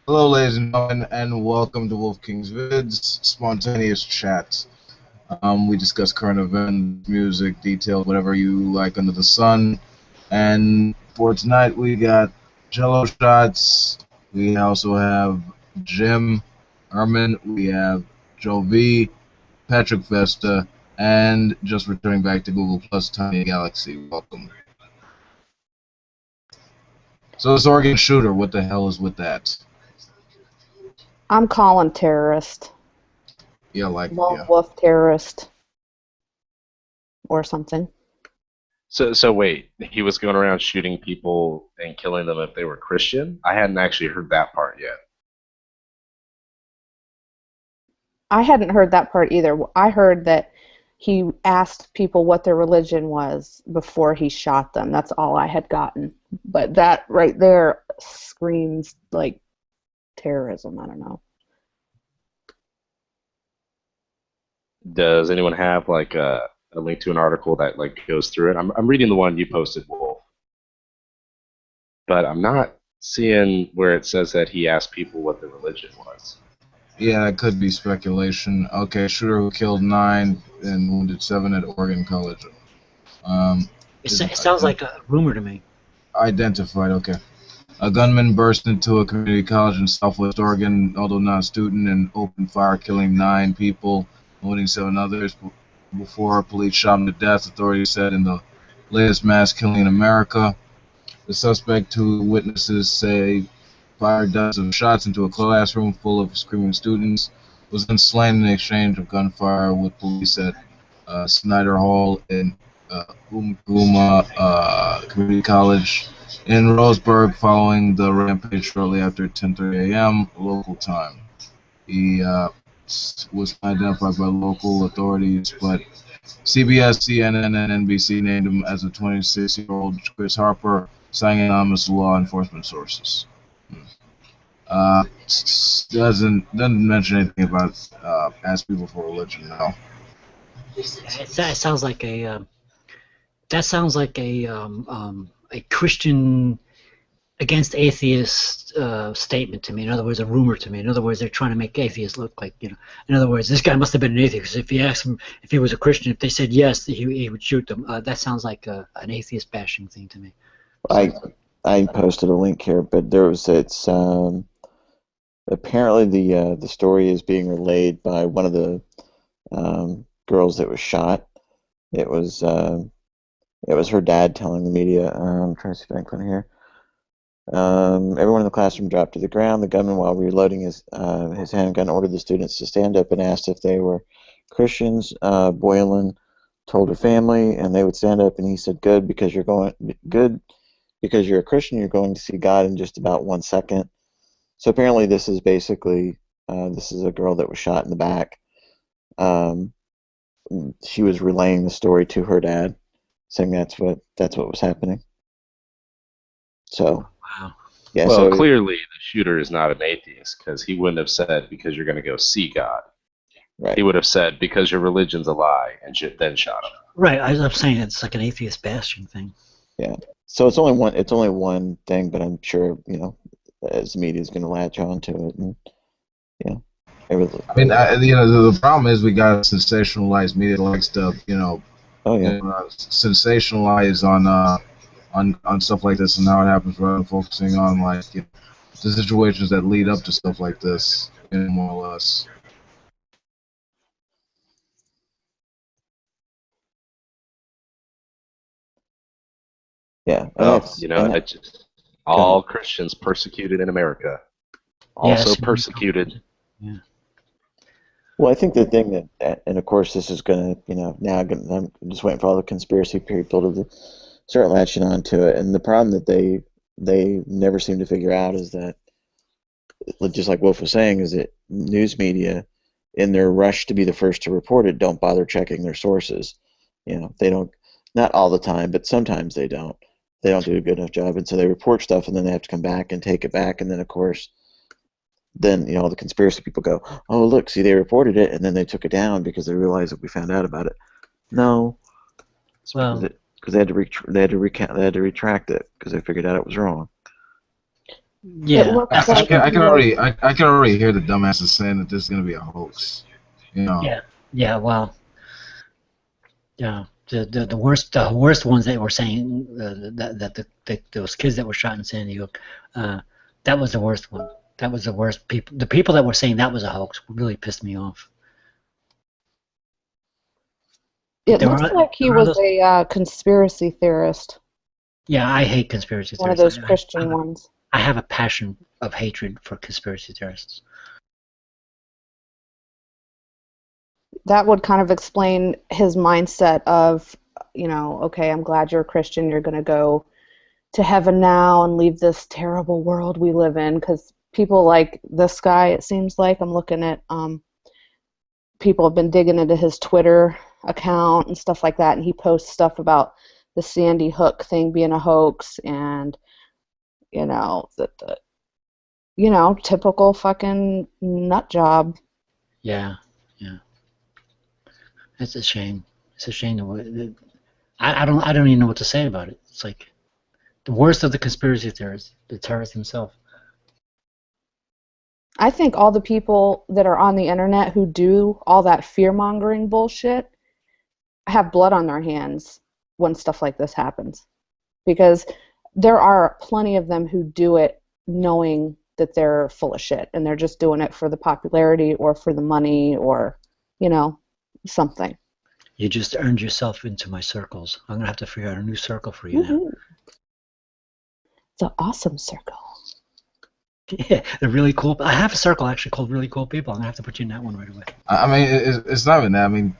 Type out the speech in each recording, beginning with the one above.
Hello, ladies and gentlemen, and welcome to Wolf King's Vids, spontaneous chats. We discuss current events, music, details, whatever you like under the sun. And for tonight, we got Jello shots. We also have Jim, Ermin. We have Joe V, Patrick Vesta, and just returning back to Google Plus, Tiny Galaxy. Welcome. So this Oregon shooter, what the hell is with that? I'm calling terrorist. Yeah, Lone wolf terrorist. Or something. So wait, he was going around shooting people and killing them if they were Christian? I hadn't actually heard that part yet. I hadn't heard that part either. I heard that he asked people what their religion was before he shot them. That's all I had gotten. But that right there screams like terrorism. I don't know. Does anyone have like a link to an article that like goes through it? I'm reading the one you posted, Wolf, but I'm not seeing where it says that he asked people what their religion was. Yeah, that could be speculation. Okay, shooter who killed 9 and wounded 7 at Oregon College. It sounds like a rumor to me. Identified, okay. A gunman burst into a community college in Southwest Oregon, although not a student, and opened fire, killing 9 people, wounding 7 others. Before police shot him to death, authorities said in the latest mass killing in America. The suspect, who witnesses say fired dozens of shots into a classroom full of screaming students, was then slain in an exchange of gunfire with police at Snyder Hall in Umpqua Community College in Roseburg following the rampage shortly after 10:30 a.m. local time. He was identified by local authorities, but CBS, CNN, and NBC named him as a 26-year-old Chris Harper, citing anonymous law enforcement sources. Doesn't mention anything about ask people for religion. No. That sounds like a Christian against atheist statement to me. In other words, a rumor to me. In other words, they're trying to make atheists look like, you know. In other words, this guy must have been an atheist. Because if you ask him if he was a Christian, if they said yes, he would shoot them. That sounds like an atheist bashing thing to me. I posted a link here, but it's apparently the story is being relayed by one of the girls that was shot. It was her dad telling the media. I'm trying to see if I can find it here. Everyone in the classroom dropped to the ground. The gunman, while reloading his handgun, ordered the students to stand up and asked if they were Christians. Boylan told her family, and they would stand up, and he said, "Good, because you're a Christian. You're going to see God in just about 1 second." So apparently, this is basically this is a girl that was shot in the back. She was relaying the story to her dad, saying that's what was happening. So. Wow. Yeah, well, so clearly the shooter is not an atheist, because he wouldn't have said because you're going to go see God. Right. He would have said because your religion's a lie, and then shot him. Right. I'm saying it's like an atheist bashing thing. Yeah. So it's only one thing, but I'm sure as the media is going to latch on to it, and I mean, the problem is we got sensationalized media that likes to sensationalize on stuff like this, and how it happens, rather than focusing on like the situations that lead up to stuff like this, more or less. Yeah. All Christians persecuted in America, also Yes. persecuted. Yeah. Well, I think the thing that and of course this is going to, I'm just waiting for all the conspiracy people to start latching on to it. And the problem that they never seem to figure out is that, just like Wolf was saying, is that news media, in their rush to be the first to report it, don't bother checking their sources. They don't, not all the time, but sometimes they don't. They don't do a good enough job, and so they report stuff, and then they have to come back and take it back, and then of course, the conspiracy people go, "Oh, look, see, they reported it, and then they took it down because they realized that we found out about it." No, Well, because they had to retract it because they figured out it was wrong. It Yeah, looks that's like I can he was- already I can already hear the dumbasses saying that this is gonna be a hoax. You know. yeah. Well, yeah. The worst ones that were saying those kids that were shot in San Diego, that was the worst one. That was the worst people. The people that were saying that was a hoax really pissed me off. It There looks are like he there are was those. a conspiracy theorist, Yeah, I hate conspiracy one of theorists. those Christian ones. I have a passion of hatred for conspiracy theorists. That would kind of explain his mindset of, okay, I'm glad you're a Christian. You're going to go to heaven now and leave this terrible world we live in. Because people like this guy, it seems like, I'm looking at, people have been digging into his Twitter account and stuff like that, and he posts stuff about the Sandy Hook thing being a hoax, and typical fucking nut job. Yeah, yeah. It's a shame. It's a shame. I don't even know what to say about it. It's like the worst of the conspiracy theorists, the terrorist himself. I think all the people that are on the internet who do all that fear-mongering bullshit have blood on their hands when stuff like this happens. Because there are plenty of them who do it knowing that they're full of shit, and they're just doing it for the popularity or for the money or, something. You just earned yourself into my circles. I'm gonna have to figure out a new circle for you now. Woohoo. The awesome circle. Yeah, the really cool. I have a circle actually called really cool people. I'm gonna have to put you in that one right away. I mean, it's not even that. I mean,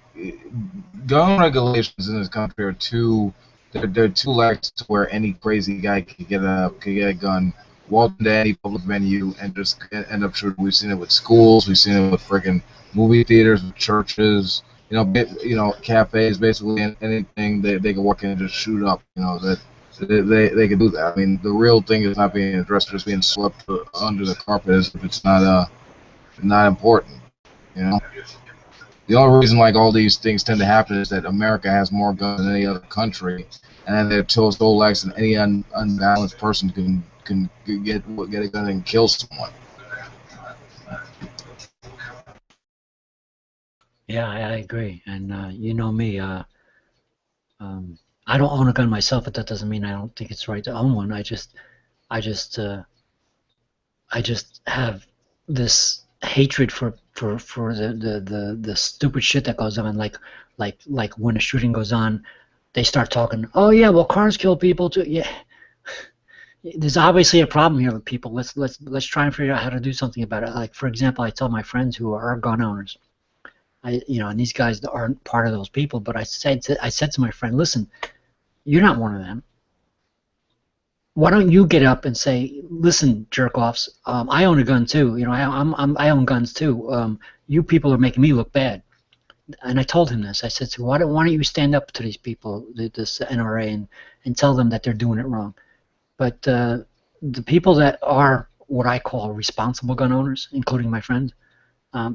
gun regulations in this country are they're too lax to where any crazy guy could get a gun, walk into any public venue, and just end up shooting. We've seen it with schools. We've seen it with freaking movie theaters, with churches. Cafes. Basically, anything they can walk in and just shoot up. That. They can do that. I mean, the real thing is not being addressed, just being swept under the carpet as if it's not important. The only reason like all these things tend to happen is that America has more guns than any other country, and they're so lax that any unbalanced person can get a gun and kill someone. Yeah, I agree. And you know me. I don't own a gun myself, but that doesn't mean I don't think it's right to own one. I just have this hatred for the stupid shit that goes on. Like when a shooting goes on, they start talking. Oh yeah, well cars kill people too. Yeah, there's obviously a problem here with people. Let's try and figure out how to do something about it. Like for example, I tell my friends who are gun owners, and these guys aren't part of those people. But I said to my friend, listen, you're not one of them. Why don't you get up and say, listen, jerk-offs, I own a gun too. I own guns too. You people are making me look bad. And I told him this. I said, so why don't you stand up to these people, this NRA, and tell them that they're doing it wrong. But the people that are what I call responsible gun owners, including my friends,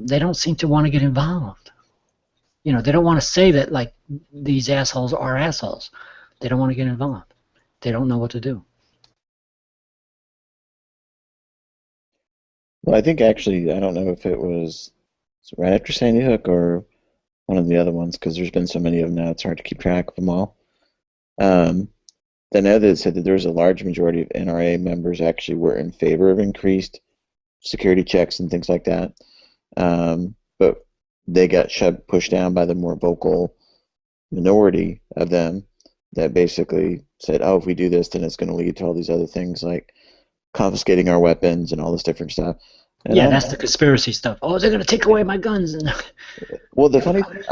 they don't seem to want to get involved. They don't want to say that like these assholes are assholes. They don't want to get involved. They don't know what to do. Well, I think actually, I don't know if it was right after Sandy Hook or one of the other ones, because there's been so many of them now, it's hard to keep track of them all. I know that it said that there was a large majority of NRA members actually were in favor of increased security checks and things like that, but they got pushed down by the more vocal minority of them that basically said, oh, if we do this, then it's going to lead to all these other things like confiscating our weapons and all this different stuff. And yeah, that's the conspiracy stuff. Oh, they're going to take away my guns. Well, the funny thing,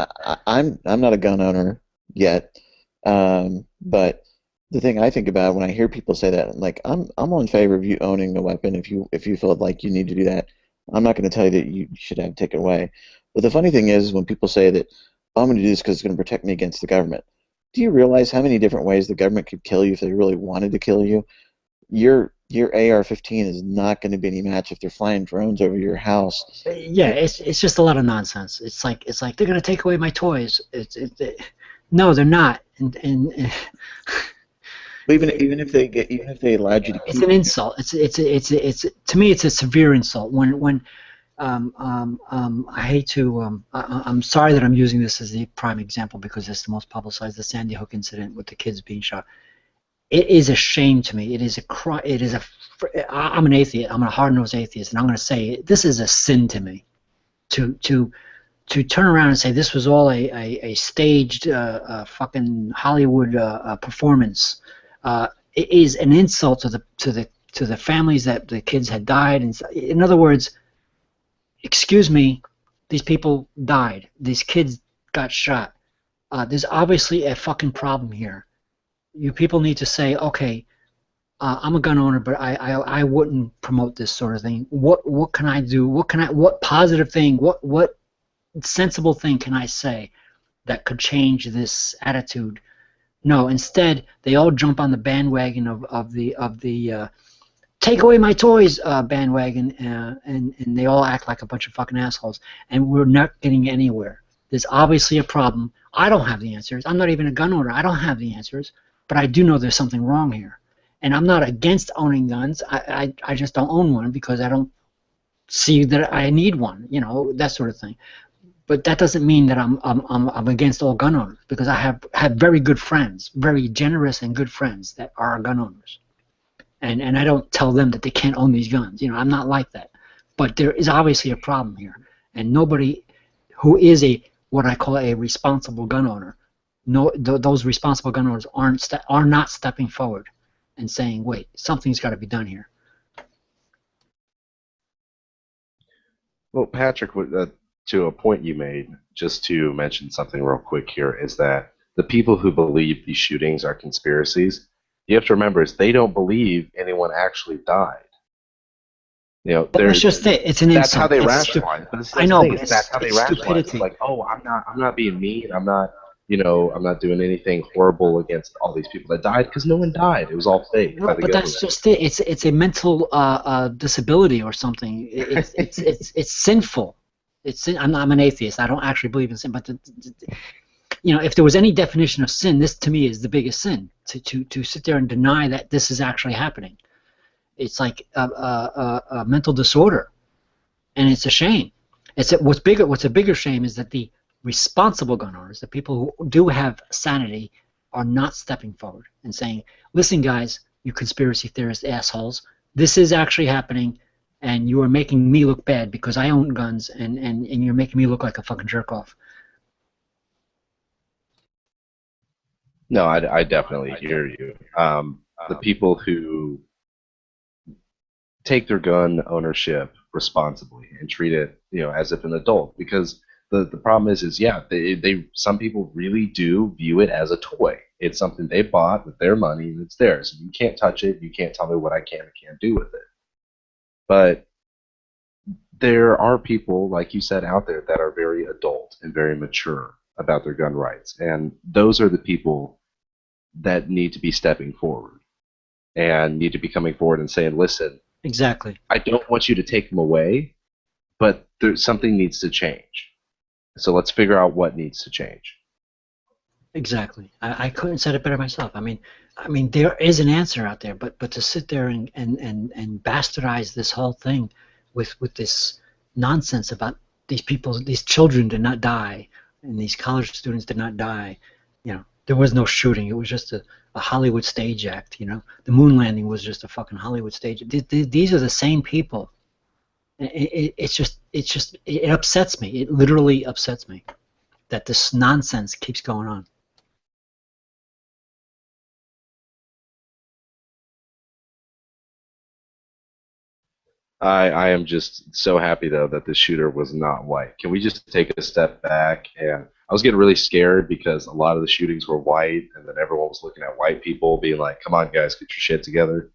I'm not a gun owner yet, but the thing I think about when I hear people say that, like I'm in favor of you owning a weapon if you feel like you need to do that. I'm not going to tell you that you should have it taken away. But the funny thing is when people say that, oh, I'm going to do this because it's going to protect me against the government. Do you realize how many different ways the government could kill you if they really wanted to kill you? Your AR-15 is not going to be any match if they're flying drones over your house. Yeah, it's just a lot of nonsense. It's like they're going to take away my toys. No, they're not. And Even if they allowed you to it's keep. an insult. It's to me it's a severe insult. When I hate to I'm sorry that I'm using this as the prime example because it's the most publicized, the Sandy Hook incident with the kids being shot. It is a shame to me. It is a crime. It is a. I'm an atheist. I'm a hard-nosed atheist, and I'm going to say this is a sin to me. To turn around and say this was all a staged fucking Hollywood performance. It is an insult to the families that the kids had died. And in other words, excuse me, these people died. These kids got shot. There's obviously a fucking problem here. You people need to say, okay, I'm a gun owner, but I wouldn't promote this sort of thing. What can I do? What positive thing? What sensible thing can I say that could change this attitude? No, instead they all jump on the bandwagon of the take away my toys bandwagon, and they all act like a bunch of fucking assholes, and we're not getting anywhere. There's obviously a problem. I don't have the answers. I'm not even a gun owner. I don't have the answers, but I do know there's something wrong here. And I'm not against owning guns. I just don't own one because I don't see that I need one, you know, that sort of thing. But that doesn't mean that I'm against all gun owners, because I have very good friends, very generous and good friends that are gun owners. And I don't tell them that they can't own these guns. You know, I'm not like that. But there is obviously a problem here. And nobody who is what I call a responsible gun owner, those responsible gun owners are not stepping forward and saying, wait, something's got to be done here. Well, Patrick, to a point you made, just to mention something real quick here, is that the people who believe these shootings are conspiracies, you have to remember is they don't believe anyone actually died. You know, But that's just it. It's an insult. That's how they rationalize. I know, but that's how they rationalize. stupidity. It's like, oh, I'm not being mean. I'm not doing anything horrible against all these people that died, because no one died. It was all fake by the but government. that's just it. It's a mental disability or something. It's sinful. I'm an atheist. I don't actually believe in sin, but you know, if there was any definition of sin, this to me is the biggest sin. To sit there and deny that this is actually happening. It's like a mental disorder, and it's a shame. What's a bigger shame is that the responsible gun owners, the people who do have sanity, are not stepping forward and saying, listen guys, you conspiracy theorist assholes, this is actually happening, and you are making me look bad because I own guns, and you're making me look like a fucking jerk off. No, I definitely hear you. The people who take their gun ownership responsibly and treat it, you know, as if an adult, because the problem is yeah, some people really do view it as a toy. It's something they bought with their money and it's theirs. You can't touch it. You can't tell me what I can and can't do with it. But there are people, like you said, out there that are very adult and very mature about their gun rights, and those are the people that need to be stepping forward and need to be coming forward and saying, listen, exactly, I don't want you to take them away, but something needs to change. So let's figure out what needs to change. Exactly. I couldn't said it better myself. I mean, there is an answer out there, but to sit there and bastardize this whole thing with this nonsense about these people, these children did not die, and these college students did not die. You know, there was no shooting. It was just a Hollywood stage act. You know, the moon landing was just a fucking Hollywood stage. These are the same people. It upsets me. It literally upsets me that this nonsense keeps going on. I am just so happy, though, that the shooter was not white. Can we just take a step back? And I was getting really scared because a lot of the shootings were white, and then everyone was looking at white people being like, come on, guys, get your shit together.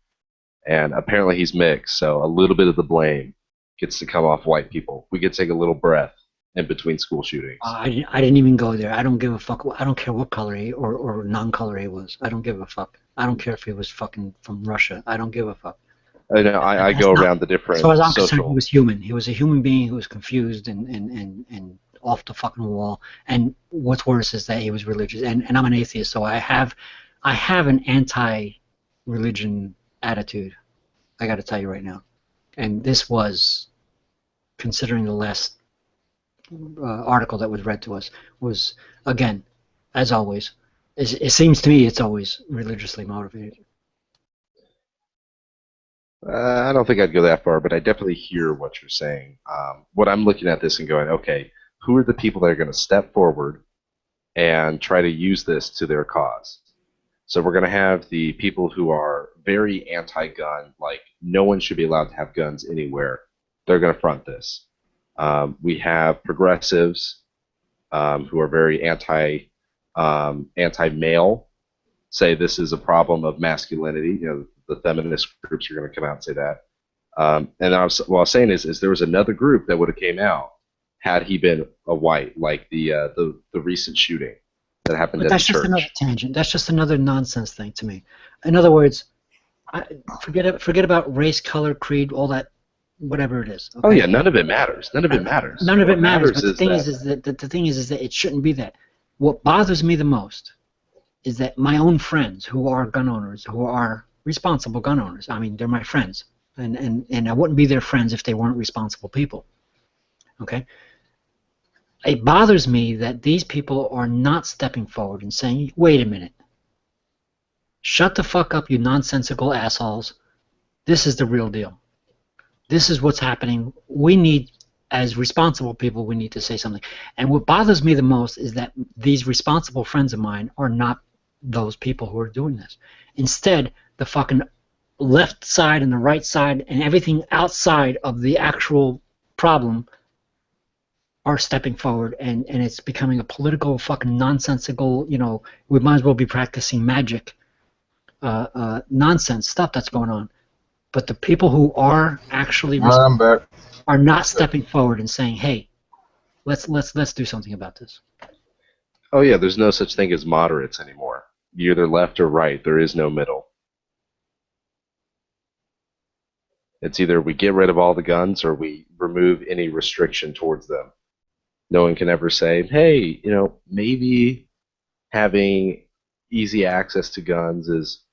And apparently he's mixed, so a little bit of the blame gets to come off white people. We could take a little breath in between school shootings. I didn't even go there. I don't give a fuck. I don't care what color he or non-color he was. I don't give a fuck. I don't care if he was fucking from Russia. I don't give a fuck. I know. I go around the different. As far as I'm concerned, he was human. He was a human being who was confused and off the fucking wall. And what's worse is that he was religious. And I'm an atheist, so I have an anti-religion attitude. I got to tell you right now. And this was, considering the last article that was read to us, was, again, as always, it seems to me it's always religiously motivated. I don't think I'd go that far, but I definitely hear what you're saying. What I'm looking at this and going, okay, who are the people that are going to step forward and try to use this to their cause? So we're going to have the people who are very anti-gun, like no one should be allowed to have guns anywhere. They're going to front this. We have progressives who are very anti-male, say this is a problem of masculinity. You know, the feminist groups are going to come out and say that. And what I was saying is there was another group that would have came out had he been a white, like the recent shooting that happened But at the church. that's just another tangent. That's just another nonsense thing to me. In other words, forget about race, color, creed, all that, whatever it is. Okay? Oh yeah, none of it matters. None of it matters. None of it What matters. But the is thing that- is that it shouldn't be that. What bothers me the most is that my own friends who are gun owners, who are responsible gun owners, I mean, they're my friends, and I wouldn't be their friends if they weren't responsible people. Okay? It bothers me that these people are not stepping forward and saying, wait a minute. Shut the fuck up, you nonsensical assholes. This is the real deal. This is what's happening. We need, as responsible people, we need to say something. And what bothers me the most is that these responsible friends of mine are not those people who are doing this. Instead, the fucking left side and the right side and everything outside of the actual problem are stepping forward, and it's becoming a political fucking nonsensical, you know, we might as well be practicing magic nonsense stuff that's going on. But the people who are actually I'm back. are not stepping forward and saying, hey, let's do something about this. Oh yeah, there's no such thing as moderates anymore. You're either left or right. There is no middle. It's either we get rid of all the guns or we remove any restriction towards them. No one can ever say, hey, you know, maybe having easy access to guns is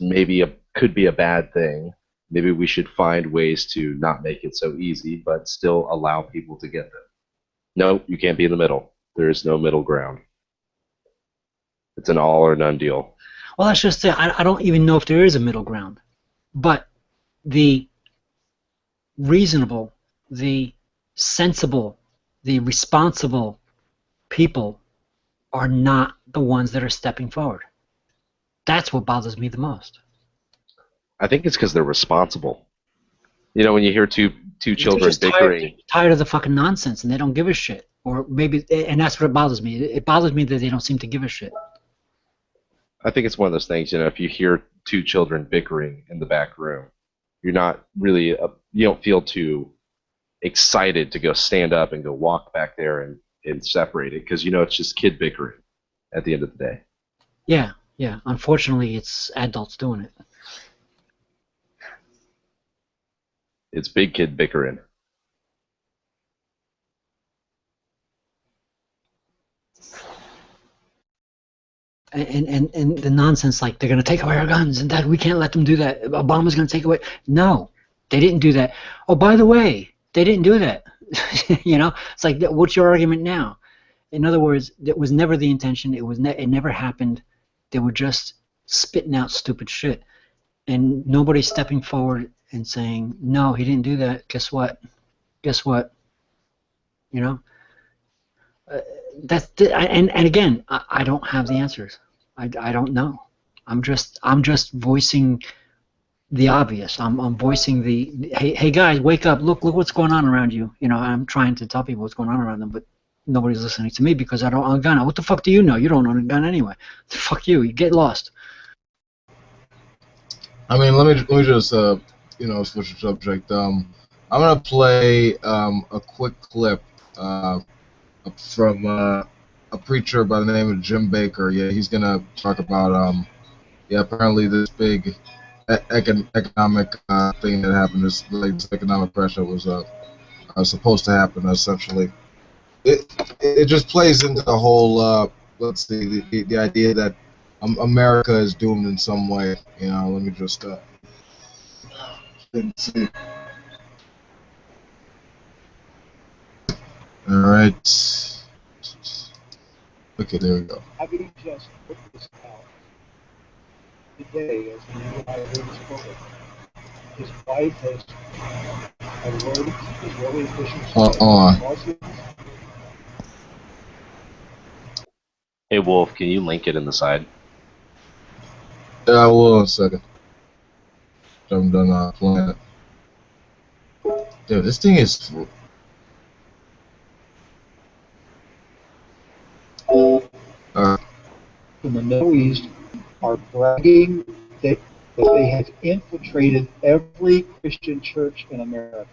maybe could be a bad thing. Maybe we should find ways to not make it so easy, but still allow people to get them. No, you can't be in the middle. There is no middle ground. It's an all or none deal. Well, that's just it. I don't even know if there is a middle ground. But the reasonable, the sensible, the responsible people are not the ones that are stepping forward. That's what bothers me the most. I think it's because they're responsible. You know, when you hear two children bickering. Tired of the fucking nonsense, and they don't give a shit. Or maybe, and that's what bothers me. It bothers me that they don't seem to give a shit. I think it's one of those things, you know, if you hear two children bickering in the back room, you're not really, you don't feel too excited to go stand up and go walk back there and separate it, because you know it's just kid bickering at the end of the day. Yeah, yeah. Unfortunately, it's adults doing it. It's big kid bickering. And the nonsense, like they're going to take away our guns, and that we can't let them do that. Obama's going to take away. No, they didn't do that. Oh, by the way, they didn't do that. You know, it's like, what's your argument now? In other words, it was never the intention. It was it never happened. They were just spitting out stupid shit, and nobody's stepping forward and saying, no, he didn't do that. Guess what? Guess what? You know. And again, I don't have the answers. I don't know. I'm just voicing the obvious. I'm voicing the hey guys, wake up! Look what's going on around you. You know, I'm trying to tell people what's going on around them, but nobody's listening to me because I don't own a gun. What the fuck do you know? You don't own a gun anyway. Fuck you. You get lost. I mean, let me just you know, switch the subject. I'm gonna play a quick clip from a preacher by the name of Jim Baker. Yeah, he's gonna talk about yeah, apparently this big economic thing that happened. This economic pressure was supposed to happen essentially. it just plays into the whole let's see the idea that America is doomed in some way. You know, let me just see. All right. Okay, there we go. Having just put this out today, as you I heard his spoken, his wife has alerted Israeli officials that Muslims. Hey Wolf, can you link it in the side? Yeah, I will in a second. I'm done playing it. Dude, this thing is. From the Middle East are bragging that they have infiltrated every Christian church in America.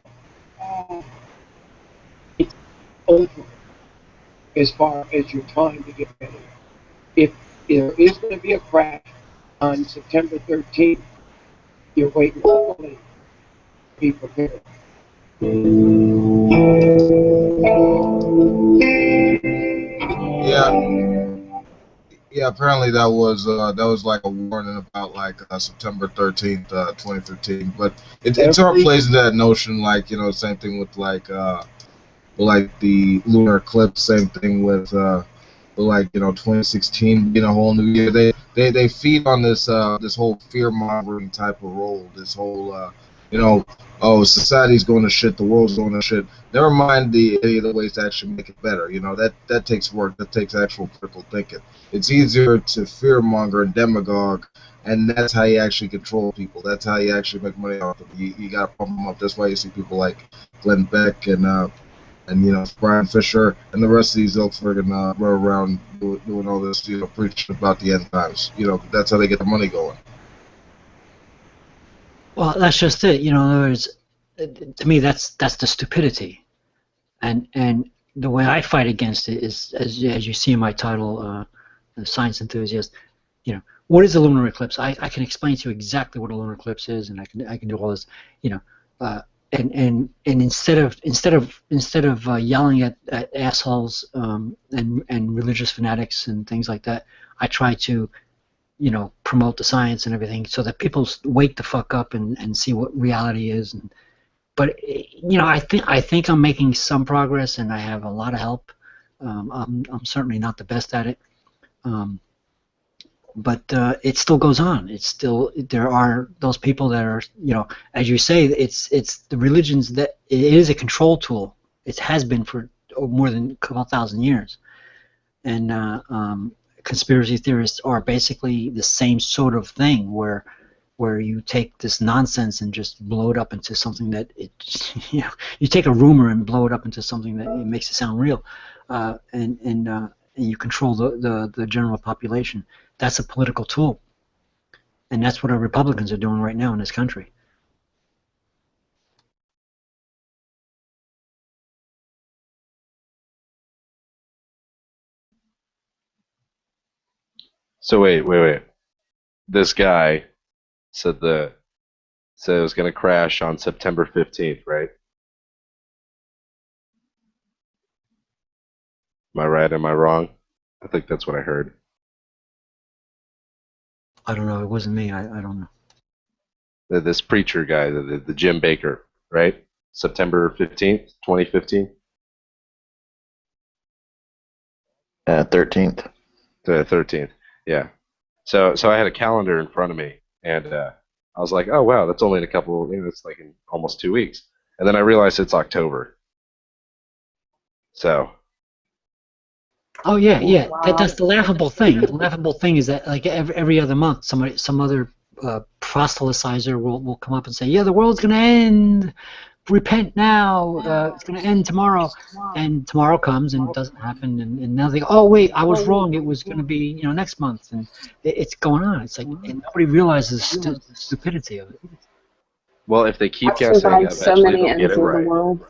It's over as far as your time to get ready. If there is going to be a crash on September 13th, you're waiting for the money. Be prepared. Yeah, apparently that was like a warning about like September 13th, 2015. But it sort of plays into that notion, like, you know, same thing with like the lunar eclipse, same thing with like, you know, 2016 being a whole new year. They feed on this whole fear mongering type of role. This whole you know, oh, society's going to shit, the world's going to shit. Never mind any of the ways to actually make it better. You know, that takes work. That takes actual critical thinking. It's easier to fear monger and demagogue, and that's how you actually control people. That's how you actually make money off of them. You got to pump them up. That's why you see people like Glenn Beck and you know, Brian Fisher and the rest of these ilk friggin' run around doing all this, you know, preaching about the end times. You know, that's how they get the money going. Well, that's just it. You know, in other words, to me, that's the stupidity, and the way I fight against it is, as you see in my title, Science Enthusiast. You know, what is a lunar eclipse? I can explain to you exactly what a lunar eclipse is, and I can do all this. You know, and instead of yelling at assholes and religious fanatics and things like that, I try to, you know, promote the science and everything so that people wake the fuck up and see what reality is. But you know, I think I'm making some progress, and I have a lot of help. I'm certainly not the best at it. But it still goes on. It's still, there are those people that are, you know, as you say, it's the religions that it is a control tool. It has been for more than a couple thousand years, and conspiracy theorists are basically the same sort of thing, where you take this nonsense and just blow it up into something that it, you know, you take a rumor and blow it up into something that it makes it sound real, and you control the general population. That's a political tool, and that's what our Republicans are doing right now in this country. So wait. This guy said it was going to crash on September 15th, right? Am I right? Am I wrong? I think that's what I heard. I don't know. It wasn't me. I don't know. This preacher guy, the Jim Baker, right? September 15th, 2015? 13th. The 13th, yeah. So I had a calendar in front of me, and I was like, oh, wow, that's only in a couple, you know, it's like in almost 2 weeks. And then I realized it's October. So. Oh yeah, yeah. That's the laughable thing. The laughable thing is that like every other month, some other proselytizer will come up and say, yeah, the world's going to end. Repent now. It's going to end tomorrow. And tomorrow comes and it doesn't happen. And now they go, oh wait, I was wrong. It was going to be, you know, next month. And it's going on. It's like, and nobody realizes the stupidity of it. Well, if they keep I've guessing, survived so eventually many they'll get ends it of the right. world.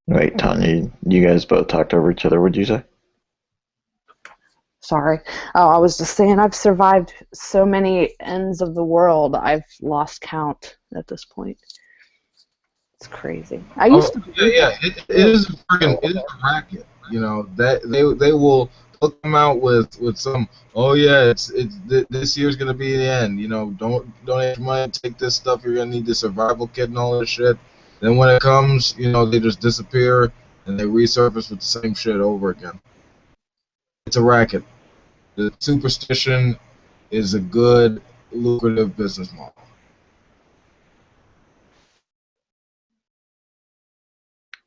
Wait, Tanya, you guys both talked over each other. What'd you say? Sorry. Oh, I was just saying I've survived so many ends of the world. I've lost count at this point. It's crazy. I used to believe yeah, it. it is a racket. You know that they will they'll come out with some. Oh yeah, this year's gonna be the end. You know, don't donate your money, take this stuff. You're gonna need the survival kit and all this shit. Then when it comes, you know, they just disappear and they resurface with the same shit over again. It's a racket. The superstition is a good, lucrative business model.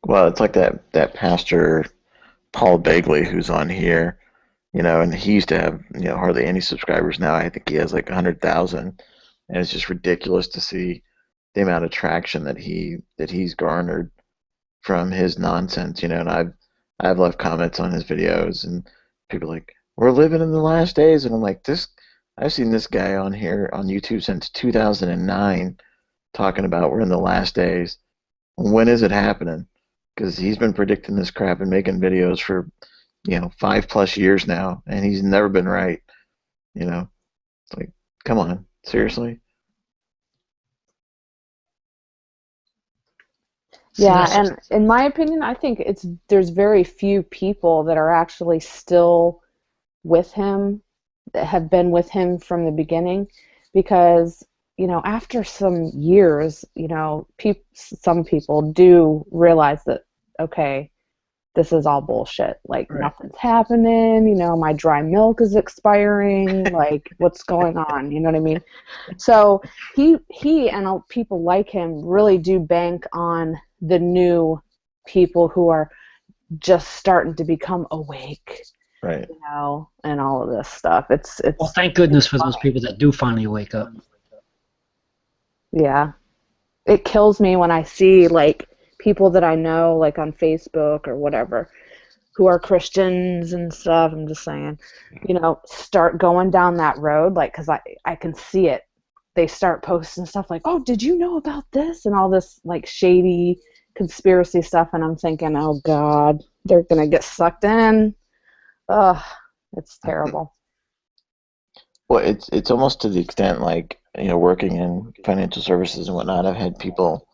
Well, it's like that pastor Paul Begley who's on here, and he used to have hardly any subscribers. Now I think he has like 100,000, and it's just ridiculous to see the amount of traction that he's garnered from his nonsense. And I've left comments on his videos, and people are like, we're living in the last days, and I'm like, I've seen this guy on here on YouTube since 2009 talking about we're in the last days. When is it happening? Because he's been predicting this crap and making videos for 5+ years now, and he's never been right. It's like, come on, seriously. See, Yeah, that's and in my opinion, I think there's very few people that are actually still with him, that have been with him from the beginning, because after some years, some people do realize that, okay, this is all bullshit. Like, Right. nothing's happening. My dry milk is expiring. Like, what's going on? You know what I mean? So he and people like him really do bank on the new people who are just starting to become awake, Right. and all of this stuff. It's well, thank goodness for those people that do finally wake up. Yeah. It kills me when I see like people that I know, like on Facebook or whatever, who are Christians and stuff. I'm just saying, start going down that road, like, because I can see it. They start posting stuff like, oh, did you know about this? And all this like shady conspiracy stuff. And I'm thinking, oh God, they're going to get sucked in. Ugh, it's terrible. Well, it's almost to the extent like working in financial services and whatnot. I've had people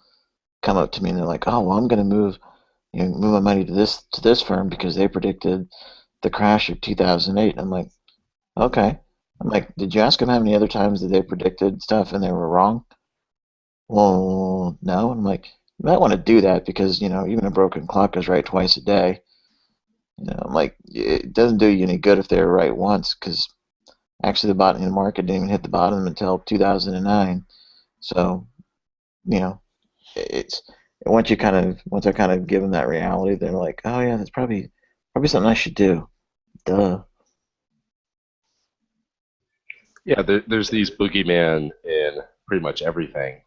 come up to me and they're like, "Oh, well, I'm going to move my money to this firm because they predicted the crash of 2008." And I'm like, "Okay." I'm like, "Did you ask them how many other times that they predicted stuff and they were wrong?" Well, no. I'm like, "You might want to do that because even a broken clock is right twice a day." I'm like, it doesn't do you any good if they're right once, because actually the bottom of the market didn't even hit the bottom until 2009. So, it's once I kind of give them that reality, they're like, oh yeah, that's probably something I should do. Duh. Yeah, there's these boogeyman in pretty much everything.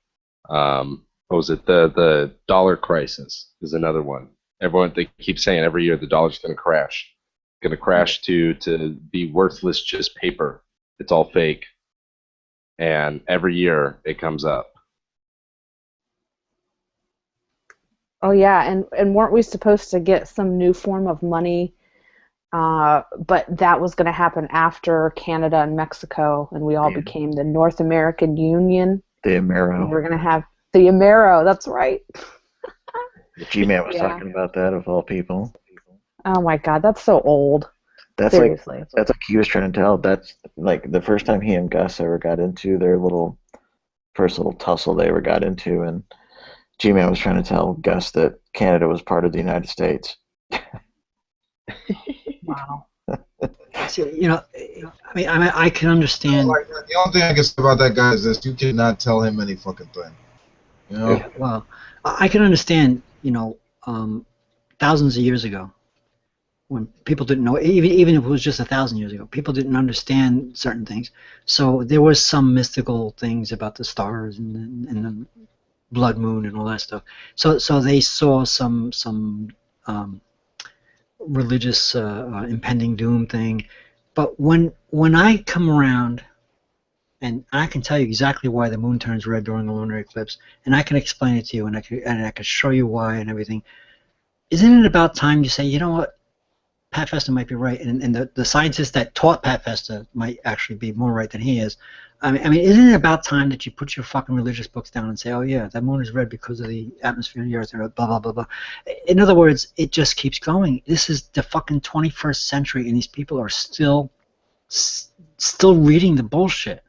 What was it? The dollar crisis is another one. They keep saying every year the dollar's going to crash to be worthless, just paper. It's all fake, and every year it comes up. Oh yeah, and weren't we supposed to get some new form of money? But that was going to happen after Canada and Mexico, and we all Yeah. became the North American Union. The And Amero. we're going to have the Amero. That's right. The G-Man was Yeah. talking about that, of all people. Oh my God, that's so old. That's Seriously. like he was trying to tell. That's like the first time he and Gus ever got into their first little tussle they ever got into, and G-Man was trying to tell Gus that Canada was part of the United States. Wow. See, I can understand. Like, the only thing I can say about that guy is this: you cannot tell him any fucking thing. Yeah, well, I can understand. Thousands of years ago, when people didn't know, even if it was just 1,000 years ago, people didn't understand certain things. So there was some mystical things about the stars and the blood moon and all that stuff. So they saw some religious impending doom thing. But when I come around, and I can tell you exactly why the moon turns red during a lunar eclipse, and I can explain it to you, and I can show you why and everything. Isn't it about time you say, you know what? Pat Festa might be right, and the scientists that taught Pat Festa might actually be more right than he is. I mean, isn't it about time that you put your fucking religious books down and say, oh yeah, that moon is red because of the atmosphere of the Earth, or blah blah blah blah. In other words, it just keeps going. This is the fucking 21st century, and these people are still reading the bullshit.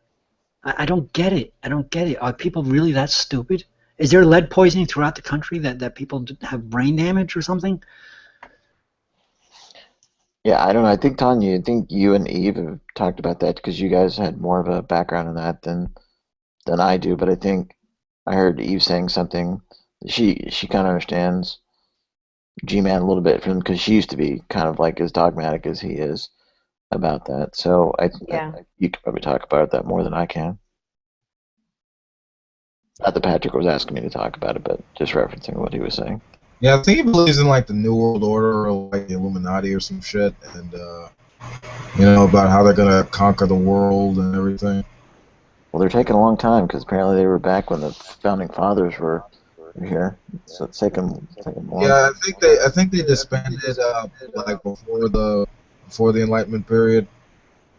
I don't get it. I don't get it. Are people really that stupid? Is there lead poisoning throughout the country that people have brain damage or something? Yeah, I don't know. I think Tanya, I think you and Eve have talked about that because you guys had more of a background in that than I do. But I think I heard Eve saying something. She kind of understands G-Man a little bit from because she used to be kind of like as dogmatic as he is about that. So Yeah. you could probably talk about that more than I can. Not that Patrick was asking me to talk about it, but just referencing what he was saying. Yeah, I think he believes in like the New World Order or like the Illuminati or some shit, and you know, about how they're gonna conquer the world and everything. Well, they're taking a long time because apparently they were back when the founding fathers were here. So it's taken a long Yeah, time. I think they disbanded like before the Enlightenment period.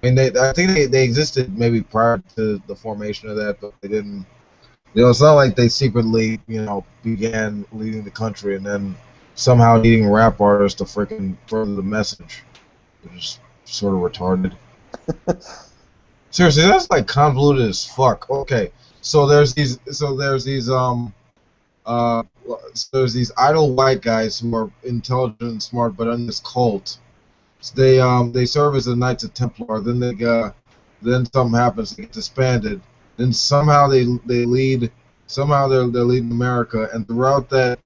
I mean, I think they existed maybe prior to the formation of that, but they didn't. You know, it's not like they secretly, you know, began leading the country and then somehow needing rap artists to freaking further the message. Which is sort of retarded. Seriously, that's like convoluted as fuck. Okay, so uh there's these idle white guys who are intelligent and smart, but in this cult. So they serve as the Knights of Templar. Then something happens. They get disbanded. Then somehow they lead. Somehow they're leading America. And throughout that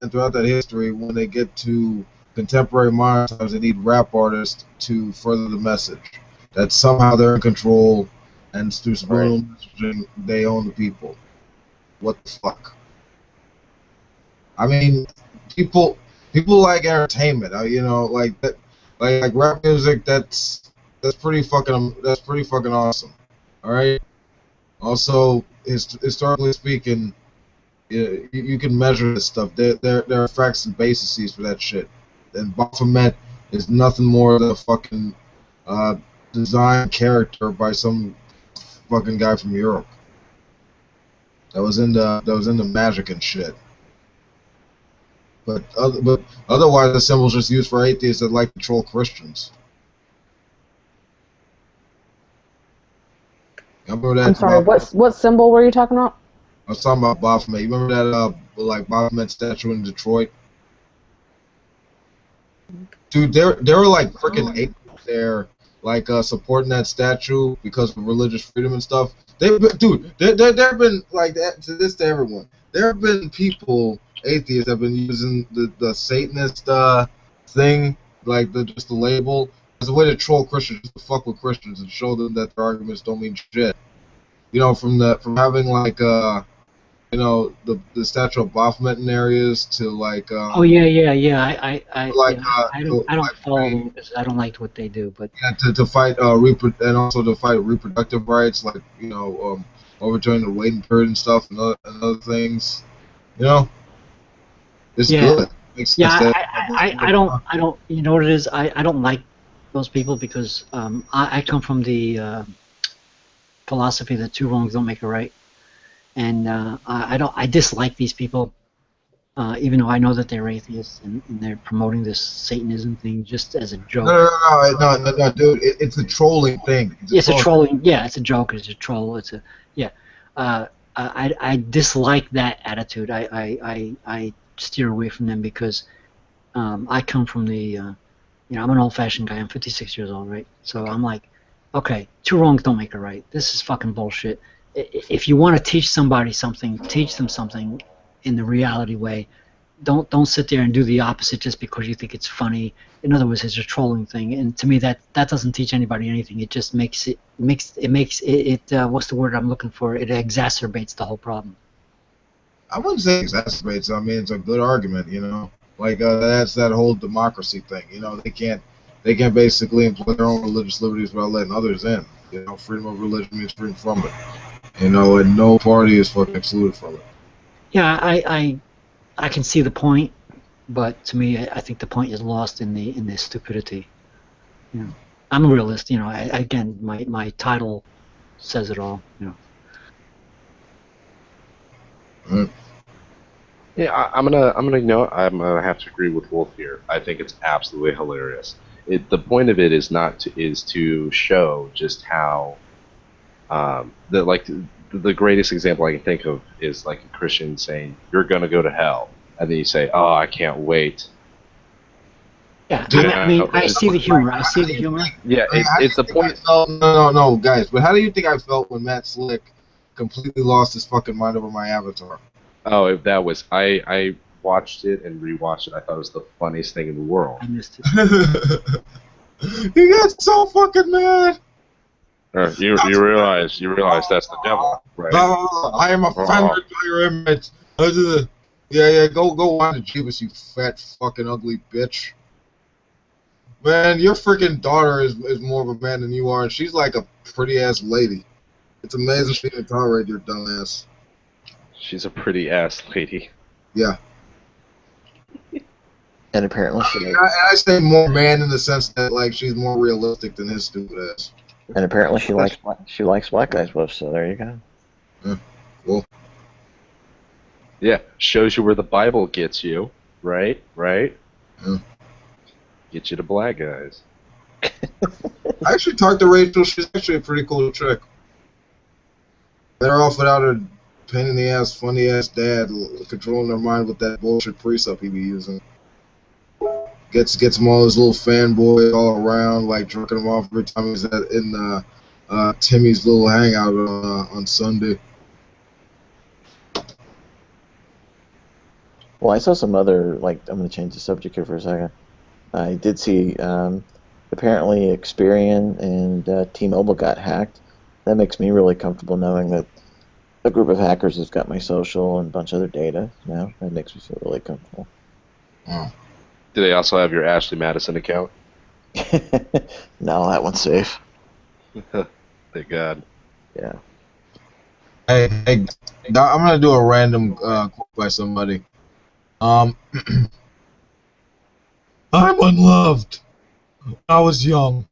history, when they get to contemporary modern times, they need rap artists to further the message that somehow they're in control, and through subliminal messaging, they own the people. What the fuck? I mean, people like entertainment. You know, like that, like rap music. That's pretty fucking awesome. All right. Also, historically speaking, you can measure this stuff. There are facts and bases for that shit. And Baphomet is nothing more than a fucking design character by some fucking guy from Europe that was into magic and shit. But otherwise, the symbol's just used for atheists that like to troll Christians. Remember that? I'm sorry. What symbol were you talking about? I was talking about Baphomet. You remember that like Baphomet statue in Detroit? Dude, there were like freaking atheists there, like supporting that statue because of religious freedom and stuff. There have been like that to this to everyone. There have been people, atheists, that have been using the Satanist thing, like just the label, as a way to troll Christians, just to fuck with Christians and show them that their arguments don't mean shit. You know, from having like you know, the statue of Baphomet in areas to like Oh yeah. like I don't follow them because I don't like what they do. But yeah, to fight and also to fight reproductive rights, like you know, overturning the waiting period and stuff, and other things. You know, it's yeah, good. It makes sense yeah. that I don't. You know what it is? I don't like those people because I come from the philosophy that two wrongs don't make a right, and I dislike these people. Even though I know that they're atheists and they're promoting this Satanism thing just as a joke. No, dude. It's a trolling thing. It's a trolling. Yeah, it's a joke. It's a troll. It's a yeah. I dislike that attitude. I steer away from them because I come from the you know, I'm an old-fashioned guy. I'm 56 years old, right? So I'm like, okay, two wrongs don't make a right. This is fucking bullshit. If you want to teach somebody something, teach them something in the reality way. Don't sit there and do the opposite just because you think it's funny. In other words, it's a trolling thing, and to me that doesn't teach anybody anything. It just makes it what's the word I'm looking for? It exacerbates the whole problem. I wouldn't say exacerbates. I mean, it's a good argument. You know, like that's that whole democracy thing. You know, they can't basically employ their own religious liberties without letting others in. You know, freedom of religion means freedom from it. You know, and no party is fucking excluded from it. Yeah, I can see the point, but to me, I think the point is lost in the stupidity. You know, I'm a realist. You know, again, my title says it all. You know. Yeah, I'm gonna have to agree with Wolf here. I think it's absolutely hilarious. The point of it is not to is to show just how the greatest example I can think of is like a Christian saying you're gonna go to hell, and then you say, oh, I can't wait. Yeah, You I mean, know, I see the humor. I see the humor. yeah, it's the point. No, guys. But how do you think I felt when Matt Slick completely lost his fucking mind over my avatar? Oh, that was I watched it and rewatched it. I thought it was the funniest thing in the world. I missed it. He got so fucking mad. You realize that's the devil, right? I am offended by your image. Yeah, go watch Jeebus, you fat fucking ugly bitch. Man, your freaking daughter is more of a man than you are, and she's like a pretty ass lady. It's amazing she can tolerate your dumb ass. She's a pretty ass lady. Yeah. And apparently I say more man in the sense that like she's more realistic than his stupid ass. she likes black guys, Wolf. So there you go. Yeah, cool. Yeah, shows you where the Bible gets you, right? Right. Yeah. Get you to black guys. I actually talked to Rachel. She's actually a pretty cool chick. Better off without her pain in the ass, funny ass dad controlling her mind with that bullshit precept he be using. Gets him all his little fanboys all around, like jerking him off every time he's in Timmy's little hangout on Sunday. Well, I saw some other, like, I'm going to change the subject here for a second. I did see, apparently Experian and T-Mobile got hacked. That makes me really comfortable knowing that a group of hackers has got my social and a bunch of other data now. That makes me feel really comfortable. Oh. Do they also have your Ashley Madison account? No, that one's safe. Thank God. Yeah. Hey, I'm gonna do a random quote by somebody. I'm unloved. When I was young,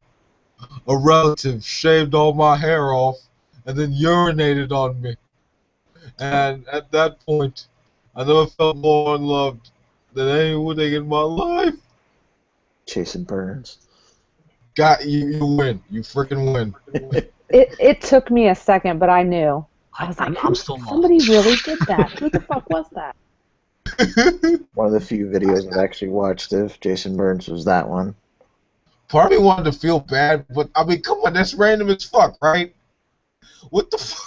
a relative shaved all my hair off and then urinated on me. And at that point, I never felt more unloved than anyone in my life. Jason Burns. Got you, you win. You freaking win. It took me a second, but I knew. I was like, I'm still somebody lost. really did that. Who the fuck was that? One of the few videos I've actually watched of Jason Burns was that one. Part of me wanted to feel bad, but I mean, come on, that's random as fuck, right? What the fuck?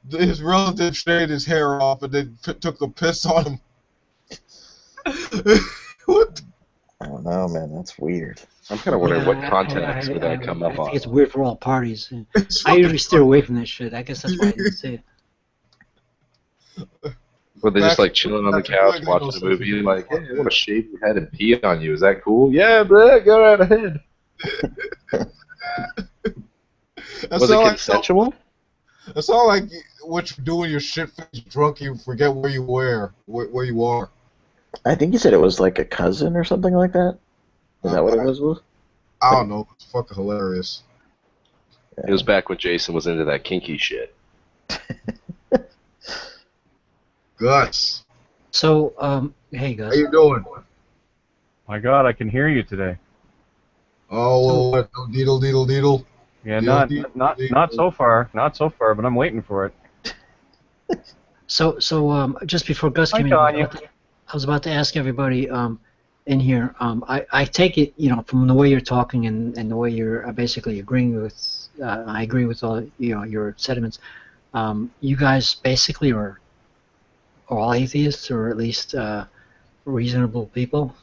His relative shaved his hair off and then took a piss on him. What? I don't know, man. That's weird. I'm kind of wondering what context would that come up I on. think it's weird for all parties. I usually steer away from that shit. I guess that's why I didn't say it. Were they just like chilling on the couch watching a movie, like, hey, I want to shave your head and pee on you. Is that cool? Yeah, bro, go right ahead. Was it consensual? It's all like what you're doing, you're shit-faced drunk, you forget where you are. I think you said it was like a cousin or something like that. Is that what it was, Wolf? I don't know. It's fucking hilarious. It was back when Jason was into that kinky shit. Gus. So, hey Gus. How you doing? My God, I can hear you today. Oh, what? No deedle. Yeah, Deedle, not so far, but I'm waiting for it. So, just before Gus Hi, came in, Tanya. I was about to ask everybody in here. I take it, from the way you're talking and the way you're basically agreeing with. I agree with all your sentiments. You guys basically are all atheists, or at least reasonable people.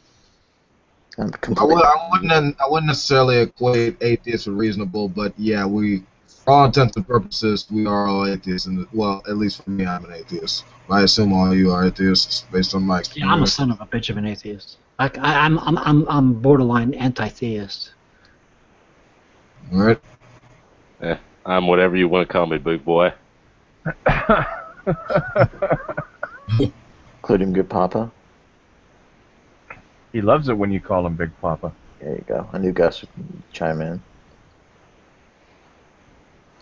I'm I completely. wouldn't necessarily equate atheists with reasonable, but yeah, for all intents and purposes, we are all atheists. And well, at least for me, I'm an atheist. I assume all of you are atheists based on my experience. Yeah, I'm a son of a bitch of an atheist. I'm borderline anti-theist. All right. I'm whatever you want to call me, big boy. Including good Papa. He loves it when you call him Big Papa. There you go. I knew Gus would chime in.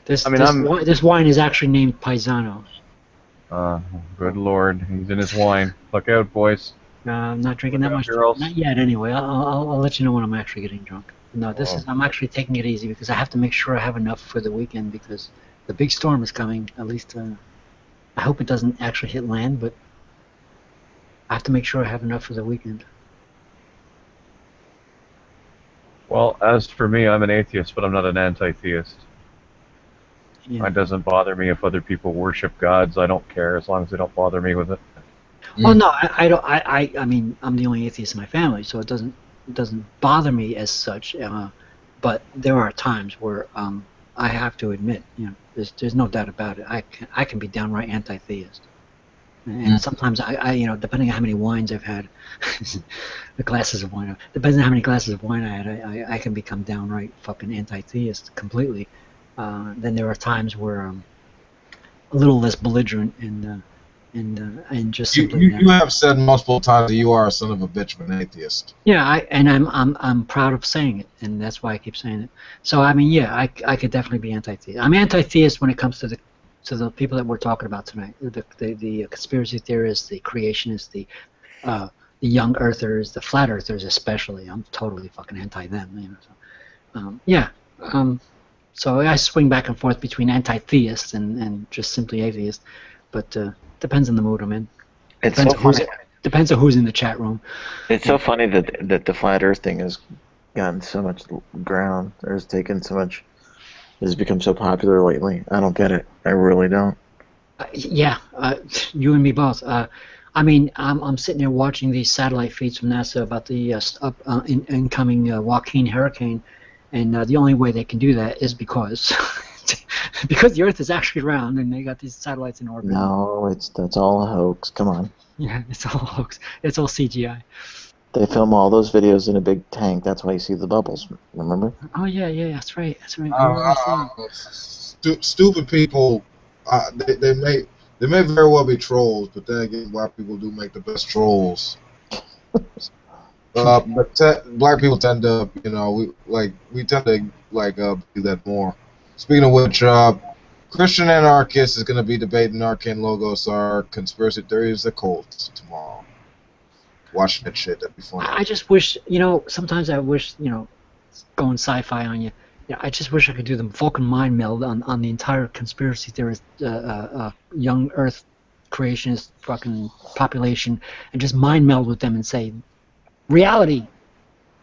This I mean, this wine is actually named Paisano. Good Lord, he's in his wine. Look out, boys. I'm not drinking Look that out, much. girls. Not yet, anyway. I'll let you know when I'm actually getting drunk. No, this is. I'm actually taking it easy because I have to make sure I have enough for the weekend because the big storm is coming. At least I hope it doesn't actually hit land, but I have to make sure I have enough for the weekend. Well, as for me, I'm an atheist, but I'm not an anti-theist. Yeah. It doesn't bother me if other people worship gods. I don't care as long as they don't bother me with it. Oh no, I don't. I mean, I'm the only atheist in my family, so it doesn't bother me as such. But there are times where I have to admit, there's no doubt about it. I can be downright anti-theist, and sometimes depending on how many wines I've had, the glasses of wine. Depending on how many glasses of wine I had, I can become downright fucking anti-theist completely. Then there are times where I'm a little less belligerent and just simply You have said multiple times that you are a son of a bitch of an atheist. yeah, I'm proud of saying it, and that's why I keep saying it. So I mean, yeah, I could definitely be anti-theist. I'm anti-theist when it comes to the people that we're talking about tonight, the conspiracy theorists, the creationists, the young earthers, the flat earthers especially. I'm totally fucking anti them. So I swing back and forth between anti-theist and just simply atheist, but depends on the mood I'm in. Depends on who's in the chat room. It's so funny that the flat Earth thing has gotten so much ground, or has taken so much, has become so popular lately. I don't get it. I really don't. You and me both. I mean, I'm sitting there watching these satellite feeds from NASA about the incoming Joaquin hurricane, and the only way they can do that is because because the Earth is actually round and they got these satellites in orbit. No, that's all a hoax. Come on. Yeah, it's all hoax. It's all CGI. They film all those videos in a big tank. That's why you see the bubbles. Remember? Oh yeah, that's right. That's right. Stupid people. They may very well be trolls, but then again, black people do make the best trolls. But black people tend to, we tend to do that more. Speaking of which, Christian Anarchist is going to be debating Arcane Logos, our conspiracy theories, the cults tomorrow. Watch that shit. That'd be fun. I just wish, sometimes I wish, going sci-fi on you. I just wish I could do the Vulcan mind meld on the entire conspiracy theorist, young Earth creationist fucking population, and just mind meld with them and say, reality,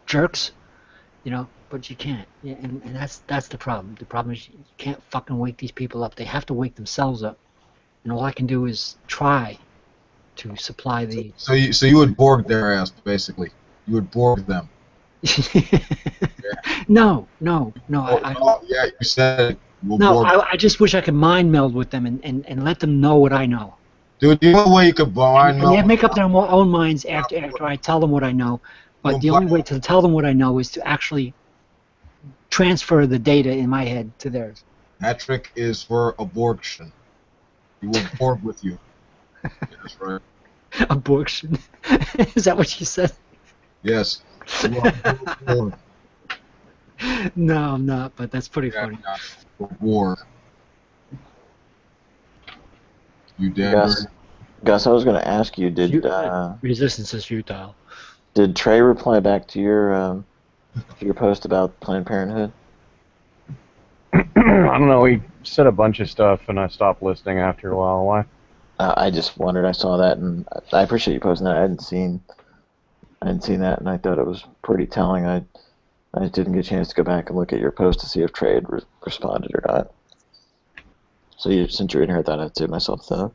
jerks, but you can't. Yeah, and that's the problem. The problem is you can't fucking wake these people up. They have to wake themselves up. And all I can do is try to supply the... So you would Borg their ass, basically. You would Borg them. No. Yeah, you said we'll no, Borg. I just wish I could mind meld with them and let them know what I know. Dude, the only way you could mind meld... And they make up their own minds after I tell them what I know. But the only way to tell them what I know is to actually transfer the data in my head to theirs. That trick is for abortion. You will Borg with you. Yeah, that's right. Abortion? Is that what you said? Yes. No, I'm not, but that's pretty funny. War. You damn Gus, I was going to ask you, resistance is futile. Did Trey reply back to your post about Planned Parenthood? I don't know. He said a bunch of stuff, and I stopped listening after a while. Why? I just wondered. I saw that, and I appreciate you posting that. I hadn't seen that, and I thought it was pretty telling. I just didn't get a chance to go back and look at your post to see if Trey had responded or not. So since you're in here, I thought I'd say myself the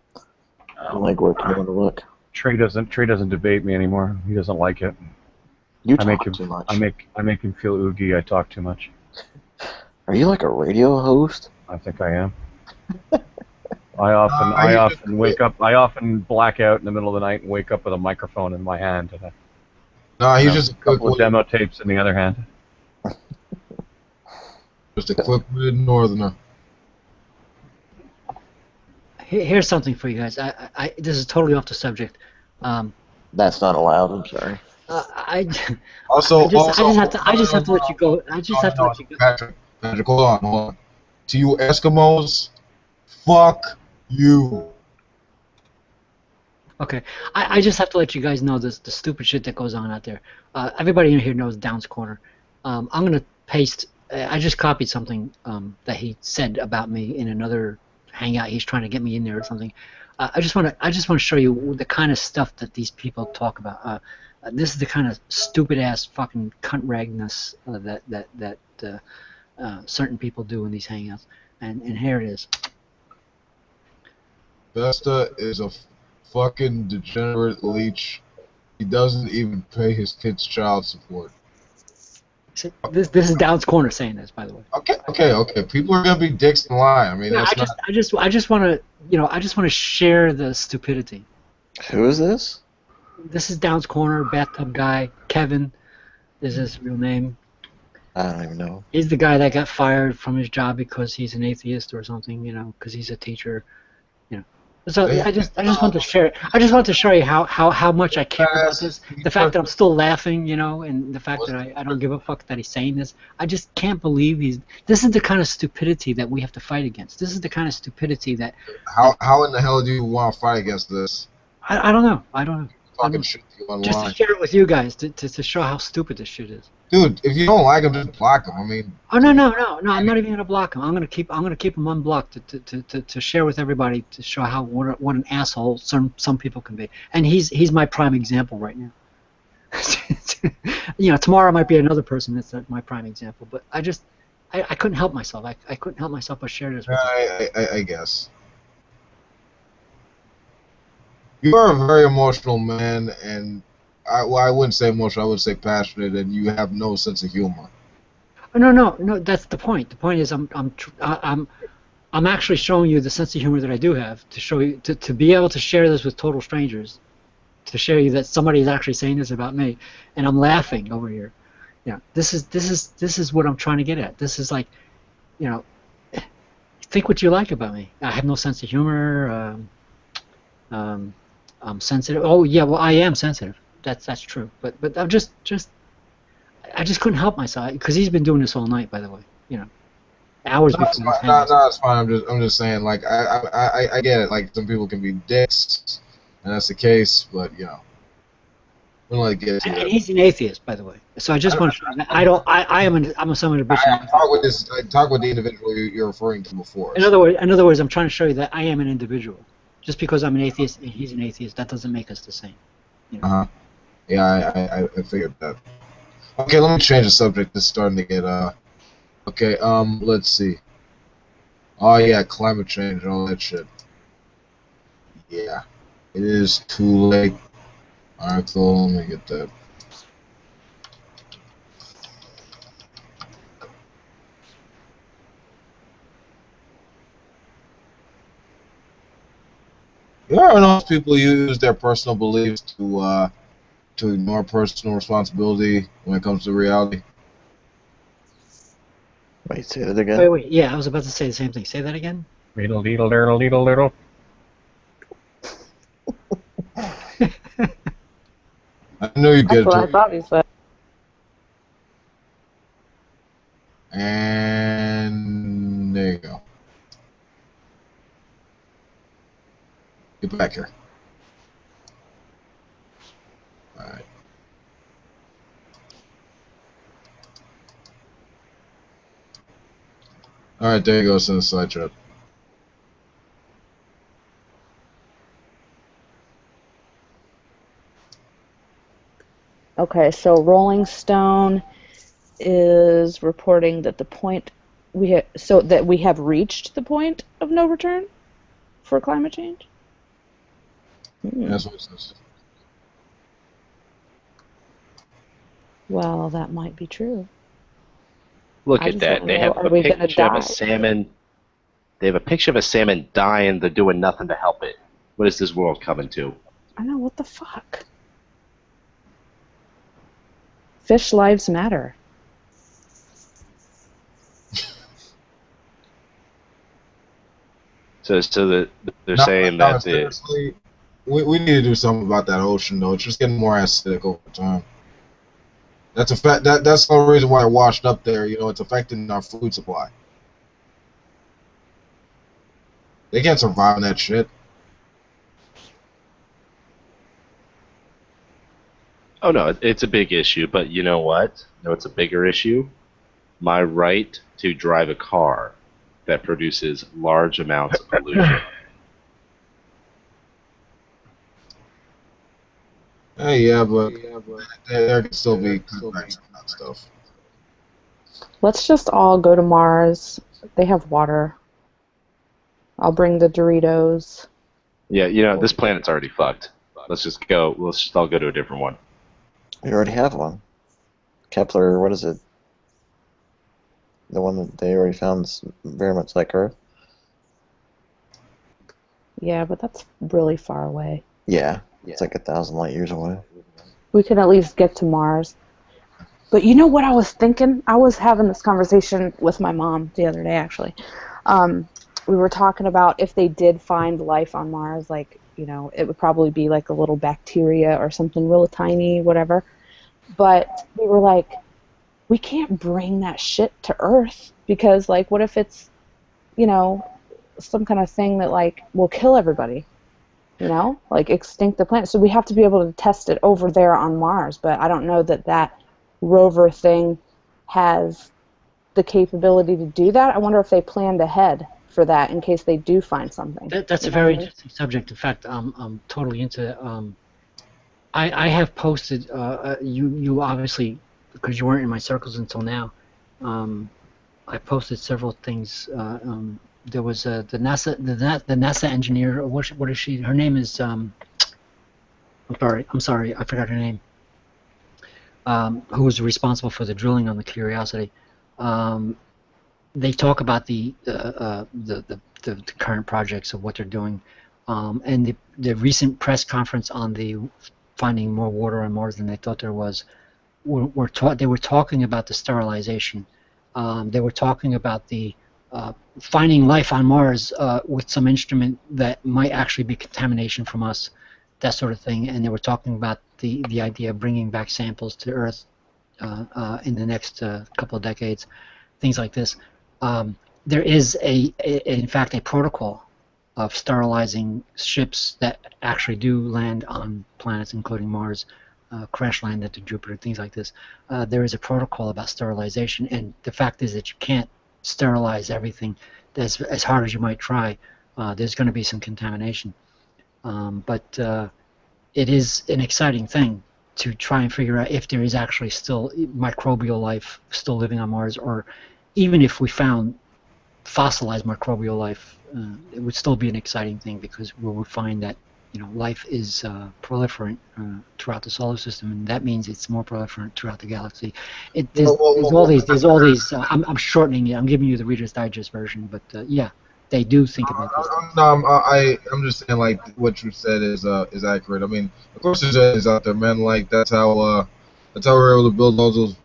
legwork to want to look. Trey doesn't debate me anymore. He doesn't like it. You talk too much. I make him feel oogie. I talk too much. Are you like a radio host? I think I am. I often wake up. I often black out in the middle of the night and wake up with a microphone in my hand and he's just a couple of demo tapes in the other hand. Just a quick-witted northerner. Here's something for you guys. This is totally off the subject. That's not allowed. I'm sorry. I Also, I just have to no, let you go. I just have to no, let you go. Patrick, hold on. To you Eskimos, fuck you. Okay, I just have to let you guys know the stupid shit that goes on out there. Everybody in here knows Down's Corner. I'm gonna paste. I just copied something that he said about me in another hangout. He's trying to get me in there or something. I just want to show you the kind of stuff that these people talk about. This is the kind of stupid ass fucking cunt ragness that certain people do in these hangouts. And here it is. Vesta is a fucking degenerate leech. He doesn't even pay his kids' child support. This is Down's Corner saying this, by the way. Okay. People are gonna be dicks and lie. I mean, Yeah, that's not. I just want to, I just want to share the stupidity. Who is this? This is Down's Corner, bathtub guy. Kevin is his real name. I don't even know. He's the guy that got fired from his job because he's an atheist or something, because he's a teacher, So I just want to share it. I just want to show you how much I care about this. The fact that I'm still laughing, and the fact that I don't give a fuck that he's saying this. I just can't believe this is the kind of stupidity that we have to fight against. This is the kind of stupidity that How in the hell do you want to fight against this? I don't know. I don't know. Talking shit to you online. Just to share it with you guys to show how stupid this shit is. Dude, if you don't like him, just block him. I mean. Oh no! I'm not even gonna block him. I'm gonna keep him unblocked to share with everybody to show what an asshole some people can be. And he's my prime example right now. Tomorrow might be another person that's my prime example. But I couldn't help myself. I couldn't help myself but share this with you. I guess. You are a very emotional man, and I wouldn't say emotional. I would say passionate, and you have no sense of humor. No. That's the point. The point is, I'm actually showing you the sense of humor that I do have to show you to be able to share this with total strangers, to show you that somebody is actually saying this about me, and I'm laughing over here. This is what I'm trying to get at. This is like, think what you like about me. I have no sense of humor. I'm sensitive. Oh yeah, well I am sensitive. That's true. But I'm I just couldn't help myself because he's been doing this all night, by the way. Hours before. No, it's fine. I'm just saying. Like I get it. Like some people can be dicks, and that's the case. But we don't like get to And that. he's an atheist, by the way. So I just want to. I'm a someone a bitch. I talk with the individual you're referring to before. In other words, I'm trying to show you that I am an individual. Just because I'm an atheist and he's an atheist, that doesn't make us the same. Yeah, I figured that. Okay, let me change the subject. It's starting to get Okay, let's see. Oh yeah, climate change and all that shit. Yeah, it is too late. Alright, so let me get that. You ever notice people use their personal beliefs to ignore personal responsibility when it comes to reality? Wait, say that again. Wait. Yeah, I was about to say the same thing. Say that again. Little, little, little, little, little. I knew you'd get That's what I it. thought he said. And there you go. Get back here. Alright. Alright, there you go, send a side trip. Okay, so Rolling Stone is reporting that we have reached the point of no return for climate change. That's what it says. Well, that might be true. Look I at just that. wanna They know, have are a we gonna picture of die? a salmon. They have a picture of a salmon dying. They're doing nothing to help it. What is this world coming to? I know, what the fuck? Fish lives matter. So they're No, saying that seriously, we need to do something about that ocean, though. It's just getting more acidic over time. That's a fact. That's the reason why it washed up there. You know, it's affecting our food supply. They can't survive on that shit. Oh no, it's a big issue, but you know what? No, it's a bigger issue. My right to drive a car that produces large amounts of pollution. Hey, yeah, but there can still be cutbacks on that stuff. Let's just all go to Mars. They have water. I'll bring the Doritos. Yeah, this planet's already fucked. Let's just go. Let's just all go to a different one. We already have one. Kepler, what is it? The one that they already found is very much like Earth. Yeah, but that's really far away. Yeah, it's like 1,000 light years away. We could at least get to Mars. But you know what I was thinking? I was having this conversation with my mom the other day, actually. We were talking about if they did find life on Mars, like, it would probably be like a little bacteria or something real tiny, whatever. But we were like, we can't bring that shit to Earth because, like, what if it's, some kind of thing that, like, will kill everybody? Like extinct the planet. So we have to be able to test it over there on Mars. But I don't know that rover thing has the capability to do that. I wonder if they planned ahead for that in case they do find something. That's a very interesting subject. In fact, I'm totally into it. I have posted, you obviously, because you weren't in my circles until now, I posted several things. There was the NASA engineer. What is she? Her name is. I'm sorry. I forgot her name. Who was responsible for the drilling on the Curiosity? They talk about the current projects of what they're doing, and the recent press conference on the finding more water on Mars than they thought there was. They were talking about the sterilization. They were talking about the finding life on Mars with some instrument that might actually be contamination from us, that sort of thing. And they were talking about the idea of bringing back samples to Earth in the next couple of decades, things like this. There is in fact, a protocol of sterilizing ships that actually do land on planets, including Mars, crash land into Jupiter, things like this. There is a protocol about sterilization, and the fact is that you can't sterilize everything as hard as you might try. There's going to be some contamination. But it is an exciting thing to try and figure out if there is actually still microbial life still living on Mars, or even if we found fossilized microbial life, it would still be an exciting thing, because we would find that life is proliferant throughout the solar system, and that means it's more proliferant throughout the galaxy. There's all these. I'm shortening it. I'm giving you the Reader's Digest version, but yeah, they do think about this. No, I'm just saying, like, what you said is accurate. I mean, of course there's aliens out there, man. Like that's how we're able to build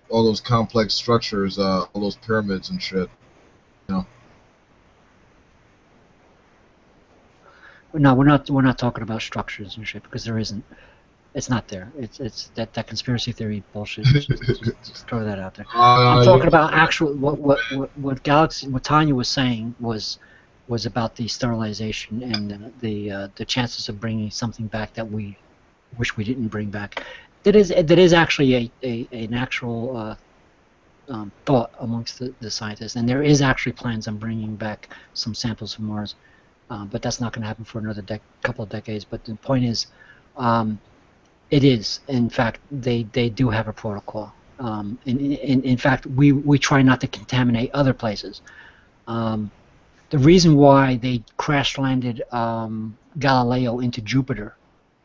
all those complex structures, all those pyramids and shit. No, we're not talking about structures and shit, because there isn't. It's not there. It's that conspiracy theory bullshit. Just throw that out there. I'm talking about actual what Tanya was saying was about the sterilization and the chances of bringing something back that we wish we didn't bring back. That is actually an actual thought amongst the scientists, and there is actually plans on bringing back some samples from Mars. But that's not going to happen for another couple of decades. But the point is, it is. In fact, they do have a protocol. In fact, we try not to contaminate other places. The reason why they crash landed Galileo into Jupiter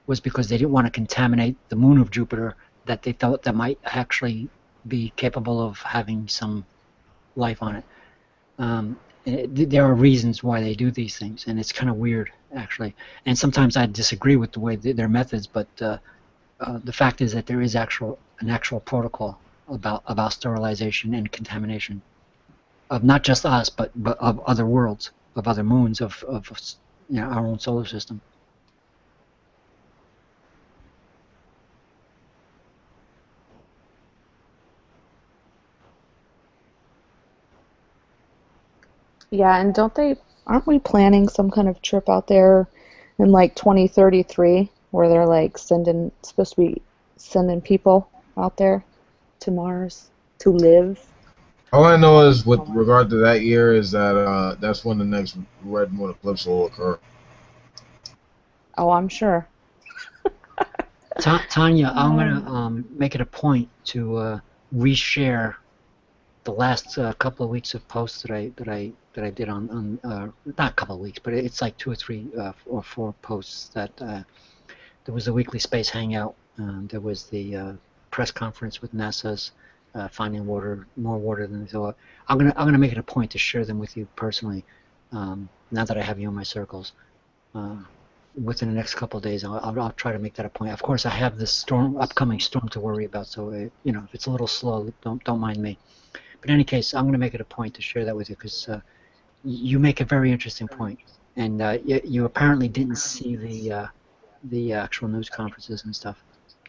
was because they didn't want to contaminate the moon of Jupiter that they thought that might actually be capable of having some life on it. There are reasons why they do these things, and it's kind of weird, actually. And sometimes I disagree with the way their methods, but the fact is that there is an actual protocol about sterilization and contamination of not just us, but of other worlds, of other moons, of our own solar system. Yeah, and aren't we planning some kind of trip out there in like 2033 where they're like supposed to be sending people out there to Mars to live? All I know is, with regard to that year, is that that's when the next red moon eclipse will occur. Oh, I'm sure. Tanya, I'm gonna make it a point to reshare the last couple of weeks of posts that I did on not a couple of weeks, but it's like 2 or 3 or 4 posts that there was a weekly space hangout. There was the press conference with NASA's finding more water than they thought. I'm gonna make it a point to share them with you personally. Now that I have you in my circles, within the next couple of days, I'll try to make that a point. Of course, I have this upcoming storm to worry about, so if it's a little slow, don't mind me. But in any case, I'm going to make it a point to share that with you because you make a very interesting point, and you apparently didn't see the actual news conferences and stuff.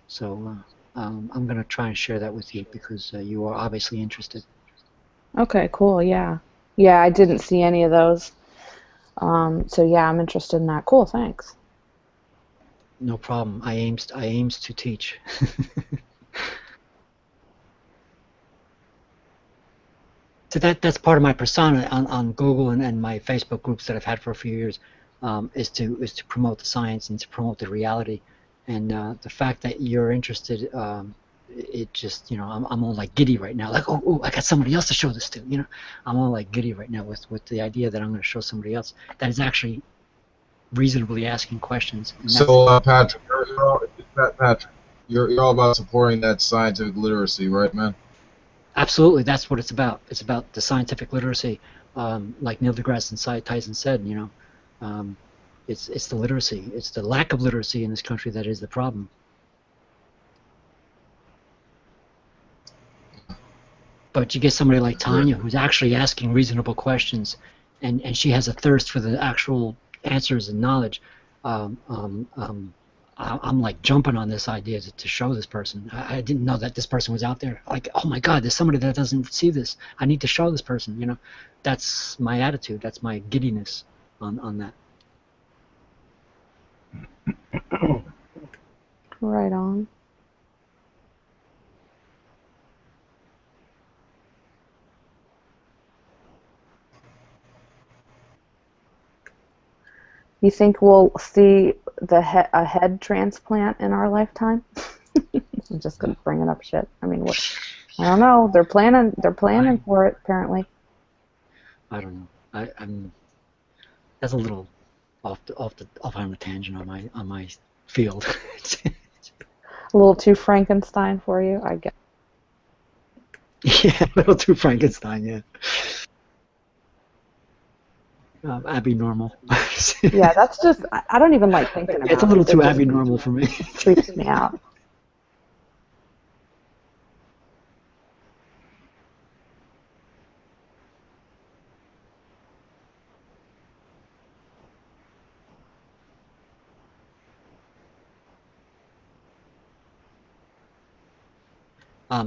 So I'm going to try and share that with you because you are obviously interested. Okay, cool. Yeah. Yeah, I didn't see any of those. So yeah, I'm interested in that. Cool, thanks. No problem. I aims to teach. So that's part of my persona on Google and my Facebook groups that I've had for a few years, is to promote the science and to promote the reality, and the fact that you're interested, it just I'm all like giddy right now, like oh I got somebody else to show this to, I'm all like giddy right now with the idea that I'm going to show somebody else that is actually reasonably asking questions. And So, Patrick, you're all about supporting that scientific literacy, right, man? Absolutely, that's what it's about. It's about the scientific literacy, like Neil deGrasse Tyson said. It's the literacy. It's the lack of literacy in this country that is the problem. But you get somebody like Tanya who's actually asking reasonable questions, and she has a thirst for the actual answers and knowledge. I'm like jumping on this idea to show this person. I didn't know that this person was out there. Like, oh my God, there's somebody that doesn't see this. I need to show this person. That's my attitude. That's my giddiness on that. Right on. You think we'll see a head transplant in our lifetime? I'm just gonna bring it up shit. I mean, I don't know. They're planning for it apparently. I don't know. I'm that's a little off on the tangent on my field. A little too Frankenstein for you, I guess. Yeah, a little too Frankenstein. Yeah. Abby normal. Yeah, that's just I don't even like thinking about it. It's a little too Abby normal for me. Freaks me out.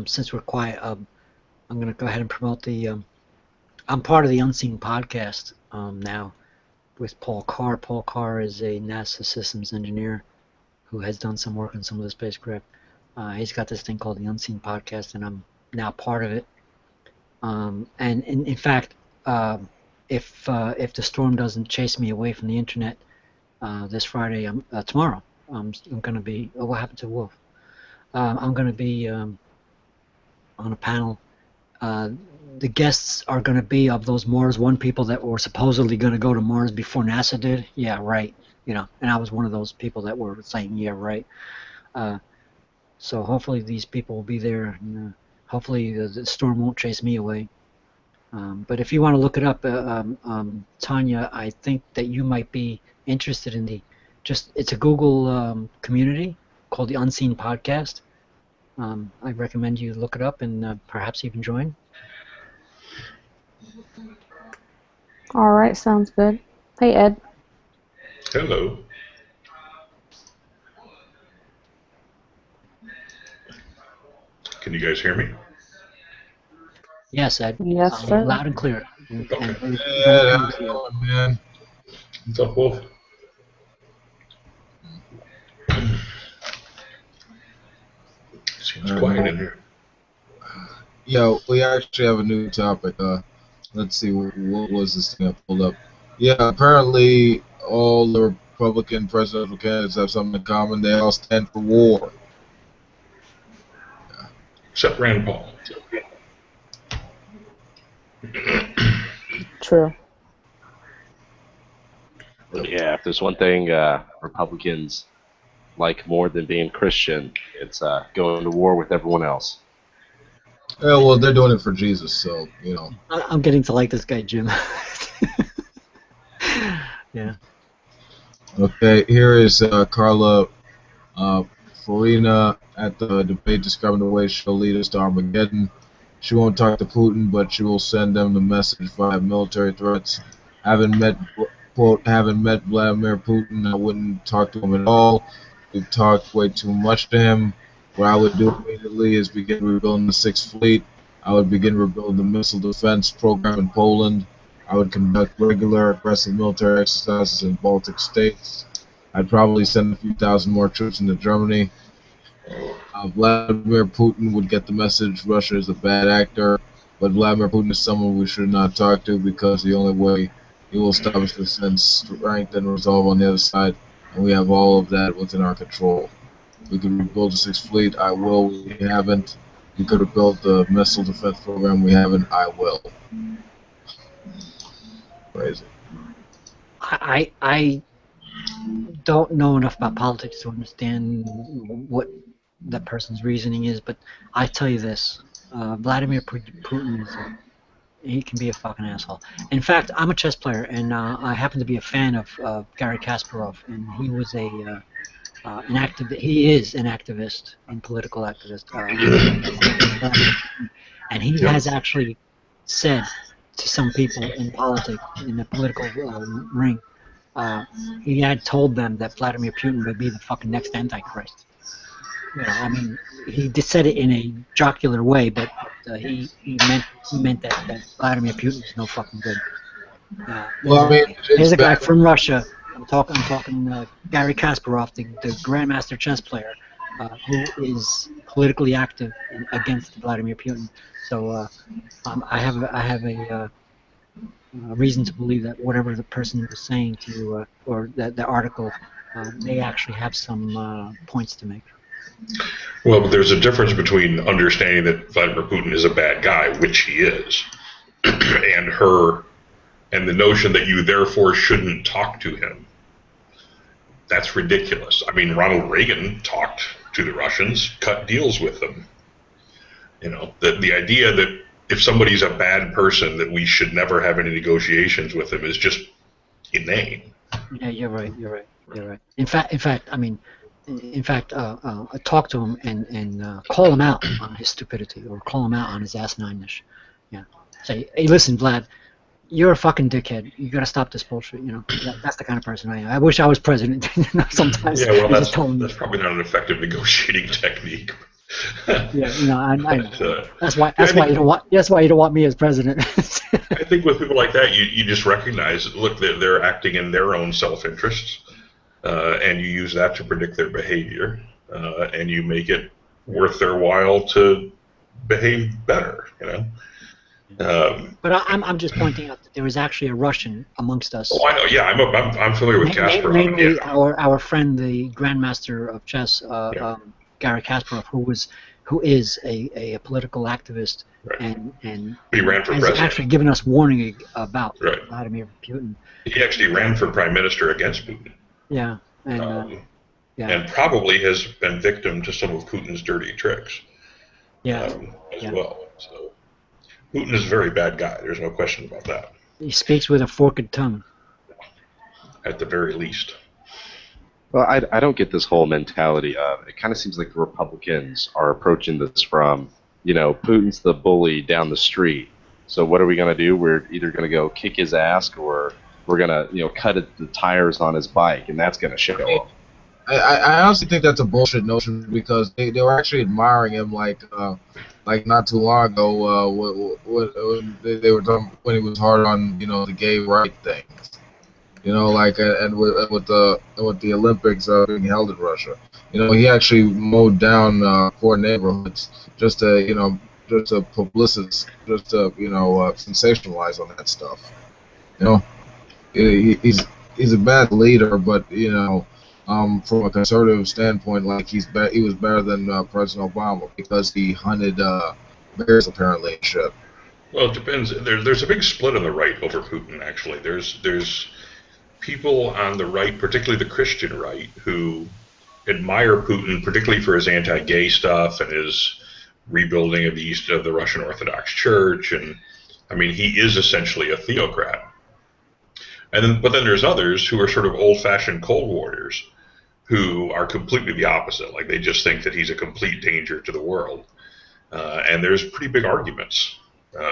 Since we're quiet, I'm going to go ahead and promote I'm part of the Unseen podcast now with Paul Carr. Paul Carr is a NASA systems engineer who has done some work on some of the spacecraft. He's got this thing called the Unseen podcast, and I'm now part of it. And in fact, if the storm doesn't chase me away from the internet this Friday, tomorrow, I'm going to be. Oh, what happened to Wolf? I'm going to be on a panel. The guests are going to be of those Mars One people that were supposedly going to go to Mars before NASA did. Yeah, right. And I was one of those people that were saying, yeah, right. So hopefully these people will be there, and hopefully the storm won't chase me away. But if you want to look it up, Tanya, I think that you might be interested in it's a Google community called the Unseen Podcast. I recommend you look it up and perhaps even join. All right, sounds good. Hey, Ed. Hello. Can you guys hear me? Yes, Ed. Yes, sir. Loud and clear. Okay. And very, Yeah, very how's clear it to you. going, man? What's up, Wolf? Seems quiet in here. Yeah, we actually have a new topic. Let's see, what was this thing I pulled up? Yeah, apparently all the Republican presidential candidates have something in common. They all stand for war. Except Rand Paul. True. Yeah, if there's one thing Republicans like more than being Christian, it's going to war with everyone else. Yeah, well, they're doing it for Jesus, so, you know. I'm getting to like this guy, Jim. Yeah. Okay, here is Carla Farina at the debate describing the way she'll lead us to Armageddon. She won't talk to Putin, but she will send them the message via military threats. Having met Vladimir Putin, I wouldn't talk to him at all. We've talked way too much to him. What I would do immediately is begin rebuilding the Sixth Fleet. I would begin rebuilding the missile defense program in Poland. I would conduct regular aggressive military exercises in Baltic states. I'd probably send a few thousand more troops into Germany. Vladimir Putin would get the message Russia is a bad actor, but Vladimir Putin is someone we should not talk to because the only way he will establish the sense strength and resolve on the other side, and we have all of that within our control. We could rebuild the Sixth Fleet, I will, we haven't. We could rebuild the missile defense program, we haven't, I will. Crazy. I don't know enough about politics to understand what that person's reasoning is, but I tell you this: Vladimir Putin he can be a fucking asshole. In fact, I'm a chess player, and I happen to be a fan of Garry Kasparov, and he was he is an activist and political activist, and he has actually said to some people in politics, in the political ring, he had told them that Vladimir Putin would be the fucking next Antichrist. You know, I mean, he just said it in a jocular way, but he meant that Vladimir Putin was no fucking good. Well, I mean, Here's it's a guy bad. from Russia. I'm talking Garry Kasparov, the grandmaster chess player, who is politically active against Vladimir Putin. So I have a reason to believe that whatever the person was saying to you, or that the article, may actually have some points to make. Well, but there's a difference between understanding that Vladimir Putin is a bad guy, which he is, and the notion that you therefore shouldn't talk to him. That's ridiculous. I mean, Ronald Reagan talked to the Russians, cut deals with them. You know, the idea that if somebody's a bad person, that we should never have any negotiations with them is just inane. Yeah, you're right. In fact, I mean, talk to him and call him out on his stupidity, or call him out on his asinine-ish. Yeah. Say, hey, listen, Vlad, you're a fucking dickhead. You gotta stop this bullshit. You know, that's the kind of person I am. I wish I was president. Sometimes. Yeah, well, that's probably not an effective negotiating technique. Yeah, you know, I know. But, that's why you don't want me as president. I think with people like that, you just recognize, look, they're acting in their own self-interests, and you use that to predict their behavior, and you make it worth their while to behave better. You know. But I'm just pointing out that there is actually a Russian amongst us. Oh, I know. Yeah, I'm familiar with Kasparov. Namely, yeah. our friend, the grandmaster of chess, Garry Kasparov, who is a political activist, Right. and He ran for has president. actually given us warning about Right. Vladimir Putin. He actually ran for prime minister against Putin. Yeah, and and probably has been victim to some of Putin's dirty tricks. As well. So Putin is a very bad guy. There's no question about that. He speaks with a forked tongue. At the very least. Well, I don't get this whole mentality of, it kind of seems like the Republicans are approaching this from, you know, Putin's the bully down the street. So what are we going to do? We're either going to go kick his ass, or we're going to, you know, cut the tires on his bike, and that's going to show him. I honestly think that's a bullshit notion because they were actually admiring him like not too long ago when they were talking when he was hard on the gay right things. Like and with the Olympics being held in Russia, he actually mowed down poor neighborhoods just to sensationalize on that stuff. You know, he's a bad leader, but from a conservative standpoint, like he was better than President Obama because he hunted bears apparently and shit. Well, it depends. There's a big split on the right over Putin. Actually, there's people on the right, particularly the Christian right, who admire Putin, particularly for his anti-gay stuff and his rebuilding of the Russian Orthodox Church, and I mean, he is essentially a theocrat. But then there's others who are sort of old-fashioned Cold Warriors, who are completely the opposite. Like they just think that he's a complete danger to the world, and there's pretty big arguments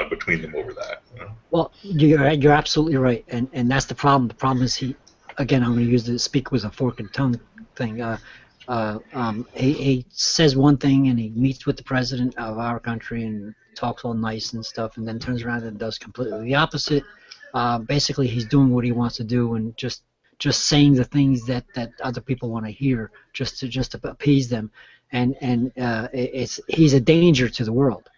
between them over that. Well, you're absolutely right, and that's the problem. The problem is again, I'm going to use the speak with a fork and tongue thing. He says one thing and he meets with the president of our country and talks all nice and stuff, and then turns around and does completely the opposite. Basically, he's doing what he wants to do and just saying the things that other people want to hear, just to appease them, and he's a danger to the world.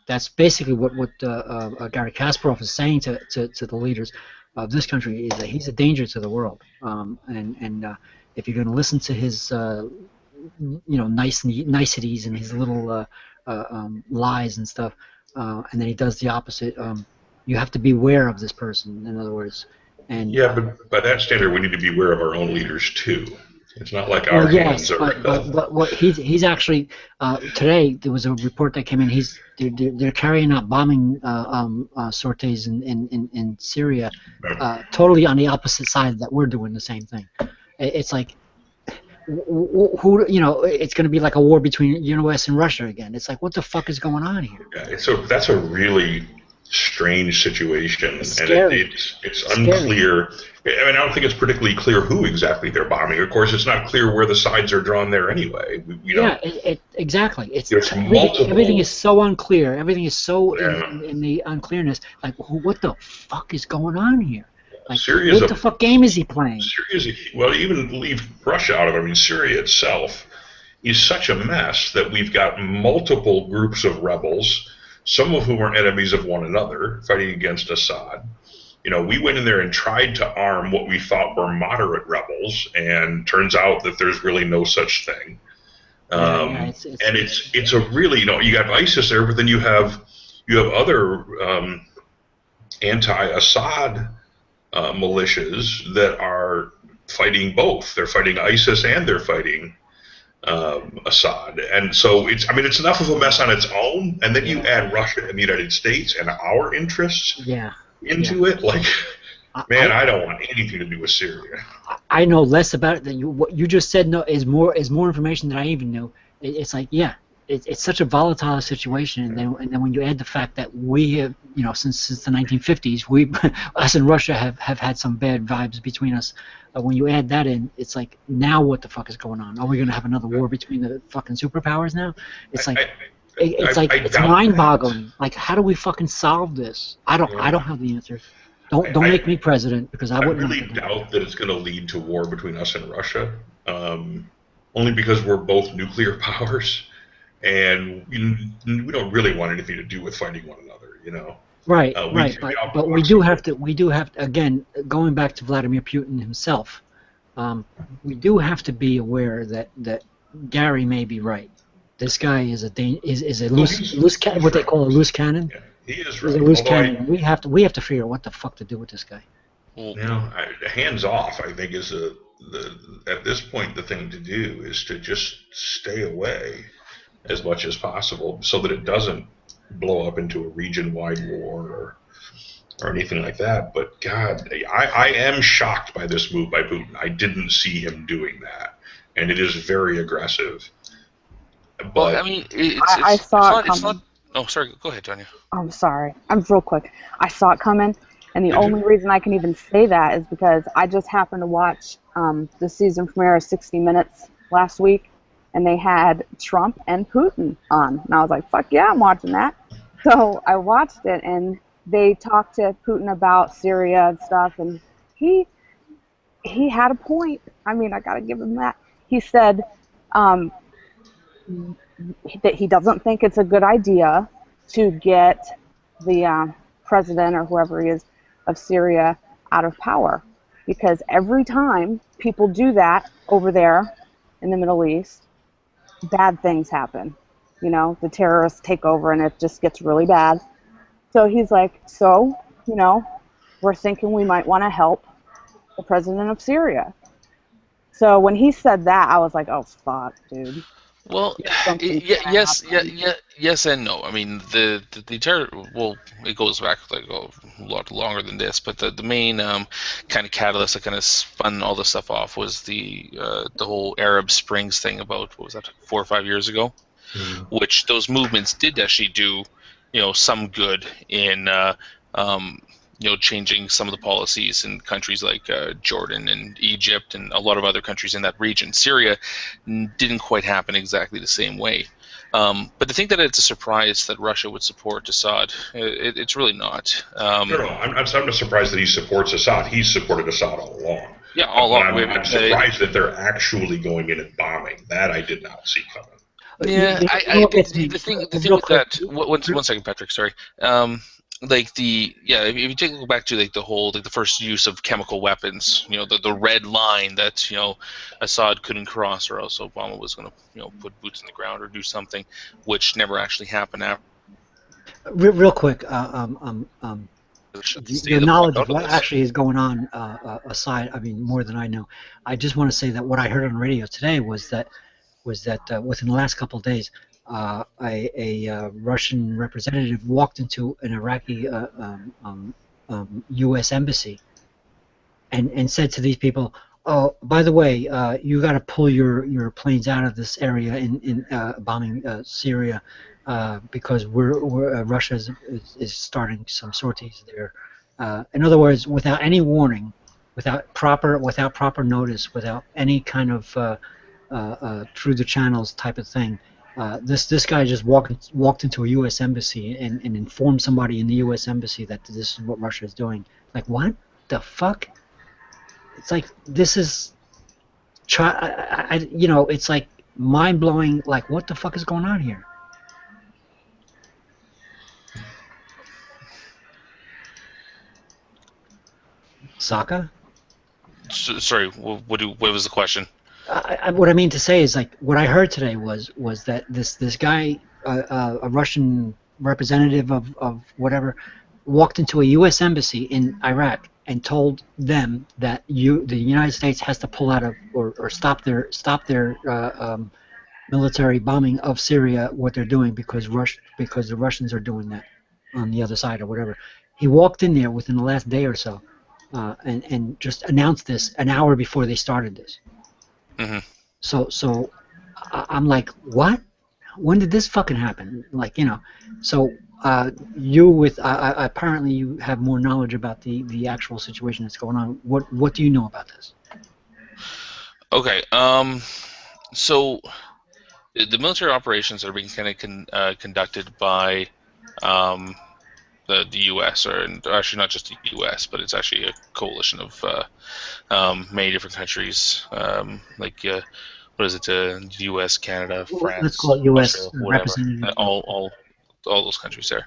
That's basically what Gary Kasparov is saying to the leaders of this country, is that he's a danger to the world. If you're going to listen to his niceties and his little lies and stuff, and then he does the opposite, you have to beware of this person, in other words. And yeah, but by that standard, we need to be aware of our own leaders too. It's not like our hands are. But what he's actually today there was a report that came in. They're carrying out bombing sorties in Syria, totally on the opposite side that we're doing the same thing. It's like who it's going to be like a war between U.S. and Russia again. It's like, what the fuck is going on here? Yeah, that's a really strange situation, it's and scary. it's unclear. I mean, I don't think it's particularly clear who exactly they're bombing. Of course, it's not clear where the sides are drawn there anyway. Exactly. Multiple. Everything is so unclear. Everything is so in the unclearness. Like, what the fuck is going on here? Like, what the fuck game is he playing? Well, even leave Russia out of it. I mean, Syria itself is such a mess that we've got multiple groups of rebels, some of whom are enemies of one another, fighting against Assad. We went in there and tried to arm what we thought were moderate rebels, and turns out that there's really no such thing. It's a really, you got ISIS there, but then you have other anti-Assad militias that are fighting both. They're fighting ISIS and they're fighting Assad, and so it's enough of a mess on its own, and then you add Russia and the United States and our interests into it. Like, man, I don't want anything to do with Syria. I know less about it than what you just said. No, is more information than I even knew. It's like, it's such a volatile situation, and then when you add the fact that we have, since the 1950s, us and Russia have had some bad vibes between us. When you add that in, it's like, now what the fuck is going on? Are we going to have another war between the fucking superpowers now? It's like, it's mind-boggling. Like, how do we fucking solve this? I don't have the answer. Don't make me president, because I wouldn't. I really doubt that it's going to lead to war between us and Russia, only because we're both nuclear powers, and we don't really want anything to do with fighting one another, Right, but we do have to, again, going back to Vladimir Putin himself, we do have to be aware that Gary may be right. This guy is a loose what they call a loose cannon. Yeah, he is right. He's a loose cannon. We have to figure out what the fuck to do with this guy. Hands off, I think, is at this point the thing to do is to just stay away as much as possible, so that it doesn't blow up into a region-wide war or anything like that. But God, I am shocked by this move by Putin. I didn't see him doing that, and it is very aggressive. But well, I mean, I saw it coming. Oh, sorry. Go ahead, Tanya. I'm sorry. I'm real quick. I saw it coming, And the Did you? only reason I can even say that is because I just happened to watch the season premiere of 60 Minutes last week, and they had Trump and Putin on. And I was like, fuck yeah, I'm watching that. So I watched it, and they talked to Putin about Syria and stuff, and he he had a point. I mean, I got to give him that. He said um, that he doesn't think it's a good idea to get the president or whoever he is of Syria out of power, because every time people do that over there in the Middle East, bad things happen. You know, the terrorists take over and it just gets really bad. So he's like, so, you know, we're thinking we might want to help the president of Syria. So when he said that, I was like, oh, fuck, dude. Well, Something's yeah, going to yes, happen. yes, and no. I mean, the entire, well, it goes back like a lot longer than this, but the main kind of catalyst that kind of spun all this stuff off was the whole Arab Springs thing about, what was that, 4 or 5 years ago, which those movements did actually do, some good in um, changing some of the policies in countries like Jordan and Egypt and a lot of other countries in that region. Syria didn't quite happen exactly the same way. But to think that it's a surprise that Russia would support Assad, it's really not. No. I'm not surprised that he supports Assad. He's supported Assad all along. Yeah, all But along. I'm surprised that they're actually going in and bombing. That I did not see coming. Yeah, the thing Real with quick. that. One second, Patrick. Sorry. If you take a look back to like the whole the first use of chemical weapons, the red line that Assad couldn't cross, or else Obama was going to put boots in the ground or do something, which never actually happened after. Real quick, Stay your the fuck knowledge of out of what this. actually is going on aside, I mean, more than I know. I just want to say that what I heard on the radio today was that within the last couple of days, a Russian representative walked into an Iraqi U.S. embassy and said to these people, "Oh, by the way, you got to pull your planes out of this area in bombing Syria because Russia is starting some sorties there." In other words, without any warning, without proper notice, without any kind of through the channels type of thing. This guy just walked into a U.S. embassy and informed somebody in the U.S. embassy that this is what Russia is doing. Like, what the fuck? It's like this is it's like mind blowing. Like, what the fuck is going on here? Sokka? Sorry, what was the question? What I mean to say is, like, what I heard today was that this guy, a Russian representative of whatever, walked into a U.S. embassy in Iraq and told them that the United States has to pull out of or stop their military bombing of Syria, what they're doing, because the Russians are doing that on the other side or whatever. He walked in there within the last day or so, and just announced this an hour before they started this. Mm-hmm. So I'm like, what? When did this fucking happen? Like, so apparently you have more knowledge about the actual situation that's going on. What do you know about this? Okay. So the military operations are being kind of conducted by the U.S. and actually not just the U.S., but it's actually a coalition of many different countries, what is it? The U.S., Canada, France, Let's call it U.S. Russia, whatever, representative. all those countries there.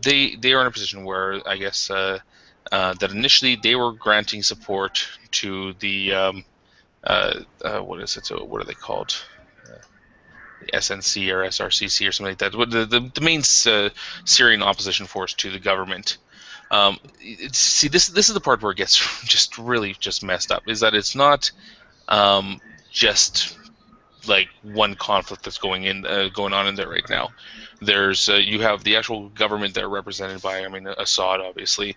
They are in a position where I guess that initially they were granting support to the what is it? So what are they called? SNC or SRCC or something like that. The main Syrian opposition force to the government. See, this is the part where it gets just really just messed up. Is that it's not just like one conflict that's going on in there right now. There's you have the actual government there represented by, Assad, obviously.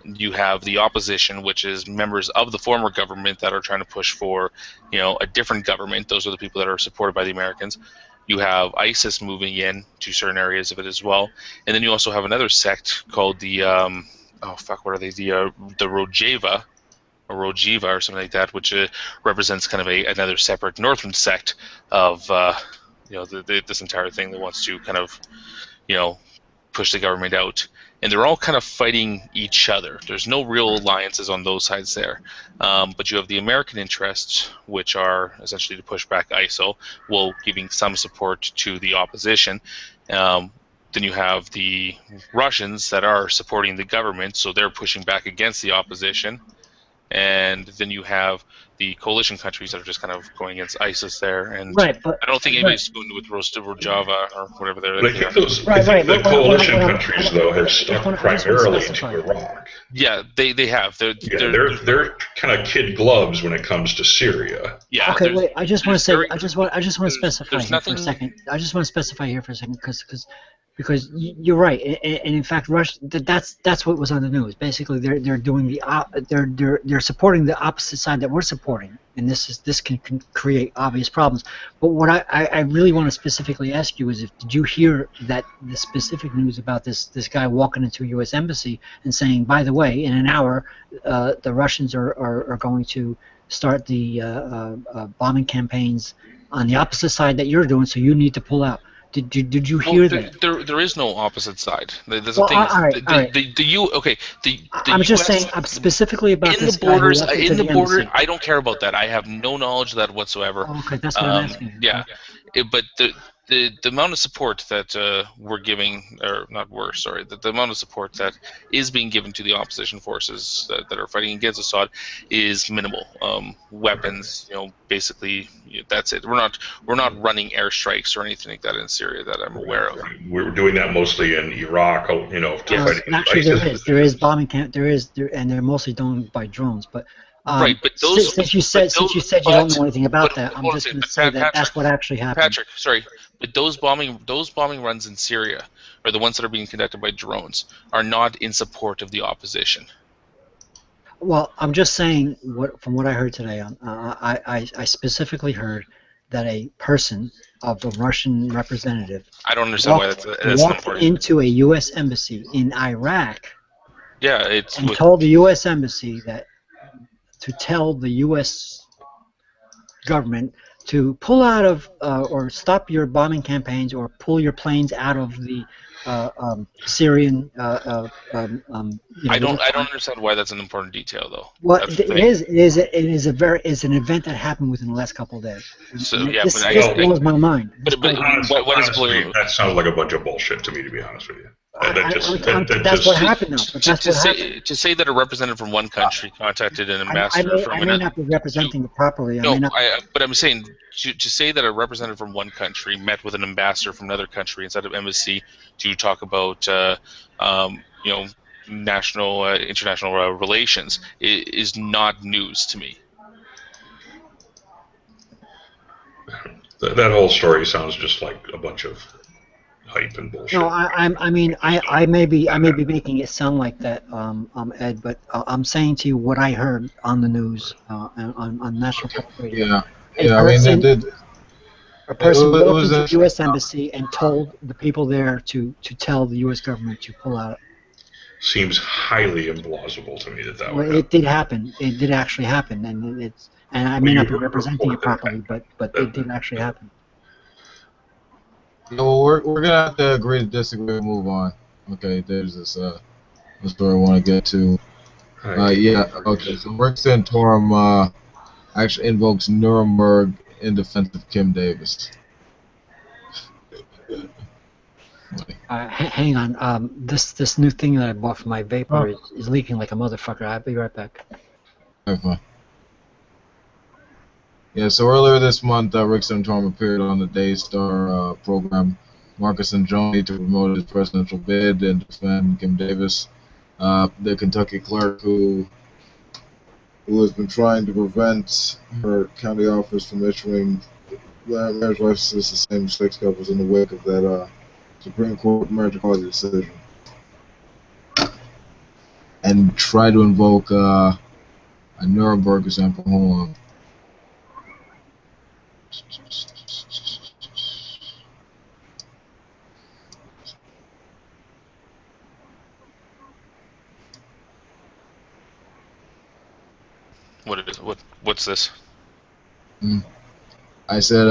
You have the opposition, which is members of the former government that are trying to push for, a different government. Those are the people that are supported by the Americans. You have ISIS moving in to certain areas of it as well, and then you also have another sect called the what are they? The Rojava or Rojiva or something like that, which represents kind of another separate northern sect of this entire thing that wants to kind of push the government out, and they're all kind of fighting each other. There's no real alliances on those sides there, but you have the American interests, which are essentially to push back ISIL, while giving some support to the opposition. Then you have the Russians that are supporting the government, so they're pushing back against the opposition. And then you have the coalition countries that are just kind of going against ISIS there. And Right, but I don't think anybody's going with Rojava or whatever they're. But I think the coalition countries, though, have stuck primarily to Iraq. Yeah, they have. They're kind of kid gloves when it comes to Syria. Yeah. Okay, wait. I just want to say. I just want to specify here nothing, for a second. I just want to specify here for a second because you're right, and in fact, that's what was on the news. Basically, they're doing they're supporting the opposite side that we're supporting, and this can create obvious problems. But what I really want to specifically ask you is, did you hear that the specific news about this guy walking into a U.S. embassy and saying, by the way, in an hour, the Russians are going to start the bombing campaigns on the opposite side that you're doing, so you need to pull out. Did you hear that? There is no opposite side. There's well, a thing. All right. I'm just saying. I'm specifically about in this the borders. Guy who in the border, embassy. I don't care about that. I have no knowledge of that whatsoever. Oh, okay, that's what I'm asking. Yeah, but the amount of support that we're giving, or not we're, sorry, the amount of support that is being given to the opposition forces that are fighting against Assad is minimal. Weapons, basically that's it. We're not running airstrikes or anything like that in Syria that I'm aware of. We're doing that mostly in Iraq, Actually, there is bombing camp. And they're mostly done by drones. But right, but those since you said you don't know anything about that, I'm just going to say that that's what actually happened. Patrick, sorry, but those bombing runs in Syria, or the ones that are being conducted by drones, are not in support of the opposition. Well, I'm just saying from what I heard today. I specifically heard that a person of a Russian representative. I don't understand why that's walked important. into a U.S. embassy in Iraq. Yeah, and told the U.S. embassy that to tell the U.S. government to pull out of or stop your bombing campaigns or pull your planes out of the Syrian. I don't understand why that's an important detail, though. Well, it is an event that happened within the last couple of days. So yeah, this blows my mind. But what is blue? That sounds like a bunch of bullshit to me, to be honest with you. That's what happened, though. To say that a representative from one country contacted an ambassador from another. I may not be representing it properly. But I'm saying to say that a representative from one country met with an ambassador from another country instead of embassy to talk about international relations is not news to me. That whole story sounds just like a bunch of hype and bullshit. No, I may be making it sound like that, Ed, but I'm saying to you what I heard on the news on national public radio. A person walked into the U.S. embassy and told the people there to tell the U.S. government to pull out. Seems highly implausible to me that would happen. It did happen. It did actually happen, and I may not be representing it properly, but it did actually happen. No, we're gonna have to agree to disagree and move on. Okay, there's this story I want to get to. Yeah, okay. So Rick Santorum actually invokes Nuremberg in defense of Kim Davis. Hang on. This new thing that I bought for my vapor is leaking like a motherfucker. I'll be right back. Okay, fine. Yeah, so earlier this month, Rick Santorum appeared on the Daystar program, Marcus and Joni, to promote his presidential bid and defend Kim Davis, the Kentucky clerk who has been trying to prevent her county office from issuing marriage licenses to same-sex couples in the wake of that Supreme Court marriage equality decision, and try to invoke a Nuremberg example. Hold on. What is what's this? I said,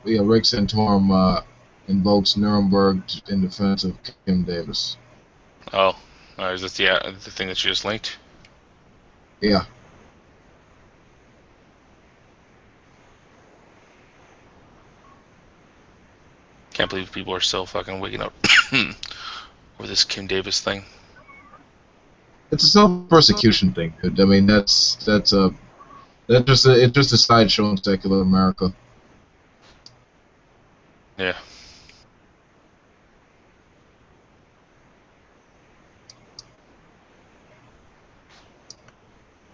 Rick Santorum invokes Nuremberg in defense of Kim Davis. Oh, is this the thing that you just linked? Yeah. Can't believe people are still fucking waking up over this Kim Davis thing. It's a self-persecution thing, dude. I mean, it's just a sideshow in secular America. Yeah.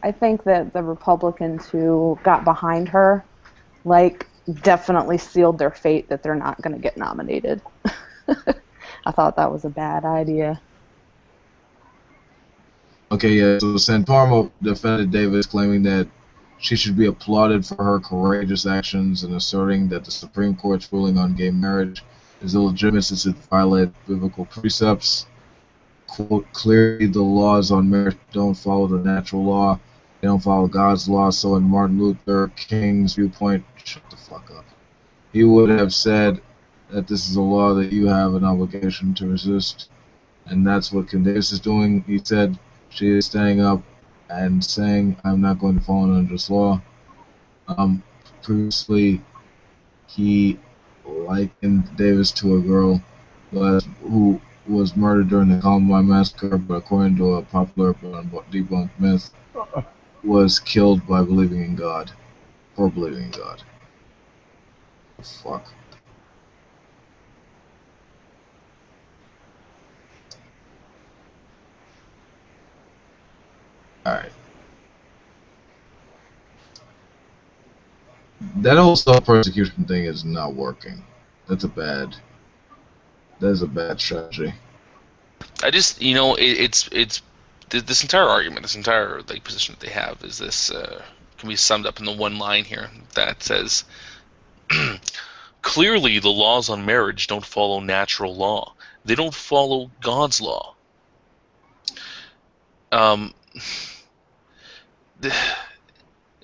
I think that the Republicans who got behind her, like, definitely sealed their fate that they're not going to get nominated. I thought that was a bad idea. Okay, yeah, so Santorum defended Davis, claiming that she should be applauded for her courageous actions and asserting that the Supreme Court's ruling on gay marriage is illegitimate since it violated biblical precepts. Quote, clearly the laws on marriage don't follow the natural law. They don't follow God's law. So in Martin Luther King's viewpoint, shut the fuck up. He would have said that this is a law that you have an obligation to resist. And that's what Kim Davis is doing. He said she is standing up and saying, I'm not going to fall under this law. Previously, he likened Davis to a girl who was murdered during the Columbine massacre, but according to a popular but debunked myth, was killed by believing in God, for believing in God. Fuck. Alright. That whole self-persecution thing is not working. That is a bad strategy. I just, it's this entire argument, this entire position that they have is this can be summed up in the one line here that says, clearly the laws on marriage don't follow natural law. They don't follow God's law.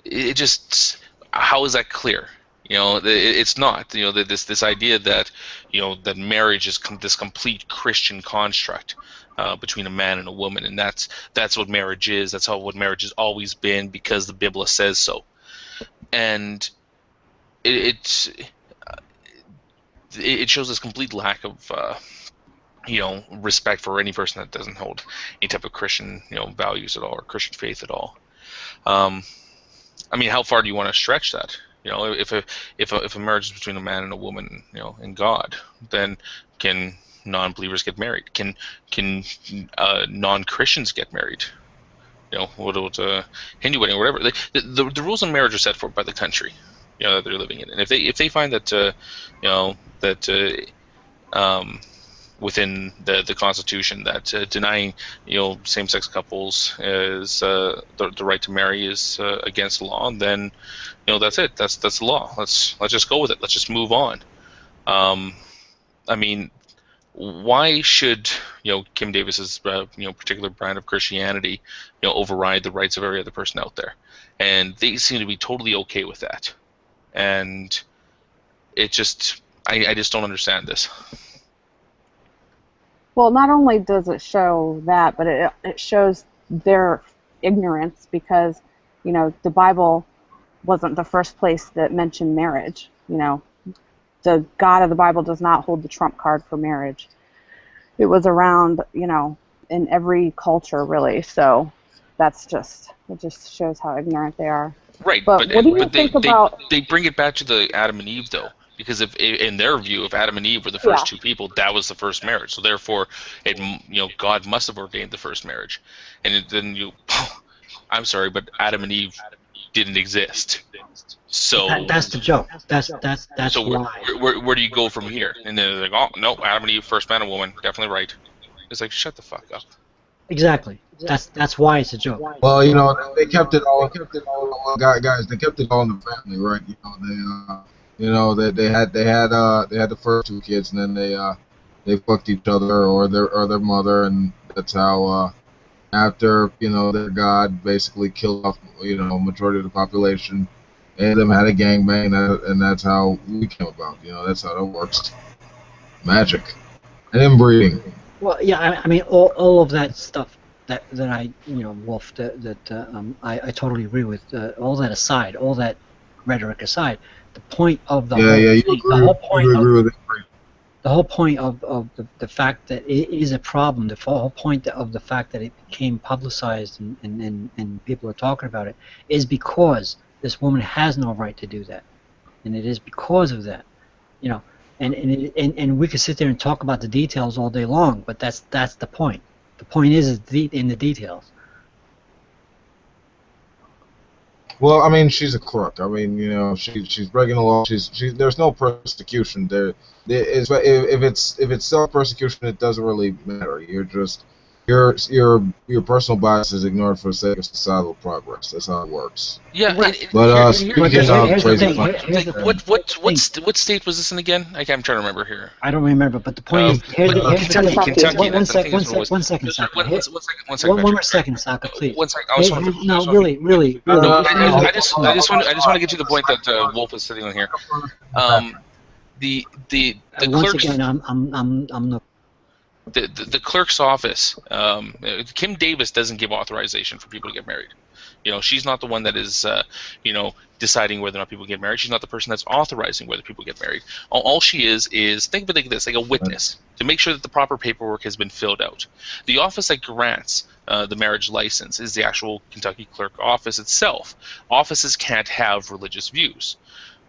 It just, how is that clear? It's not. This idea that that marriage is this complete Christian construct between a man and a woman, and that's what marriage is. That's what marriage has always been because the Bible says so. And it shows this complete lack of respect for any person that doesn't hold any type of Christian values at all or Christian faith at all. I mean, how far do you want to stretch that? If a marriage is between a man and a woman, and God, then can non-believers get married? Can non-Christians get married? What Hindu wedding or whatever. The rules on marriage are set forth by the country, that they're living in, and if they find that within the Constitution that denying same-sex couples is the right to marry is against the law, then that's it. That's the law. Let's just go with it. Let's just move on. I mean, why should Kim Davis's particular brand of Christianity override the rights of every other person out there? And they seem to be totally okay with that. And it just I just don't understand this. Well, not only does it show that, but it shows their ignorance because, the Bible wasn't the first place that mentioned marriage. The God of the Bible does not hold the trump card for marriage. It was around, in every culture, really. So it just shows how ignorant they are. Right, but what do you think about? They bring it back to the Adam and Eve though, because if in their view, if Adam and Eve were the first two people, that was the first marriage. So therefore, God must have ordained the first marriage, and then I'm sorry, but Adam and Eve didn't exist. So That's the joke. That's so why. Where do you go from here? And then they're like, oh no, Adam and Eve, first man and woman, definitely right. It's like, shut the fuck up. Exactly. That's why it's a joke. Well, they kept it all. Guys, they kept it all in the family, right? They had the first two kids, and then they fucked each other or their mother, and that's how after their god basically killed off majority of the population, and them had a gangbang, and that's how we came about. That's how that works. Magic and inbreeding. Well, yeah, I mean, all of that stuff that I, Wolf, I totally agree with. All that aside, all that rhetoric aside, the point of the whole Yeah, you thing, agree. You agree with inbreeding. the whole point of the fact that it is a problem, the whole point of the fact that it became publicized and people are talking about it, is because this woman has no right to do that, and it is because of that, and we could sit there and talk about the details all day long, but that's the point. The point is in the details. Well, I mean, she's a crook. I mean, she's breaking the law. There's no persecution there. If it's self persecution, it doesn't really matter. You're just your personal bias is ignored for the sake of societal progress. That's how it works. Yeah, But speaking of crazy, what state was this in again? I'm trying to remember here. I don't remember, but the point is, here's Kentucky. One second, Saka. One more second, Saka, please. One second. Really. I just want to get to the point that Wolf is sitting on here. The once clerk's, again, I'm not. The clerk's office, Kim Davis doesn't give authorization for people to get married. She's not the one that is, deciding whether or not people get married. She's not the person that's authorizing whether people get married. All she is think of it like this, like a witness, to make sure that the proper paperwork has been filled out. The office that grants the marriage license is the actual Kentucky clerk office itself. Offices can't have religious views.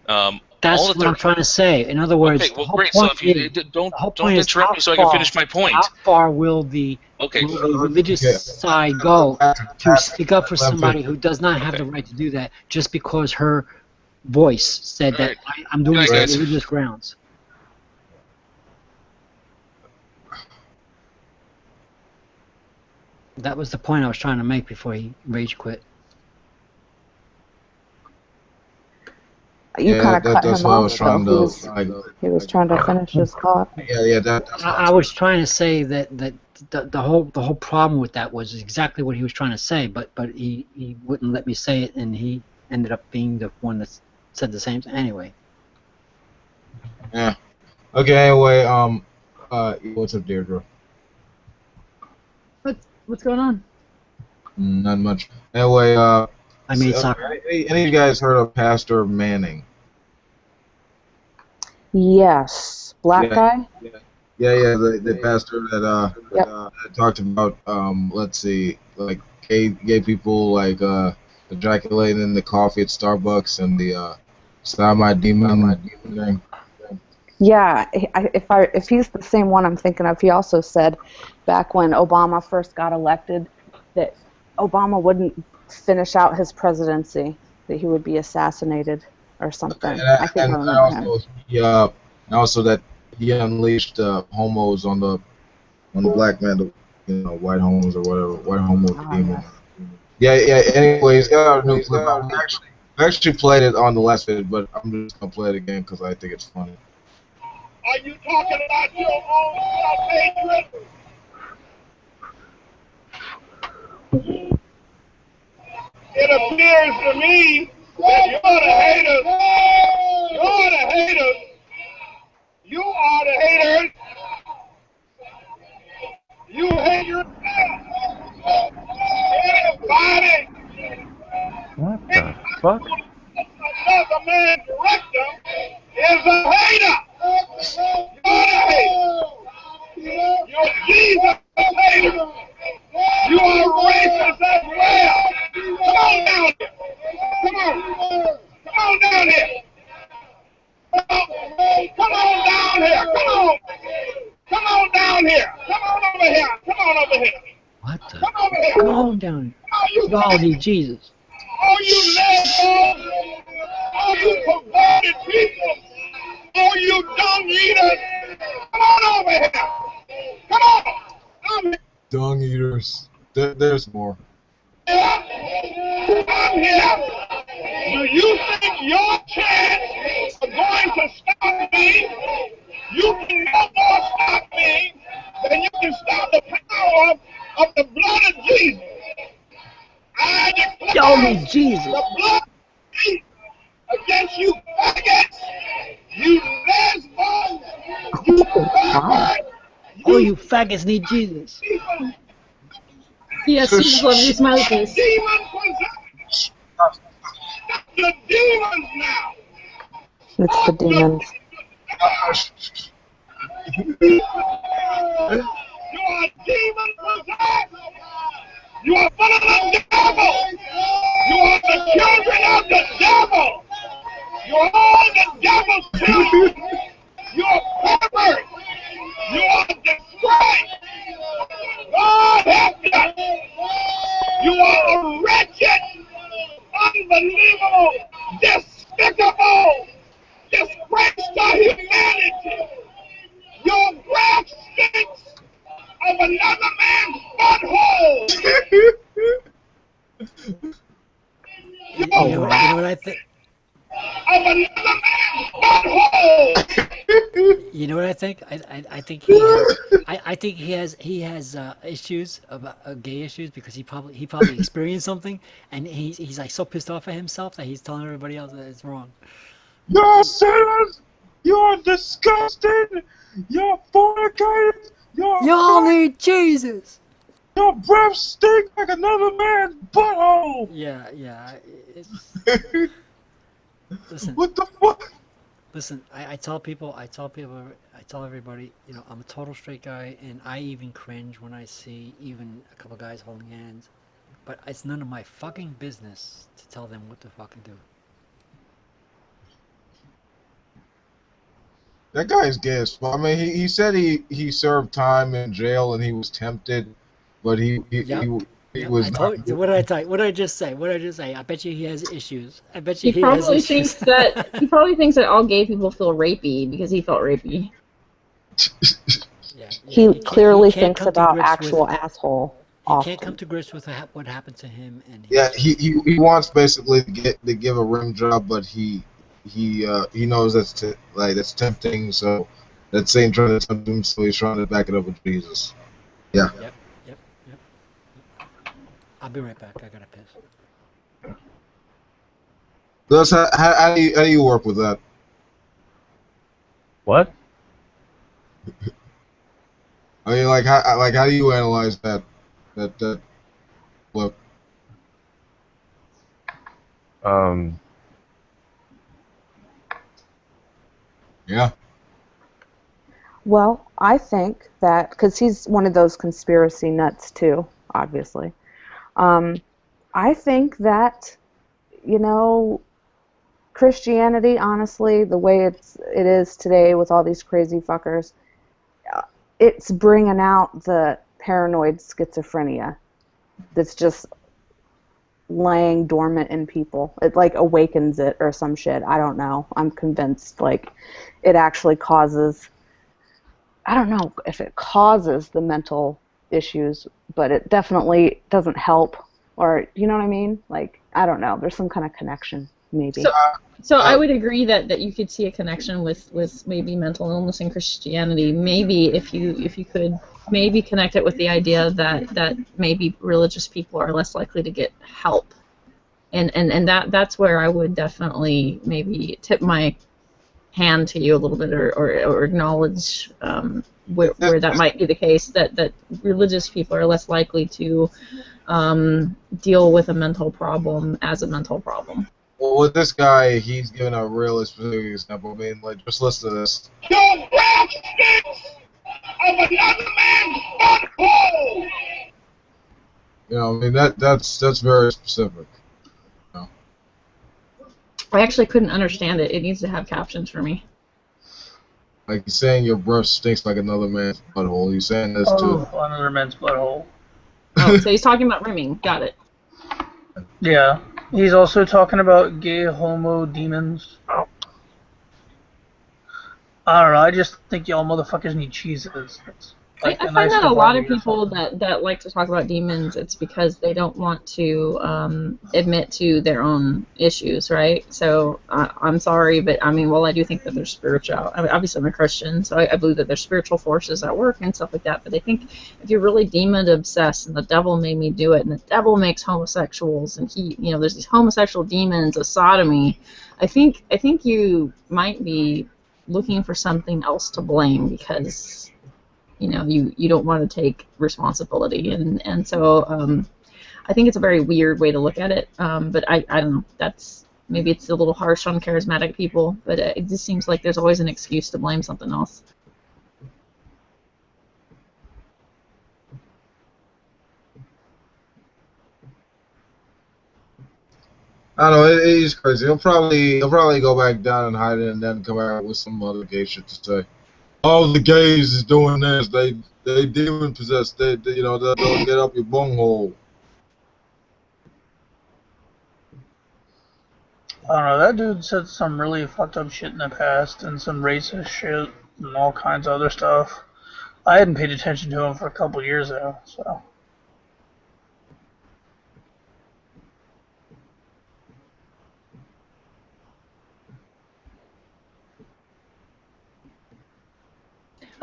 That's what I'm trying to say. In other words, okay, well, great. So if you don't interrupt me, so I can finish my point. How far will the religious side go to stick up for somebody who does not have the right to do that just because her voice said that I'm doing this on religious grounds? That was the point I was trying to make before he rage quit. You kind of cut him off, though. He was trying to finish his thought. I was trying to say that the whole problem with that was exactly what he was trying to say, but he wouldn't let me say it, and he ended up being the one that said the same thing anyway. Yeah. Okay. Anyway, what's up, Deirdre? What's going on? Not much. Anyway, I made soccer. Any of you guys heard of Pastor Manning? Yes. Black guy? Yeah, the pastor that talked about let's see, like gay people like ejaculating in the coffee at Starbucks and the Stop Demon thing. Yeah, if he's the same one I'm thinking of, he also said back when Obama first got elected that Obama wouldn't finish out his presidency, that he would be assassinated or something. I think I remember him. Also that he unleashed homos on the black man, white homos or whatever, white homo demon. Yes. Yeah. Anyways, got a new clip. I actually played it on the last video, but I'm just gonna play it again because I think it's funny. Are you talking about your own self-hatred? It appears to me that you're the haters. You're the haters. You are the haters. You hate yourself. Anybody. What the fuck? Another man director is a hater. You're the hater. You're Jesus hater. You are racist as well. Come on down here. Come on. Come on down here. Come on down here. Come on. Come on down here. Come on over here. Come on over here. What the? Come over here. Come on down here. Oh, you Jesus. All you lesbians. All you perverted people. All you dung eaters. Come on over here. Come on. I'm here. Dung eaters. There's more. I'm here. Do you think your chance of going to stop me, you can no more stop me than you can stop the power of the blood of Jesus, I declare Y'all need Jesus. the blood of Jesus against you faggots, you lesbos, you perverts, All you faggots need Jesus. demon, Yes, Jesus loves you, smiley face. demon possessed. Stop the demons now. It's the demons. You are demon possessed. You are full of the devil. You are the children of the devil. You are all the devil's children. You are perverts. You are disgrace. God help you. You are a wretched, unbelievable, despicable disgrace to humanity. Your breath stinks of another man's butthole. You know what I think? Of another man's butthole. You know what I think? I think he has. I think he has issues about gay issues because he probably experienced something and he's like so pissed off at himself that he's telling everybody else that it's wrong. You're sinners! You're disgusting! You're fornicators! Y'all need Jesus. Your breath stinks like another man's butthole! Yeah. It's, listen. What the fuck? Listen, I tell everybody, you know, I'm a total straight guy, and I even cringe when I see even a couple guys holding hands. But it's none of my fucking business to tell them what to fucking do. That guy is gay as fuck. I mean, he said he served time in jail and he was tempted, but he was not. What did I tell you? What did I just say? I bet you he has issues. I bet you He he has probably issues. thinks that all gay people feel rapey because he felt rapey. He clearly thinks come to about grips actual with- asshole. He often. can't come to grips with what happened to him, and He wants basically to give a rim job, but he knows that's tempting. So that's Satan trying to tempt him, so he's trying to back it up with Jesus. Yeah. Yep. I'll be right back. I gotta piss. Thus, how do you work with that? What? I mean, how do you analyze that look? Yeah. Well, I think that, because he's one of those conspiracy nuts too, obviously. I think that, you know, Christianity, honestly, the way it is today with all these crazy fuckers, it's bringing out the paranoid schizophrenia that's just laying dormant in people. It like awakens it or some shit. I don't know. I'm convinced like it actually causes, I don't know if it causes the mental issues, but it definitely doesn't help, or you know what I mean? Like, I don't know. There's some kind of connection, maybe. So I would agree that you could see a connection with maybe mental illness and Christianity. Maybe if you could maybe connect it with the idea that maybe religious people are less likely to get help, and that's where I would definitely maybe tip my hand to you a little bit, or acknowledge where that might be the case, that religious people are less likely to deal with a mental problem as a mental problem. Well, with this guy, he's giving a real specific example. I mean, like, just listen to this. Your breath stinks of another man's butthole. You know, I mean, that's very specific. You know? I actually couldn't understand it. It needs to have captions for me. Like, he's saying your breath stinks like another man's butthole. He's saying this too. Oh, another man's butthole. Oh, so he's talking about rimming. Got it. Yeah. He's also talking about gay homo demons. I don't know, I just think y'all motherfuckers need cheeses. Like, I and I find that a still lot argue of or people something. that like to talk about demons, it's because they don't want to admit to their own issues, right? So I'm sorry, but I mean, well, I do think that there's spiritual. I mean, obviously, I'm a Christian, so I believe that there's spiritual forces at work and stuff like that. But I think if you're really demon obsessed, and the devil made me do it, and the devil makes homosexuals, and there's these homosexual demons of sodomy. I think you might be looking for something else to blame because you don't want to take responsibility, and so I think it's a very weird way to look at it, but I don't know, that's maybe it's a little harsh on charismatic people, but it just seems like there's always an excuse to blame something else. I don't know. He's crazy. He'll probably go back down and hide it, and then come out with some other gay shit to say. Oh, the gays is doing this. They demon possessed. They'll get up your bunghole. I don't know, that dude said some really fucked up shit in the past and some racist shit and all kinds of other stuff. I hadn't paid attention to him for a couple years though, so.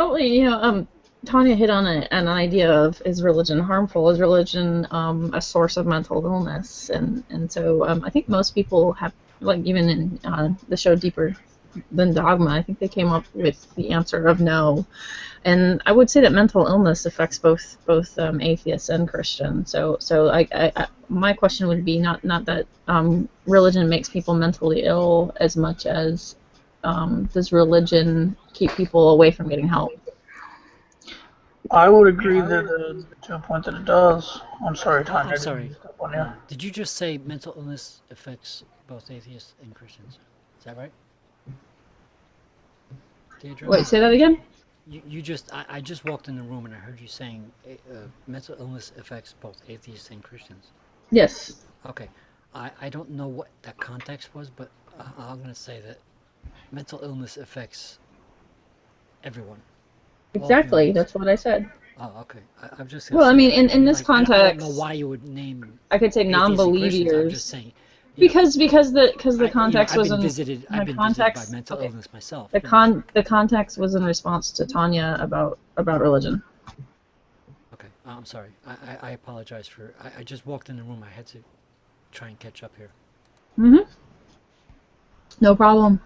Oh, Tanya hit on an idea of, is religion harmful? Is religion a source of mental illness? And so I think most people have, like, even in the show Deeper Than Dogma, I think they came up with the answer of no. And I would say that mental illness affects both atheists and Christians. So my question would be not that religion makes people mentally ill as much as does religion keep people away from getting help? I would agree that to a point that it does. I'm sorry, Oh, Tanya. I'm sorry. Step on you. Did you just say mental illness affects both atheists and Christians? Is that right? Deirdre? Wait, say that again? I just walked in the room and I heard you saying mental illness affects both atheists and Christians. Yes. Okay. I don't know what that context was, but I'm going to say that mental illness affects everyone. Exactly. That's what I said. Oh, okay. I'm just Well, I mean, in this like, context, I don't know why you would name I could say atheists and Christians. I'm non-believers. just saying. Because the context was I've been visited by mental illness myself. The context was in response to Tanya about religion. Okay, I'm sorry. I apologize for. I just walked in the room. I had to try and catch up here. Mm-hmm. No problem.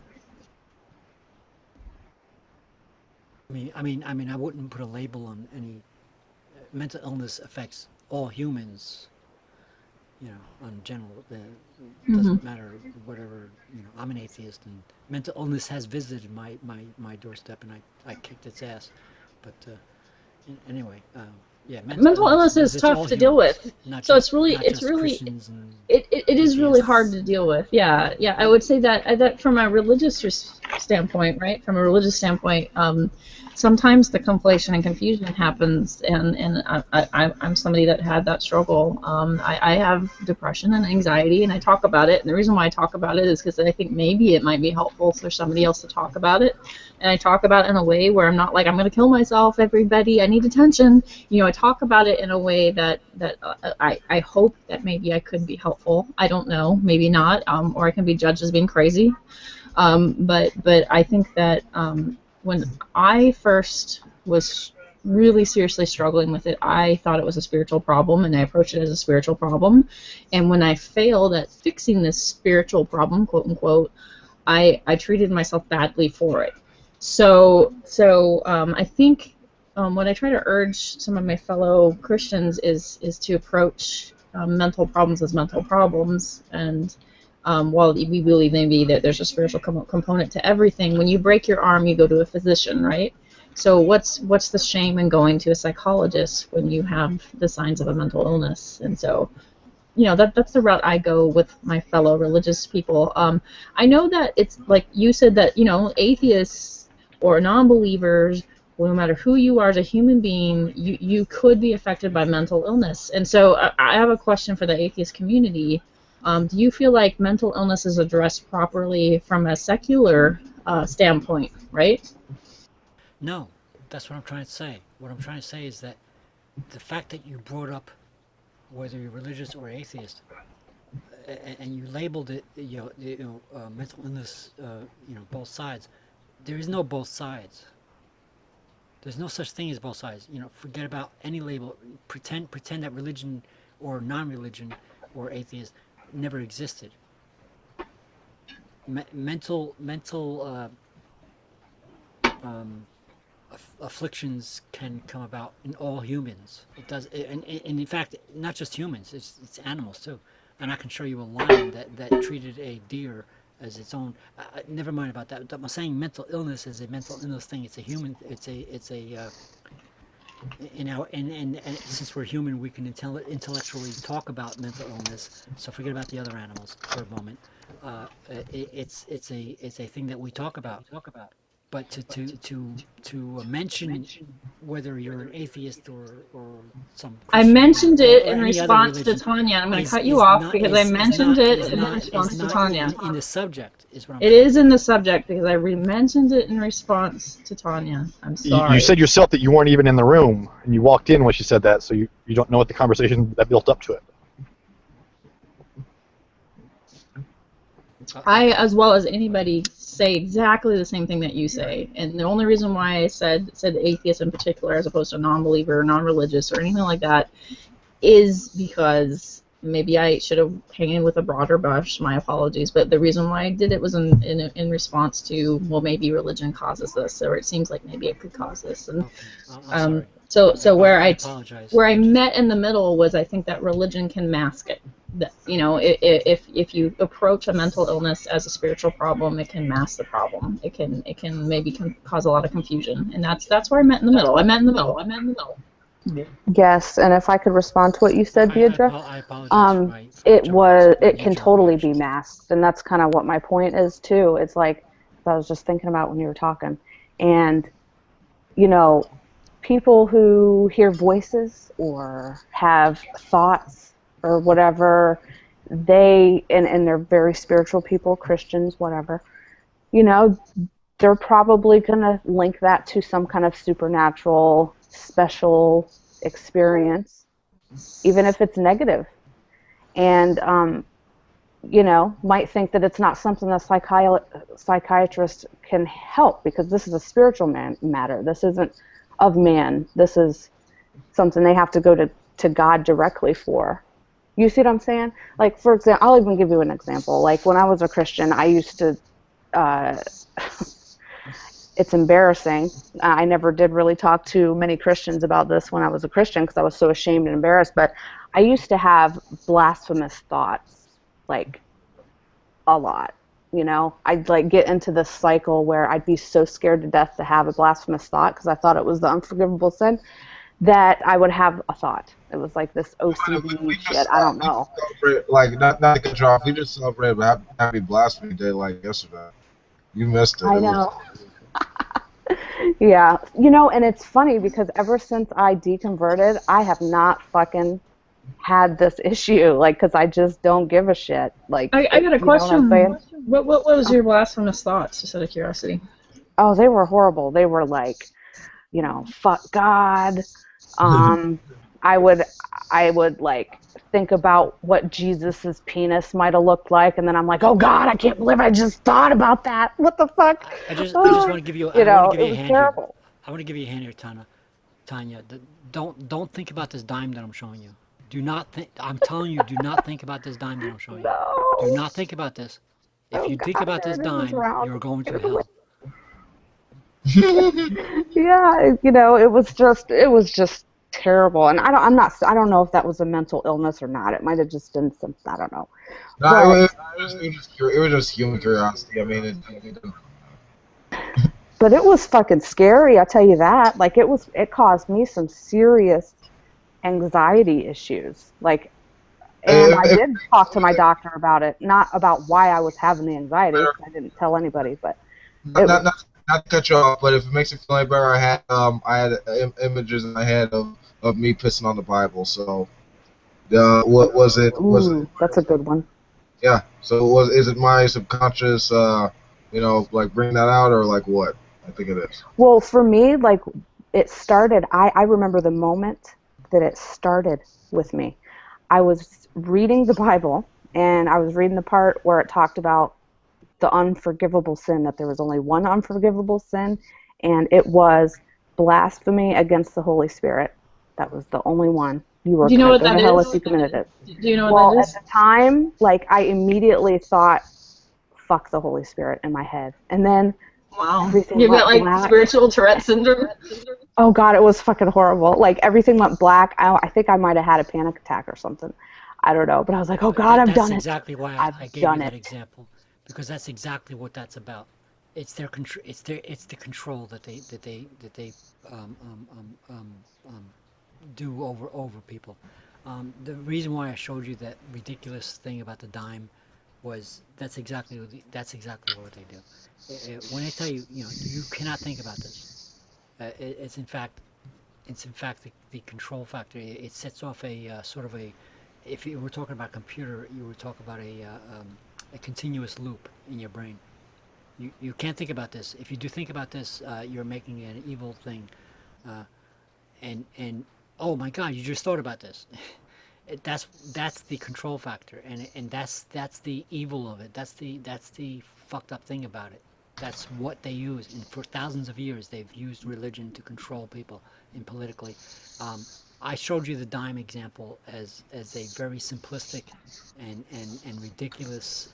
I mean, I wouldn't put a label on any. Mental illness affects all humans. On general, it doesn't matter whatever. I'm an atheist, and mental illness has visited my doorstep, and I kicked its ass. But anyway, yeah, mental illness is tough to deal with. So it's really it is really hard to deal with. Yeah. I would say that from a religious standpoint, right? From a religious standpoint, sometimes the conflation and confusion happens, and I'm somebody that had that struggle. I have depression and anxiety, and I talk about it. And the reason why I talk about it is because I think maybe it might be helpful for somebody else to talk about it. And I talk about it in a way where I'm not like, I'm going to kill myself, everybody, I need attention. I talk about it in a way that I hope that maybe I could be helpful. I don't know, maybe not, or I can be judged as being crazy. But I think that when I first was really seriously struggling with it, I thought it was a spiritual problem, and I approached it as a spiritual problem. And when I failed at fixing this spiritual problem, quote unquote, I treated myself badly for it. So I think what I try to urge some of my fellow Christians is to approach mental problems as mental problems. And while we believe maybe that there's a spiritual component to everything, when you break your arm, you go to a physician, right? So what's the shame in going to a psychologist when you have the signs of a mental illness? And so, that's the route I go with my fellow religious people. I know that it's like you said that, atheists or non-believers, no matter who you are as a human being, you could be affected by mental illness. And so I have a question for the atheist community. Do you feel like mental illness is addressed properly from a secular standpoint, right? No, That's what I'm trying to say. What I'm trying to say is that the fact that you brought up whether you're religious or atheist, and you labeled it, mental illness, both sides. There is no both sides. There's no such thing as both sides. Forget about any label. Pretend that religion or non-religion or atheist never existed. Mental afflictions can come about in all humans. It does, and in fact, not just humans. It's animals too. And I can show you a lion that treated a deer as its own. Never mind about that. I'm saying mental illness is a mental illness thing. It's a human. It's a and since we're human, we can intellectually talk about mental illness. So forget about the other animals for a moment. It's a thing that we talk about. But to mention whether you're an atheist or some I Christian mentioned or it in any other response to religion Tanya. I'm going to is cut you is off not because I is mentioned not it is in not response is to not Tanya. in the subject is what I'm It trying is in the subject because I mentioned it in response to Tanya. I'm sorry. You said yourself that you weren't even in the room, and you walked in when she said that, so you don't know what the conversation that built up to it. I, as well as anybody, say exactly the same thing that you say. And the only reason why I said atheist in particular, as opposed to non-believer or non-religious or anything like that, is because maybe I should have hanged with a broader brush. My apologies. But the reason why I did it was in response to, well, maybe religion causes this, or it seems like maybe it could cause this. And I'm sorry. so I apologize. where I met in the middle was I think that religion can mask it. That, if you approach a mental illness as a spiritual problem, it can mask the problem. It can maybe cause a lot of confusion, and that's where I met in the middle. I met in the middle. Yes, and if I could respond to what you said, Deidre, I apologize for my it can totally be masked, and that's kind of what my point is too. It's like I was just thinking about when you were talking, and people who hear voices or have thoughts or whatever, and they're very spiritual people, Christians, whatever, they're probably going to link that to some kind of supernatural, special experience, even if it's negative. And, might think that it's not something that psychiatrists can help because this is a spiritual matter. This isn't of man. This is something they have to go to God directly for. You see what I'm saying? Like, for example, I'll even give you an example. Like, when I was a Christian, I used to, it's embarrassing. I never did really talk to many Christians about this when I was a Christian because I was so ashamed and embarrassed, but I used to have blasphemous thoughts, like, a lot. I'd like get into this cycle where I'd be so scared to death to have a blasphemous thought because I thought it was the unforgivable sin that I would have a thought. It was like this OCD shit. I don't know. Like, not to cut you off, we just celebrated Happy Blasphemy Day like yesterday. You missed it. I know. Yeah. And it's funny because ever since I deconverted, I have not fucking had this issue, like, because I just don't give a shit. Like, I got a question. What was your blasphemous thoughts, just out of curiosity? Oh, they were horrible. They were like, fuck God. I would like think about what Jesus's penis might have looked like, and then I'm like, oh God, I can't believe I just thought about that. What the fuck? I just want to give you. I want to give you a hand terrible. here. I want to give you a hand here, Tanya. Don't think about this dime that I'm showing you. Do not think. I'm telling you, do not think about this dime that I'm showing you. No. Do not think about this. If you think about this dime, you're going to hell. Yeah, it was just terrible, and I don't know if that was a mental illness or not. It might have just been something, I don't know. No, it was just human curiosity. I mean, but it was fucking scary. I'll tell you that. Like, it caused me some serious anxiety issues. Like, and I did talk to my doctor about it, not about why I was having the anxiety. I didn't tell anybody, but not to cut you off, but if it makes you feel any better, I had images in my head of me pissing on the Bible. So, what was it? That's a good one. Yeah. So is it my subconscious, like bringing that out, or like what? I think it is. Well, for me, like it started, I remember the moment that it started with me. I was reading the Bible, and I was reading the part where it talked about the unforgivable sin, that there was only one unforgivable sin, and it was blasphemy against the Holy Spirit. That was the only one. You were Do you know going to what go that to hell is? if you committed it. Do you know what Well, that at is? the time, like, I immediately thought, fuck the Holy Spirit in my head. And then Wow. everything You've got went like black. spiritual Tourette syndrome. Oh, God, it was fucking horrible. Like, everything went black. I think I might have had a panic attack or something. I don't know. But I was like, oh, God, I've That's done it. exactly why I've I gave you done that it. example, because that's exactly what that's about. It's their control. It's the control that they um, um, um, um, um, do over people. The reason why I showed you that ridiculous thing about the dime was that's exactly what they do. When I tell you, you cannot think about this. It's in fact the control factor. It sets off a sort of a, if you were talking about computer, you would talk about a continuous loop in your brain. You can't think about this. If you do think about this, you're making an evil thing. Uh, and oh my God, you just thought about this. That's the control factor, and that's the evil of it. That's the fucked up thing about it. That's what they use, and for thousands of years they've used religion to control people and politically. I showed you the dime example as a very simplistic and ridiculous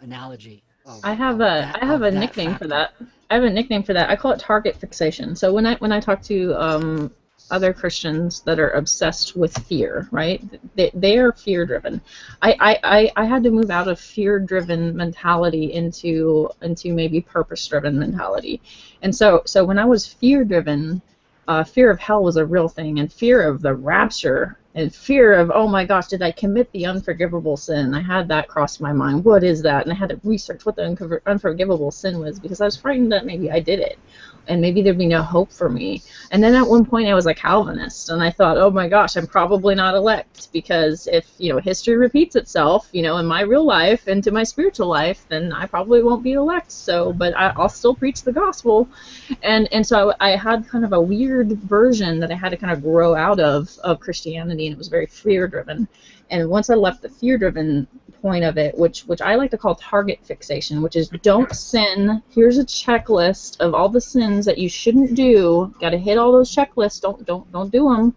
analogy I of have a that nickname for factor. that. I have a nickname for that. I call it target fixation. So when I talk to other Christians that are obsessed with fear, right? They are fear driven. I had to move out of fear driven mentality into maybe purpose driven mentality. And so when I was fear driven, fear of hell was a real thing, and fear of the rapture, and fear of, oh my gosh, did I commit the unforgivable sin? I had that cross my mind. What is that? And I had to research what the unforgivable sin was, because I was frightened that maybe I did it, and maybe there'd be no hope for me. And then at one point I was a Calvinist, and I thought, oh my gosh, I'm probably not elect, because if history repeats itself, in my real life and to my spiritual life, then I probably won't be elect. So, but I'll still preach the gospel. And so I had kind of a weird version that I had to kind of grow out of Christianity, and it was very fear driven. And once I left the fear driven point of it, which I like to call target fixation, which is don't sin. Here's a checklist of all the sins that you shouldn't do. Got to hit all those checklists. Don't do them,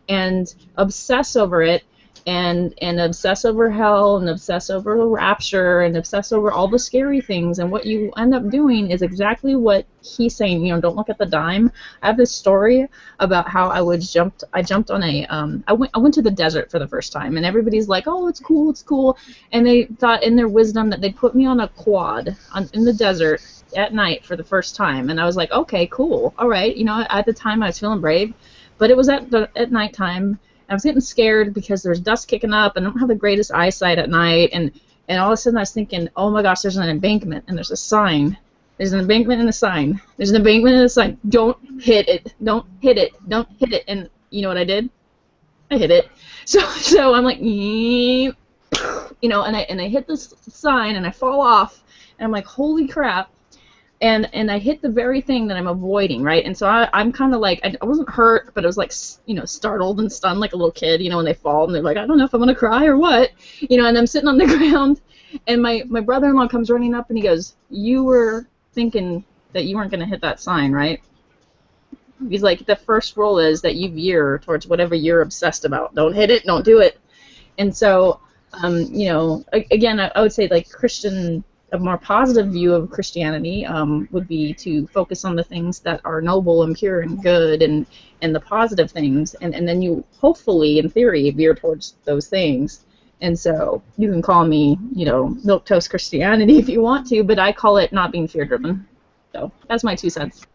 and obsess over it. And obsess over hell, and obsess over the rapture, and obsess over all the scary things. And what you end up doing is exactly what he's saying. Don't look at the dime. I have this story about how I jumped on a I went to the desert for the first time, and everybody's like, oh, it's cool, and they thought in their wisdom that they'd put me on a quad in the desert at night for the first time. And I was like, okay, cool, all right. At the time I was feeling brave, but it was at nighttime. I was getting scared because there's dust kicking up, and I don't have the greatest eyesight at night. And all of a sudden I was thinking, oh my gosh, there's an embankment, and there's a sign. There's an embankment and a sign. There's an embankment and a sign. Don't hit it. Don't hit it. Don't hit it. And you know what I did? I hit it. So I'm like, and I hit this sign, and I fall off, and I'm like, holy crap. And I hit the very thing that I'm avoiding, right? And so I'm kind of like, I wasn't hurt, but I was like, startled and stunned like a little kid, when they fall, and they're like, I don't know if I'm going to cry or what, and I'm sitting on the ground, and my brother-in-law comes running up, and he goes, you were thinking that you weren't going to hit that sign, right? He's like, the first rule is that you veer towards whatever you're obsessed about. Don't hit it, don't do it. And so, again, I would say, like, a more positive view of Christianity would be to focus on the things that are noble and pure and good, and the positive things, and then you hopefully, in theory, veer towards those things. And so you can call me, milquetoast Christianity if you want to, but I call it not being fear driven. So that's my 2 cents.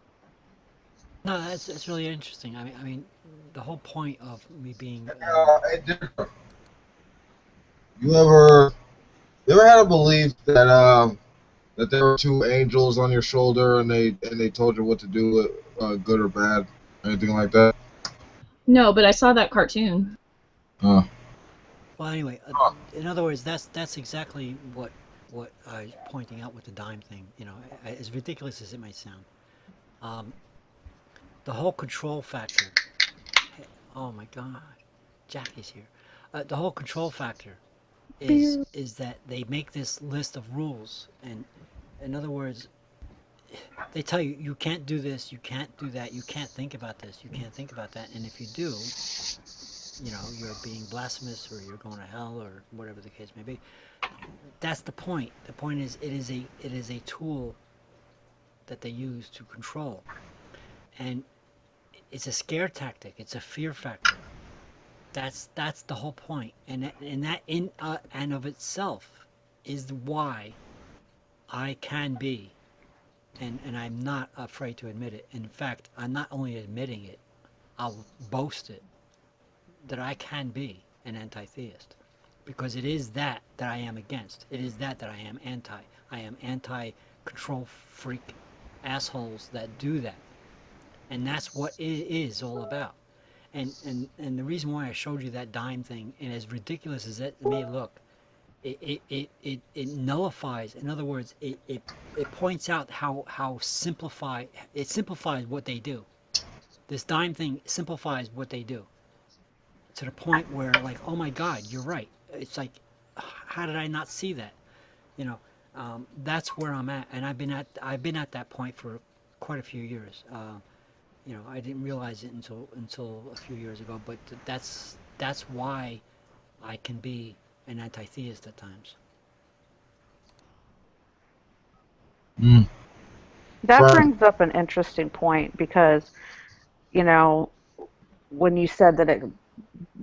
No, that's really interesting. I mean, the whole point of me being. You ever had a belief that that there were 2 angels on your shoulder, and they told you what to do, good or bad, anything like that? No, but I saw that cartoon. Well, anyway, in other words, that's exactly what I was pointing out with the dime thing. As ridiculous as it might sound. the whole control factor. Oh my God, Jackie's here. The whole control factor is that they make this list of rules, and in other words, they tell you you can't do this, you can't do that, you can't think about this, you can't think about that, and if you do, you know, you're being blasphemous or you're going to hell or whatever the case may be. That's the point. The point is it is a tool that they use to control, and it's a scare tactic. It's a fear factor. That's the whole point, and that in and of itself is why I can be, and I'm not afraid to admit it. In fact, I'm not only admitting it, I'll boast it, that I can be an anti-theist, because it is that I am against. It is that I am anti. I am anti-control freak assholes that do that, and that's what it is all about. And the reason why I showed you that dime thing, and as ridiculous as it may look, it nullifies. In other words, it points out how it simplifies what they do. This dime thing simplifies what they do to the point where, like, oh my God, you're right. It's like, how did I not see that? You know, that's where I'm at, and I've been at that point for quite a few years. You know, I didn't realize it until a few years ago, but that's why I can be an anti-theist at times. Mm. That Firm. brings up an interesting point because, you know, when you said that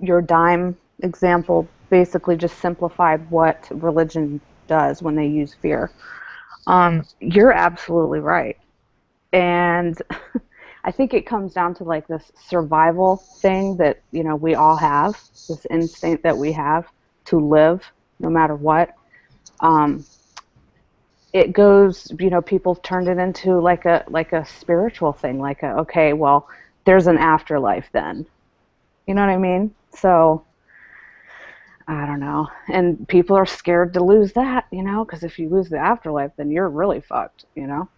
your dime example basically just simplified what religion does when they use fear. You're absolutely right. And I think it comes down to like this survival thing that, you know, we all have, this instinct that we have to live no matter what. It goes, you know, people turned it into like a spiritual thing, like okay, well, there's an afterlife then. You know what I mean? So I don't know. And people are scared to lose that, you know, because if you lose the afterlife, then you're really fucked, you know?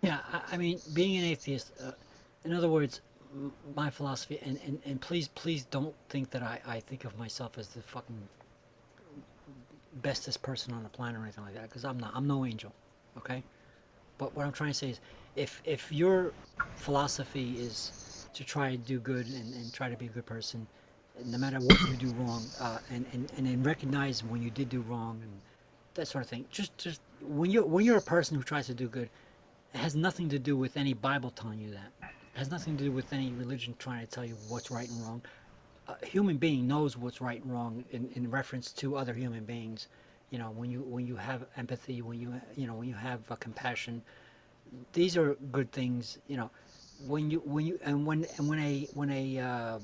Yeah, I mean, being an atheist, in other words, my philosophy, and please don't think that I think of myself as the fucking bestest person on the planet or anything like that, because I'm not. I'm no angel, okay? But what I'm trying to say is, if your philosophy is to try to do good and try to be a good person, no matter what you do wrong, and then recognize when you did do wrong and that sort of thing. Just when you're a person who tries to do good, it has nothing to do with any Bible telling you that. It has nothing to do with any religion trying to tell you what's right and wrong. A human being knows what's right and wrong in reference to other human beings. You know, when you have empathy, when you have compassion, these are good things. You know, when a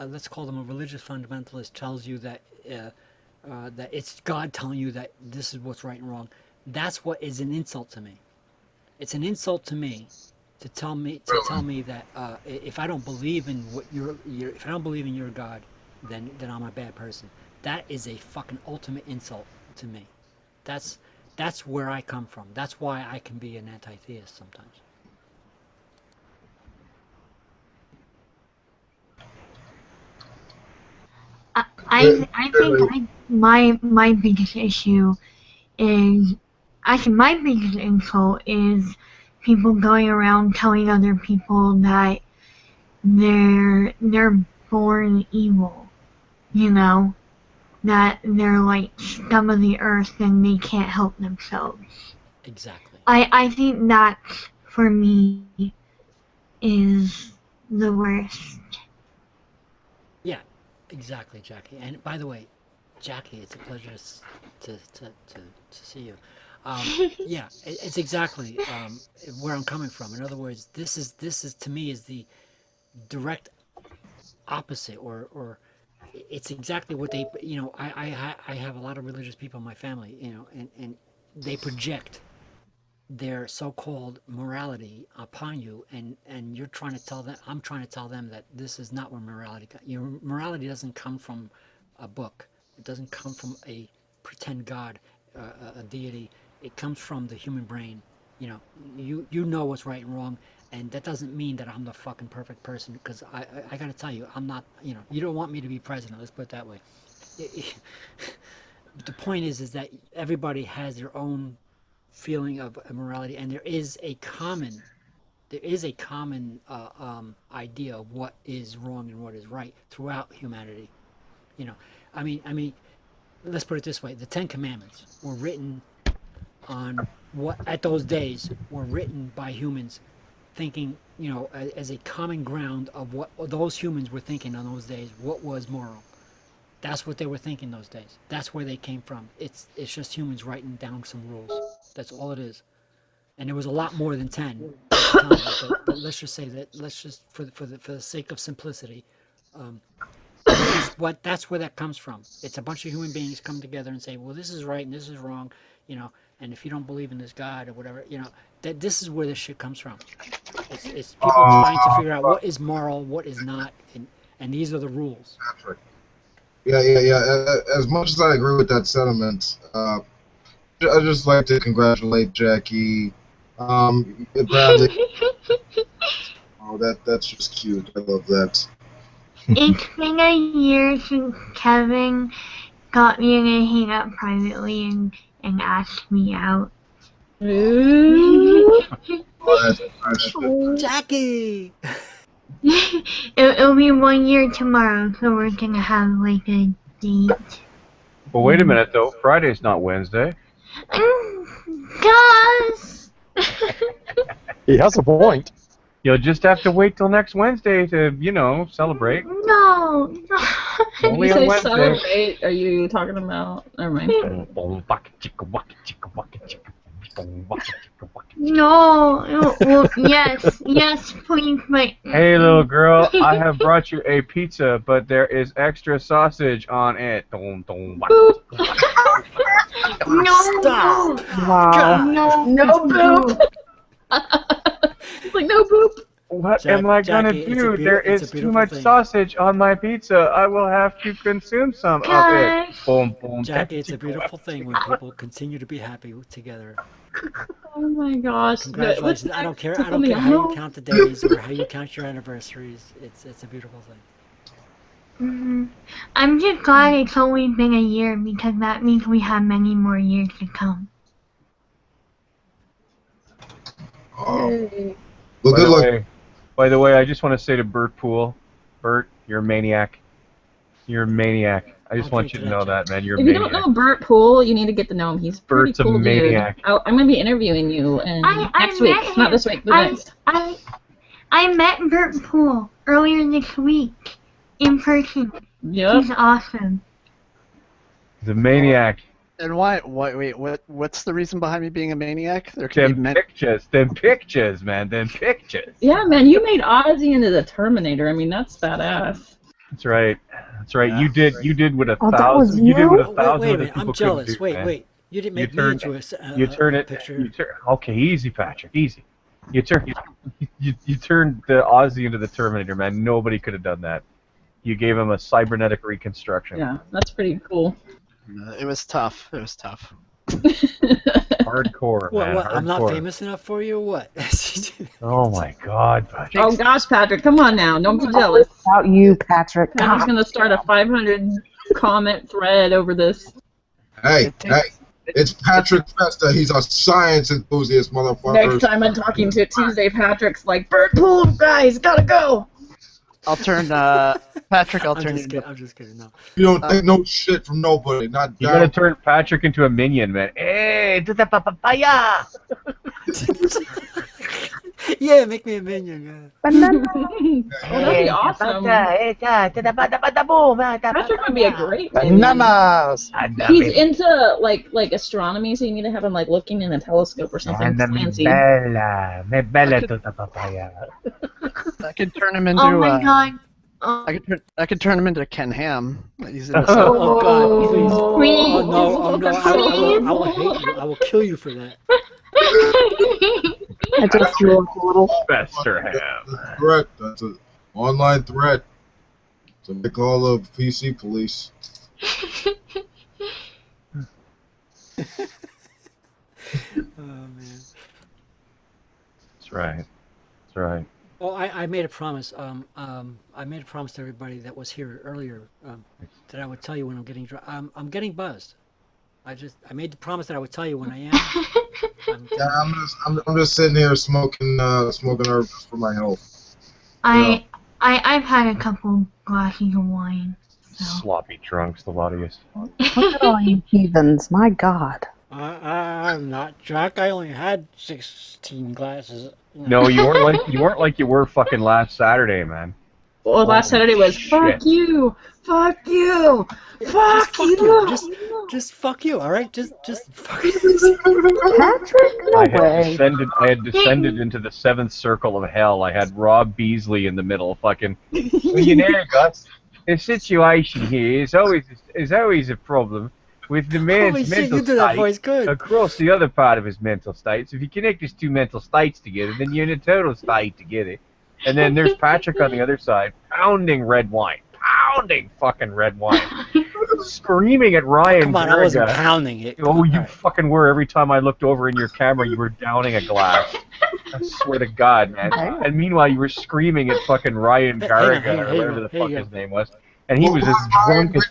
let's call them a religious fundamentalist tells you that that it's God telling you that this is what's right and wrong, that's what is an insult to me. It's an insult to me to tell me that if I don't believe in what if I don't believe in your God, then I'm a bad person. That is a fucking ultimate insult to me. That's where I come from. That's why I can be an anti-theist sometimes. I think my biggest issue is actually my biggest insult is people going around telling other people that they're born evil, you know, that they're like scum of the earth and they can't help themselves. Exactly. I think that for me is the worst. Yeah, exactly, Jackie. And by the way, Jackie, it's a pleasure to see you. Yeah, it's exactly where I'm coming from. In other words, this is to me is the direct opposite, or it's exactly what they. You know, I have a lot of religious people in my family. You know, and they project their so-called morality upon you, and you're trying to tell them. I'm trying to tell them that this is not where morality. Your morality doesn't come from a book. It doesn't come from a pretend God, a deity. It comes from the human brain. You know, you know what's right and wrong, and that doesn't mean that I'm the fucking perfect person. Because I gotta tell you, I'm not. You know, you don't want me to be president. Let's put it that way. But the point is that everybody has their own feeling of morality, and there is a common idea of what is wrong and what is right throughout humanity. You know, I mean, let's put it this way: the Ten Commandments were written on what at those days were written by humans, thinking, you know, as a common ground of what those humans were thinking on those days. What was moral? That's what they were thinking those days. That's where they came from. It's just humans writing down some rules. That's all it is. And there was a lot more than 10 at the time. But let's just say that for the sake of simplicity, um, that's where that comes from. It's a bunch of human beings come together and say, well, this is right and this is wrong, you know. And if you don't believe in this God or whatever, you know, that this is where this shit comes from. It's people trying to figure out what is moral, what is not, and these are the rules. Yeah. As much as I agree with that sentiment, I'd just like to congratulate Jackie. Bradley. Oh, that's just cute. I love that. It's been a year since Kevin got me in a hangout privately and asked me out. Jackie! It'll be 1 year tomorrow, so we're gonna have like a date. Well, wait a minute though. Friday's not Wednesday. Guys! He has a point. You'll just have to wait till next Wednesday to, you know, celebrate. No. When Only you on say Wednesday. celebrate, are you talking about? Never mind. No. Well, yes, please, but. Hey, little girl, I have brought you a pizza, but there is extra sausage on it. No. Stop! Wow. No boop. It's like no poop. What am I gonna Jackie, do? There it's a is too beautiful much thing. sausage on my pizza. I will have to consume some of it. Guys. Boom, boom. Jackie, it's a beautiful thing when people continue to be happy together. Oh my gosh. Congratulations. I don't care how you count the days or how you count your anniversaries. It's a beautiful thing. I'm just glad it's only been a year because that means we have many more years to come. Well, good luck. By the way, I just want to say to Bert Poole, Bert, you're a maniac. You're a maniac. I just want you to know that, man. You're a If you maniac. don't know Bert Poole, you need to get to know him. He's pretty Bert's a cool maniac. dude. I'm going to be interviewing you next week. Not this week, but next. I met Bert Poole earlier this week in person. Yep. He's awesome. He's a maniac. And why? Wait, what's the reason behind me being a maniac? There could be Them many. pictures, man. Them pictures. Yeah, man, you made Ozzy into the Terminator. I mean, that's badass. That's right. That's right. Yeah, You did what a Oh, that was thousand. You did what a you? thousand Wait a other minute, people I'm jealous. couldn't do, Wait, man. wait. You didn't make me into a You turn it. picture. Okay, easy, Patrick. Easy. You turned the Aussie into the Terminator, man. Nobody could have done that. You gave him a cybernetic reconstruction. Yeah, that's pretty cool. It was tough. It was tough. Hardcore, man. What? I'm not hardcore. famous enough for you, or what? Oh my God, Patrick. Oh gosh, Patrick, come on now. Don't be jealous. About you, Patrick. Patrick's going to start a 500 comment thread over this. Hey, it's Patrick Festa. He's a science enthusiast, motherfucker. Next time I'm talking to Tuesday, Patrick's like, Bert Poole, guys, gotta go. I'll turn Patrick. I'll turn you. I'm just kidding. No. You don't take no shit from nobody. Not You down. gotta turn Patrick into a minion, man. Hey, do the papaya! Yeah, make me a minion. Oh, that'd be awesome. Patrick would be a great minion. Bananas. He's into like astronomy, so you need to have him like looking in a telescope or something fancy. Me bella to the papaya. I could turn him into. Oh my god. I could turn him into Ken Ham. He's in the Oh God, please. Please. Oh no, I will hate you. I will kill you for that. I just feel like a little. Fester Ham. That's a threat. That's an online threat. So they call the PC police. Oh man. right. That's right. Oh, I made a promise. I made a promise to everybody that was here earlier that I would tell you when I'm getting drunk. I'm getting buzzed. I made the promise that I would tell you when I am. Yeah, I'm just sitting here smoking herbs for my health. I've had a couple glasses of wine. Sloppy drunks, the lot of you. Look at all you heathens! My God. I'm not drunk. I only had 16 glasses. No, you weren't like you were fucking last Saturday, man. Well, last Saturday was fuck you, fuck you, fuck you. Just fuck you. All right, just fuck you. Patrick, no way. I had descended into the seventh circle of hell. I had Rob Beasley in the middle, fucking. Well, you know, Gus, the situation here is always a problem with the man's Holy shit, mental you do that state voice good. across the other part of his mental state. So if you connect his two mental states together, then you're in a total state together. And then there's Patrick on the other side, pounding red wine, pounding fucking red wine, screaming at Ryan. Come on, I wasn't pounding it. Oh, you fucking were. Every time I looked over in your camera, you were downing a glass. I swear to God, man. And meanwhile, you were screaming at fucking Ryan Garriga, or whatever the fuck his name was. And he was as drunk as...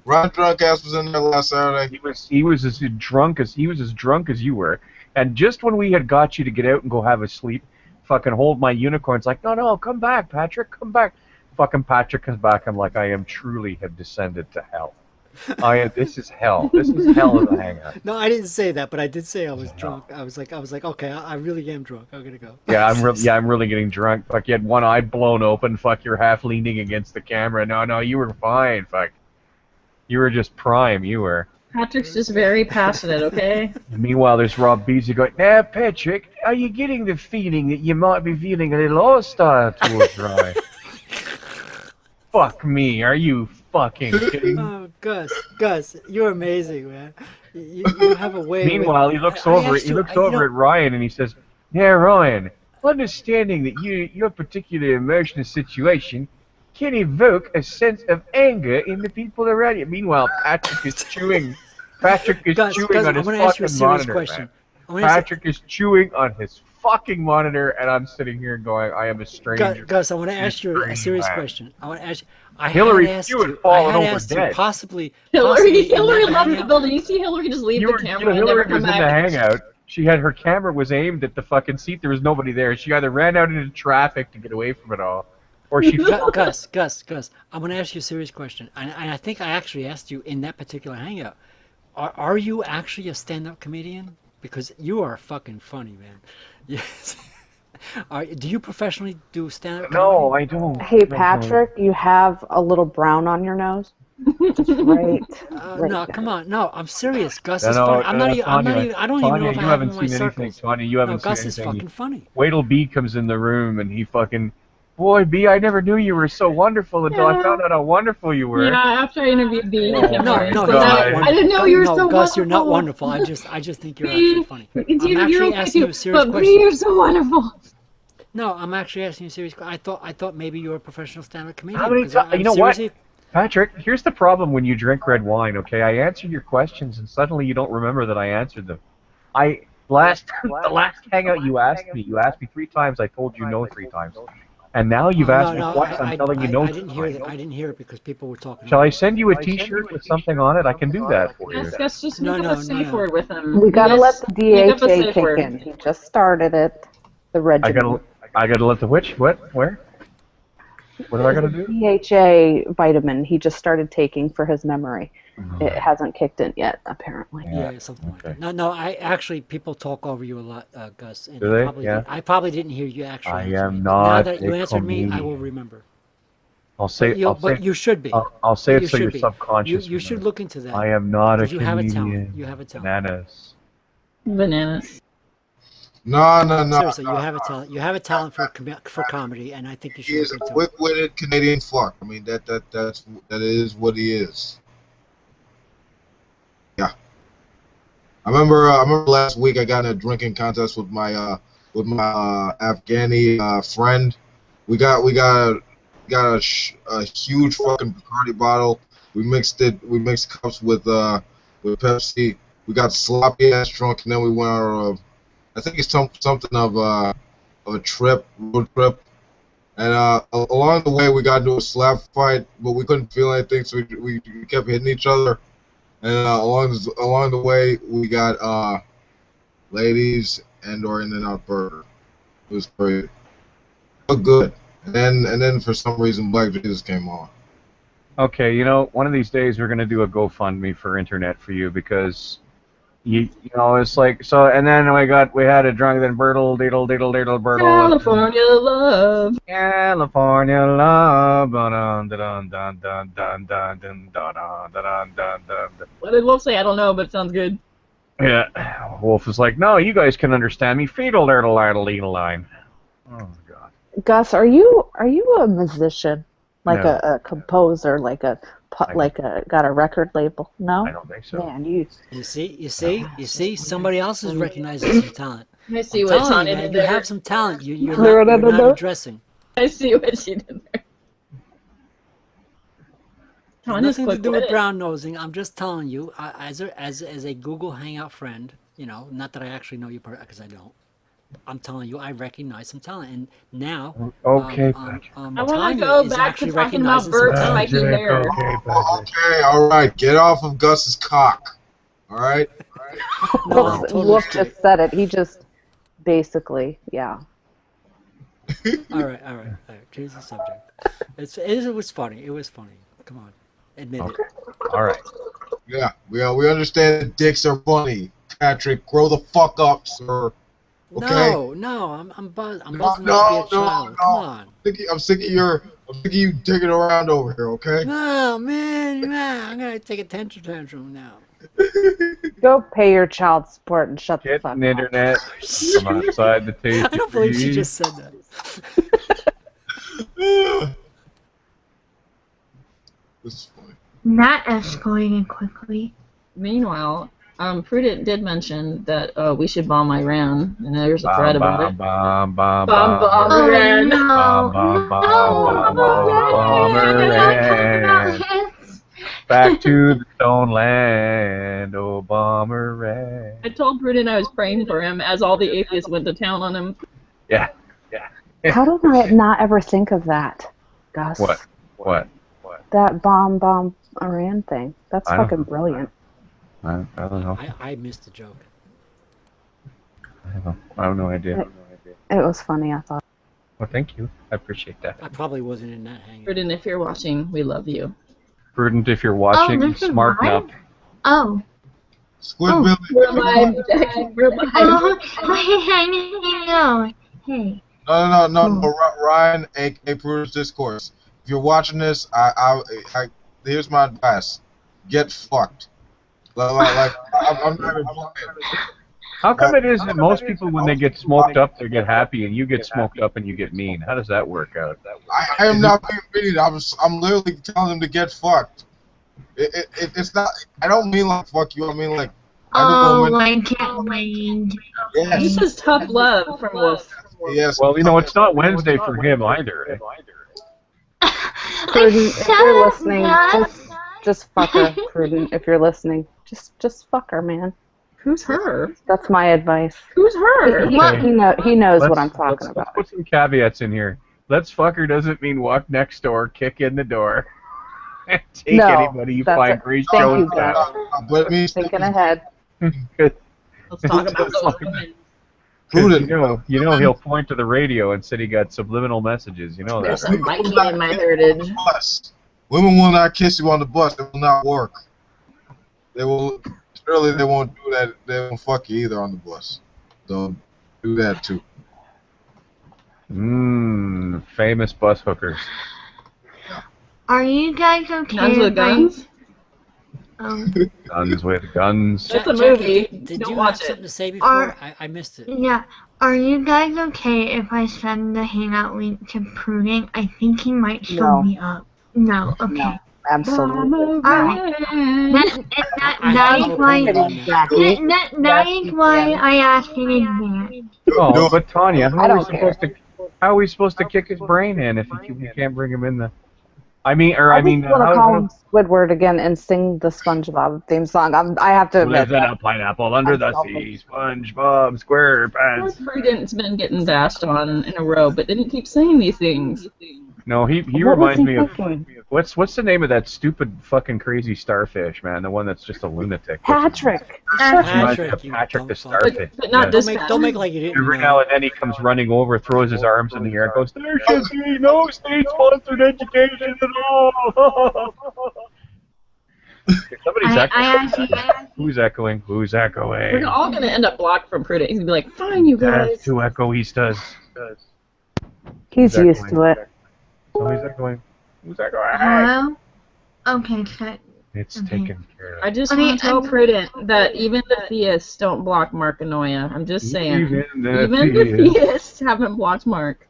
Ryan Drunkass was in there last Saturday. He was as drunk as you were. And just when we had got you to get out and go have a sleep, fucking hold my unicorns like, no, come back, Patrick, come back. Fucking Patrick comes back. I'm like, I am truly have descended to hell. This is hell. This is hell of a hangout. No, I didn't say that, but I did say I was drunk. I was like, okay, I really am drunk. I'm gonna go. Yeah, I'm really getting drunk. Fuck, you had one eye blown open. Fuck, you're half leaning against the camera. No, you were fine. Fuck, you were just prime. You were. Patrick's just very passionate, okay? Meanwhile, there's Rob Beasley going, now, Patrick, are you getting the feeling that you might be feeling a little hostile towards Ryan? Fuck me, are you fucking kidding? Oh, Gus, you're amazing, man. You have a way. Meanwhile, he looks over at Ryan and he says, "Yeah, Ryan, understanding that your particular emotional situation can evoke a sense of anger in the people around you." Meanwhile, Patrick is chewing. Patrick is chewing on his fucking monitor. Patrick is chewing on his fucking monitor, and I'm sitting here going, "I am a stranger." Gus, I want to ask you a serious question. I want to ask you. Hillary Stewart falling over dead. Possibly. Hillary left the building. You see Hillary just leave the camera and never come back. Hillary was in the hangout. She had her camera was aimed at the fucking seat. There was nobody there. She either ran out into traffic to get away from it all, or she. Gus, I'm going to ask you a serious question, and I think I actually asked you in that particular hangout. Are you actually a stand-up comedian? Because you are fucking funny, man. Yes. Do you professionally do stand-up? No, I don't. Hey, Patrick, you have a little brown on your nose. Just right. No, come on. No, I'm serious. Gus is funny. I don't even know if I have him in my circles. Tanya, you haven't seen Gus anything. is fucking funny. Wait till B comes in the room and he fucking... Boy, B, I never knew you were so wonderful until I found out how wonderful you were. Yeah, after I interviewed B. No, I didn't know you were so wonderful. Gus, you're not wonderful. I just think you're actually funny. I'm actually asking you a serious question. But B, you're so wonderful. No, I'm actually asking you a serious question. I thought maybe you were a professional stand-up comedian. How many times? You know what? Patrick, here's the problem when you drink red wine, okay? I answered your questions and suddenly you don't remember that I answered them. The last hangout you asked me 3 times, I told you no 3 times. And now you've asked me twice, I'm telling you no. I didn't hear it because people were talking. Shall I send you a T-shirt with something on it? I can do that for you. Yes, just make up a safe word with him. We gotta let the DHA kick in. He just started it. The regimen. I gotta let the which? What? Where? What do I gotta do? DHA vitamin he just started taking for his memory. It hasn't kicked in yet, apparently. Yeah, something like that. No, I actually, people talk over you a lot, Gus. And do they? I probably didn't hear you actually. I am not. Now that you answered me, I will remember. I'll say. But you should be. I'll say it so you're subconscious. You should look into that. I am not a comedian. You have a talent. You have a talent. Bananas. No. Seriously, you have a talent. You have a talent for comedy, and I think you should. He is a quick-witted Canadian fuck. I mean, that is what he is. Yeah. I remember last week I got in a drinking contest with my Afghani friend. We got a huge fucking Bacardi bottle. We mixed cups with Pepsi. We got sloppy ass drunk, and then we went on I think it's something of a road trip, and along the way we got into a slap fight, but we couldn't feel anything, so we kept hitting each other. And along the way we got ladies and/or In-N-Out Burger. It was great. Looked good. And then for some reason Black Jesus came on. Okay, one of these days we're gonna do a GoFundMe for internet for you because it's like so. And then we had a drunk then Bertle California love. California love. Dun, dun, dun, dun, dun, dun, dun, dun, dun, dun, dun, dun, dun. What did Wolf say? I don't know, but it sounds good. Yeah, Wolf is like, no, you guys can understand me. Fetal line. Oh God. Gus, are you a musician? Like No. a composer, got a record label? No? I don't think so. Man, You see, somebody else is recognizing some talent. I see I'm what telling Tanya you, man, did you there. have some talent. You're not addressing. I see what she did there. Tanya's Nothing to do with quick-witted. brown nosing. I'm just telling you, as a Google Hangout friend, not that I actually know you because I don't. I'm telling you, I recognize some talent, and now Okay, I want Tanya to go is back to actually talking about recognizing some Bert's talent. spiky hair. Okay, all right, get off of Gus's cock. All right. No, I'm totally Wolf straight. just said it. He just basically, yeah. All right. Change the subject. It was funny. It was funny. Come on, admit it. All right. Yeah, we understand that dicks are funny. Patrick, grow the fuck up, sir. Okay? No, I'm buzzing not to be a child. Come on. I'm sick of you digging around over here. Okay? No, man, I'm gonna take a tantrum now. Go pay your child support and shut the Get fuck an up. internet from outside the tasty. I don't believe she just said that. This is funny. That escalated quickly. Meanwhile, Prudent did mention that we should bomb Iran, and there's a thread about it. Bomb Iran. Back to the stone land, oh Bomber. I told Prudent I was praying for him as all the atheists went to town on him. Yeah. How did I not ever think of that, Gus? What? That bomb Iran thing. That's I don't fucking know. brilliant. I don't know. I missed the joke. I have no idea. It was funny, I thought. Well, thank you. I appreciate that. I probably wasn't in that hangout. Prudent, if you're watching, we love you. Prudent, if you're watching, this is smarten live? up. Oh. Squidbilly. We're live, Jackie. We're live. Oh, I didn't know. Hey. No. Ryan, a Prudence Discourse. If you're watching this, here's my advice: get fucked. I'm not even playing. How come it is that most people, when they get smoked up, they get happy, and you get smoked up and you get mean? How does that work out? I am not being mean. I'm literally telling them to get fucked. It's not. I don't mean like fuck you. I mean like. I can't wait. Yes. This is tough love from Wolf. Yes. Well, it's not Wednesday for him either. Prudent, if you're listening, just fuck her, Prudent. If you're listening, just fuck her, man. Who's her? That's my advice. Who's her? He knows what I'm talking about. Let's put some caveats in here. Let's fuck her doesn't mean walk next door, kick in the door, and take anybody you find Grace Jones at. But me thinking ahead. Let's talk about those women. Prudent. You know he'll point to the radio and said he got subliminal messages. You know There's that. some Viking in my heritage. Women will not kiss you on the bus. It will not work. They will. Surely they won't do that. They won't fuck you either on the bus. So do that too. Famous bus hookers. Are you guys okay? Guns with guns? Guns with guns. That's a movie. Did Don't you watch have something it. to say before? I missed it. Yeah. Are you guys okay if I send the hangout link to Prudent? I think he might still be up. No. Okay. No, absolutely. Alright. That is why I asked in advance. Oh, but Tanya, I don't care. how are we supposed to kick his brain in if you can't bring him in the? I just want to call him Squidward again and sing the SpongeBob theme song. I have to admit. Lives in a pineapple under the sea, SpongeBob SquarePants. President's been getting bashed on in a row, but didn't keep saying these things. No, he reminds me of what's the name of that stupid fucking crazy starfish, man? The one that's just a lunatic. Patrick. Patrick the starfish. But not this. Don't make like you didn't Every know. now and then he comes running over, throws his arms in the air, and goes, "There should be no state-sponsored education at all." Somebody's echoing. Who's echoing? Who's echoing? We're all going to end up blocked from Prudent. He's going to be like, fine, you guys. That's who echoistas. He's used to it. Somebody's echoing. Who's echoing? Hello? Okay, so... It's taken care of. I just want to tell Prudent that even the theists don't block Mark Anoia. I'm just saying. Even the theists haven't blocked Mark.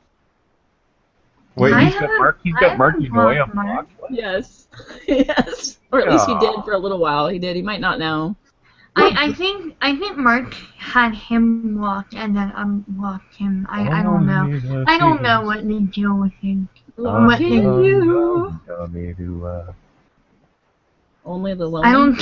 Wait, he's got Mark Anoia blocked? Yes. Yes. Or at least he did for a little while. He did. He might not now. I think Mark had him blocked and then unblocked him. I don't know. I don't know what they deal with him. What they do. Only the lonely. I don't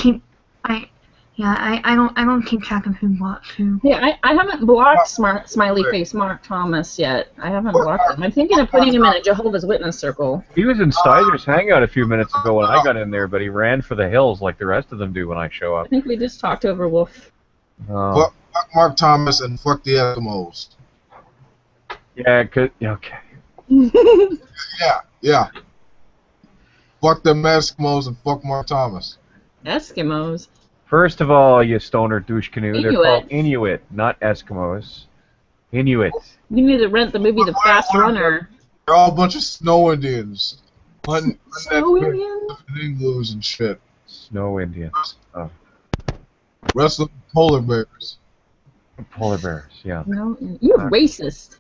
keep track of who blocks who. Yeah, I haven't blocked smiley face Mark Thomas yet. I haven't blocked him. I'm thinking of putting him in a Jehovah's Witness circle. He was in Steiger's hangout a few minutes ago when I got in there, but he ran for the hills like the rest of them do when I show up. I think we just talked over Wolf. Fuck Mark Thomas and fuck the Eskimos. Yeah, okay. Yeah. Fuck them Eskimos and fuck Mark Thomas. Eskimos? First of all, you stoner douche canoe, Inuit. they're called Inuit, not Eskimos. Inuit. You need to rent the movie The Fast Runner. They're all a bunch of snow Indians. Hunting Snow Indians? igloos and shit. Snow Indians. Oh. Wrestling polar bears. Polar bears, yeah. No, you're racist.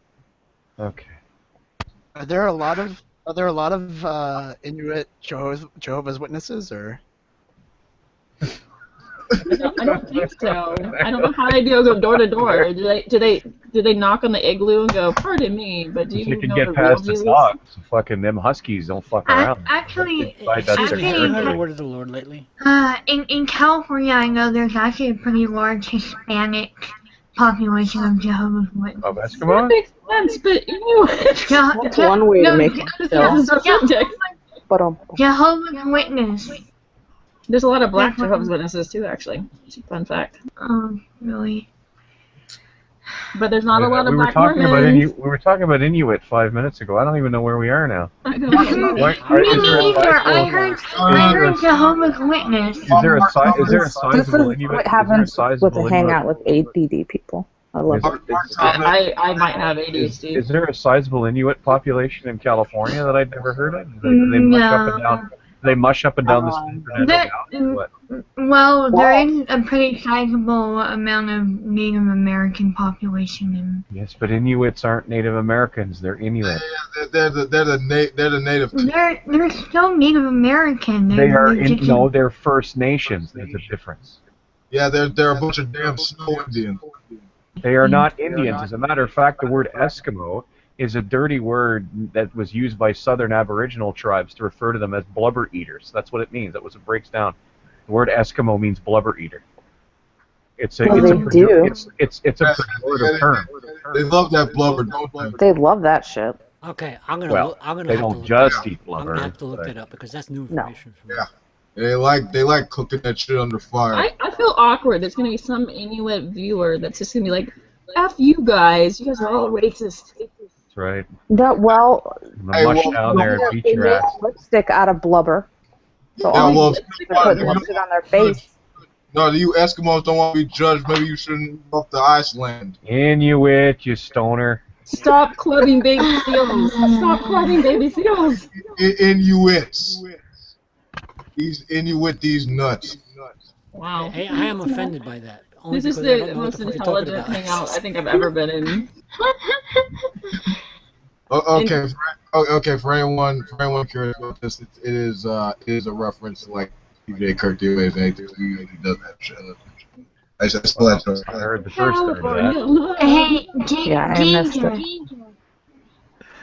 Okay. Are there a lot of Inuit Jehovah's Witnesses, or? I don't think so. I don't know how they go door to door. Do they knock on the igloo and go, "Pardon me, but do If you you can know get the past real the Jesus?" dogs, fucking them huskies don't fuck around. Actually, Have you heard a word of the Lord lately? in California, I know there's actually a pretty large Hispanic population of Jehovah's Witnesses. Of That Eskimos? makes sense, but That's one way to make it Jehovah's Witness. There's a lot of black Jehovah's Witnesses too, actually. Fun fact. Oh, really? But there's not a lot of we were black talking Mormons. we were talking about Inuit 5 minutes ago. I don't even know where we are now. I don't know. Me neither. I heard Jehovah's Witness. Is there a This sizable is Inuit? what happens with a Inuit? hangout with ADD people. I love it. I might have ADHD. Is there a sizable Inuit population in California that I'd never heard of? They mush up and down the San Fernando Valley? What? Well, there is a pretty sizable amount of Native American population in. Yes, but Inuits aren't Native Americans. They're Inuit. They're the native. They're still Native American. They're First Nations. There's a difference. Yeah, they're a bunch of damn snow Indians. They are not Indians. As a matter of fact, the word Eskimo is a dirty word that was used by southern Aboriginal tribes to refer to them as blubber eaters. That's what it means. That was it breaks down. The word Eskimo means blubber eater. It's a pejorative term. They love that blubber, don't they? They love that shit. Okay, they don't just eat blubber. I'm gonna have to look that up because that's new information for me. Yeah. They like cooking that shit under fire. I feel awkward. There's gonna be some Inuit viewer that's just gonna be like, "F you guys! You guys are all racist." That's right. Mush down there and beat your ass. Lipstick out of blubber. So Yeah, well, they're putting lipstick on their face. No, you Eskimos don't want to be judged. Maybe you shouldn't go up to Iceland. Inuit, you stoner. Stop clubbing baby seals. Stop clubbing baby seals. Inuits. These Inuit, these nuts. Wow. Hey, I am offended by that. Only This is because I don't the know what most the fuck you're talking intelligent about. hangout I think I've ever been in. Okay. For anyone curious about this, it is a reference to like TJ Kirk DeWay's anything. He does that shit. I heard the first time of that. Hey, Yeah, I missed it.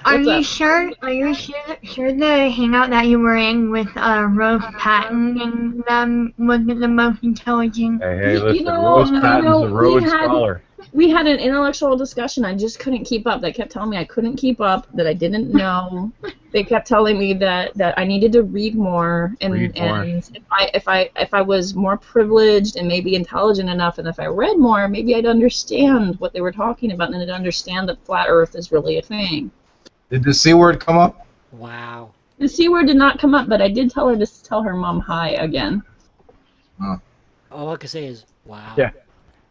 Are What's you up? sure? Are you sure the hangout that you were in with Rose Patton and them wasn't the most intelligent? Hey, You listen, know, Rose Patton's a Rhodes Scholar. we had an intellectual discussion. I just couldn't keep up. They kept telling me I couldn't keep up, that I didn't know. They kept telling me that I needed to read more, and Read more. and if I was more privileged and maybe intelligent enough, and if I read more, maybe I'd understand what they were talking about, and I'd understand that flat Earth is really a thing. Did the C word come up? Wow. The C word did not come up, but I did tell her to tell her mom hi again. All I can say is, wow. Yeah.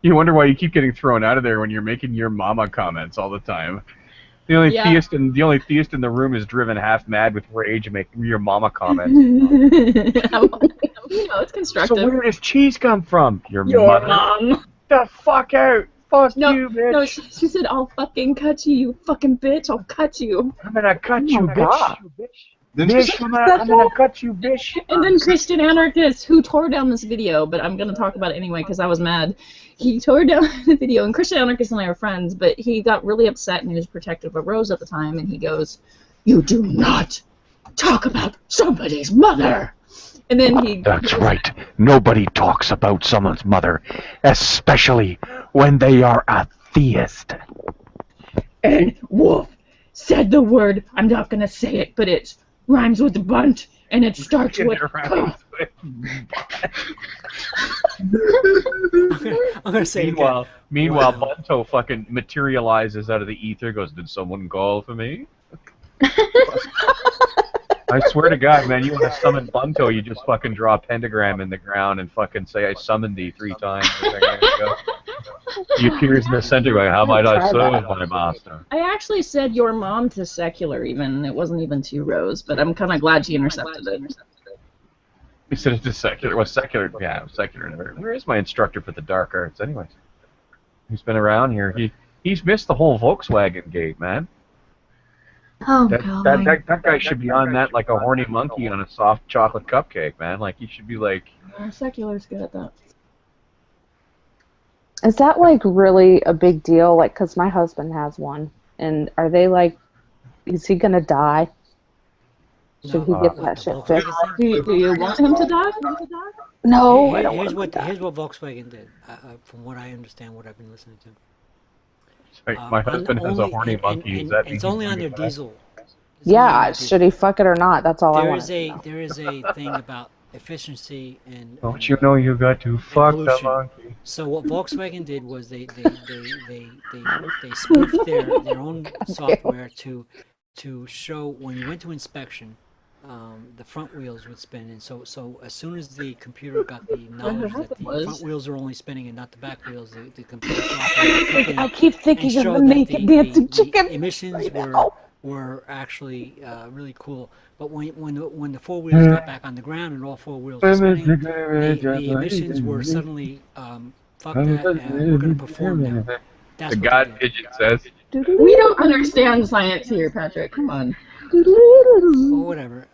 You wonder why you keep getting thrown out of there when you're making your mama comments all the time. The only theist in the room is driven half mad with rage making your mama comments. It's constructive. So where does cheese come from? Your mother. Mom. The fuck out. Fuck No, you, bitch. no, she said, I'll fucking cut you, you fucking bitch. I'll cut you. I'm gonna cut you, bitch. God. Bitch, I'm gonna cut you, bitch. And then Christian Anarchist, who tore down this video, but I'm going to talk about it anyway because I was mad. He tore down the video, and Christian Anarchist and I are friends, but he got really upset, and he was protective of Rose at the time, and he goes, "You do not talk about somebody's mother." And then he... That's right. Nobody talks about someone's mother, especially when they are a theist. And Wolf said the word, I'm not going to say it, but it rhymes with bunt, and it starts with cunt. I'm gonna say Meanwhile, Bunto fucking materializes out of the ether, goes, "Did someone call for me?" I swear to God, man, you want to summon Bunto, you just fucking draw a pentagram in the ground and fucking say, "I summoned thee" 3 times. He appears in the center going, "How might I serve my master?" I actually said your mom to secular even. It wasn't even to Rose, but I'm kind of glad she intercepted it. He said it to secular. Well, secular, yeah, secular. Where is my instructor for the dark arts, anyways? He's been around here. He's missed the whole Volkswagen gate, man. Oh, That guy should be on that like a horny monkey on a soft chocolate cupcake, man. Like, he should be like... Secular's good at that. Is that like really a big deal? Like, because my husband has one, and are they like, is he gonna die? Should he get that shit fixed? Do you want him to die? No, I don't want here's him what to die. here's what Volkswagen did, from what I understand, what I've been listening to. Sorry, my husband has a horny monkey. It's only on their diesel. Yeah, should he fuck it or not? That's all I want to know. There is a thing about efficiency and Don't you know you got to fuck the pollution. monkey? So what Volkswagen did was they spoofed their own software to show when you went to inspection, the front wheels would spin, and so as soon as the computer got the knowledge that the front wheels are only spinning and not the back wheels, the computer software would kick in I keep thinking of the and show naked that dancing chicken. the emissions were actually really cool. But when the 4 wheels got back on the ground and all 4 wheels were spinning, the emissions were suddenly fuck that, we're going to perform now. That's The what God Pigeon says. We don't understand science here, Patrick. Come on. Well, whatever.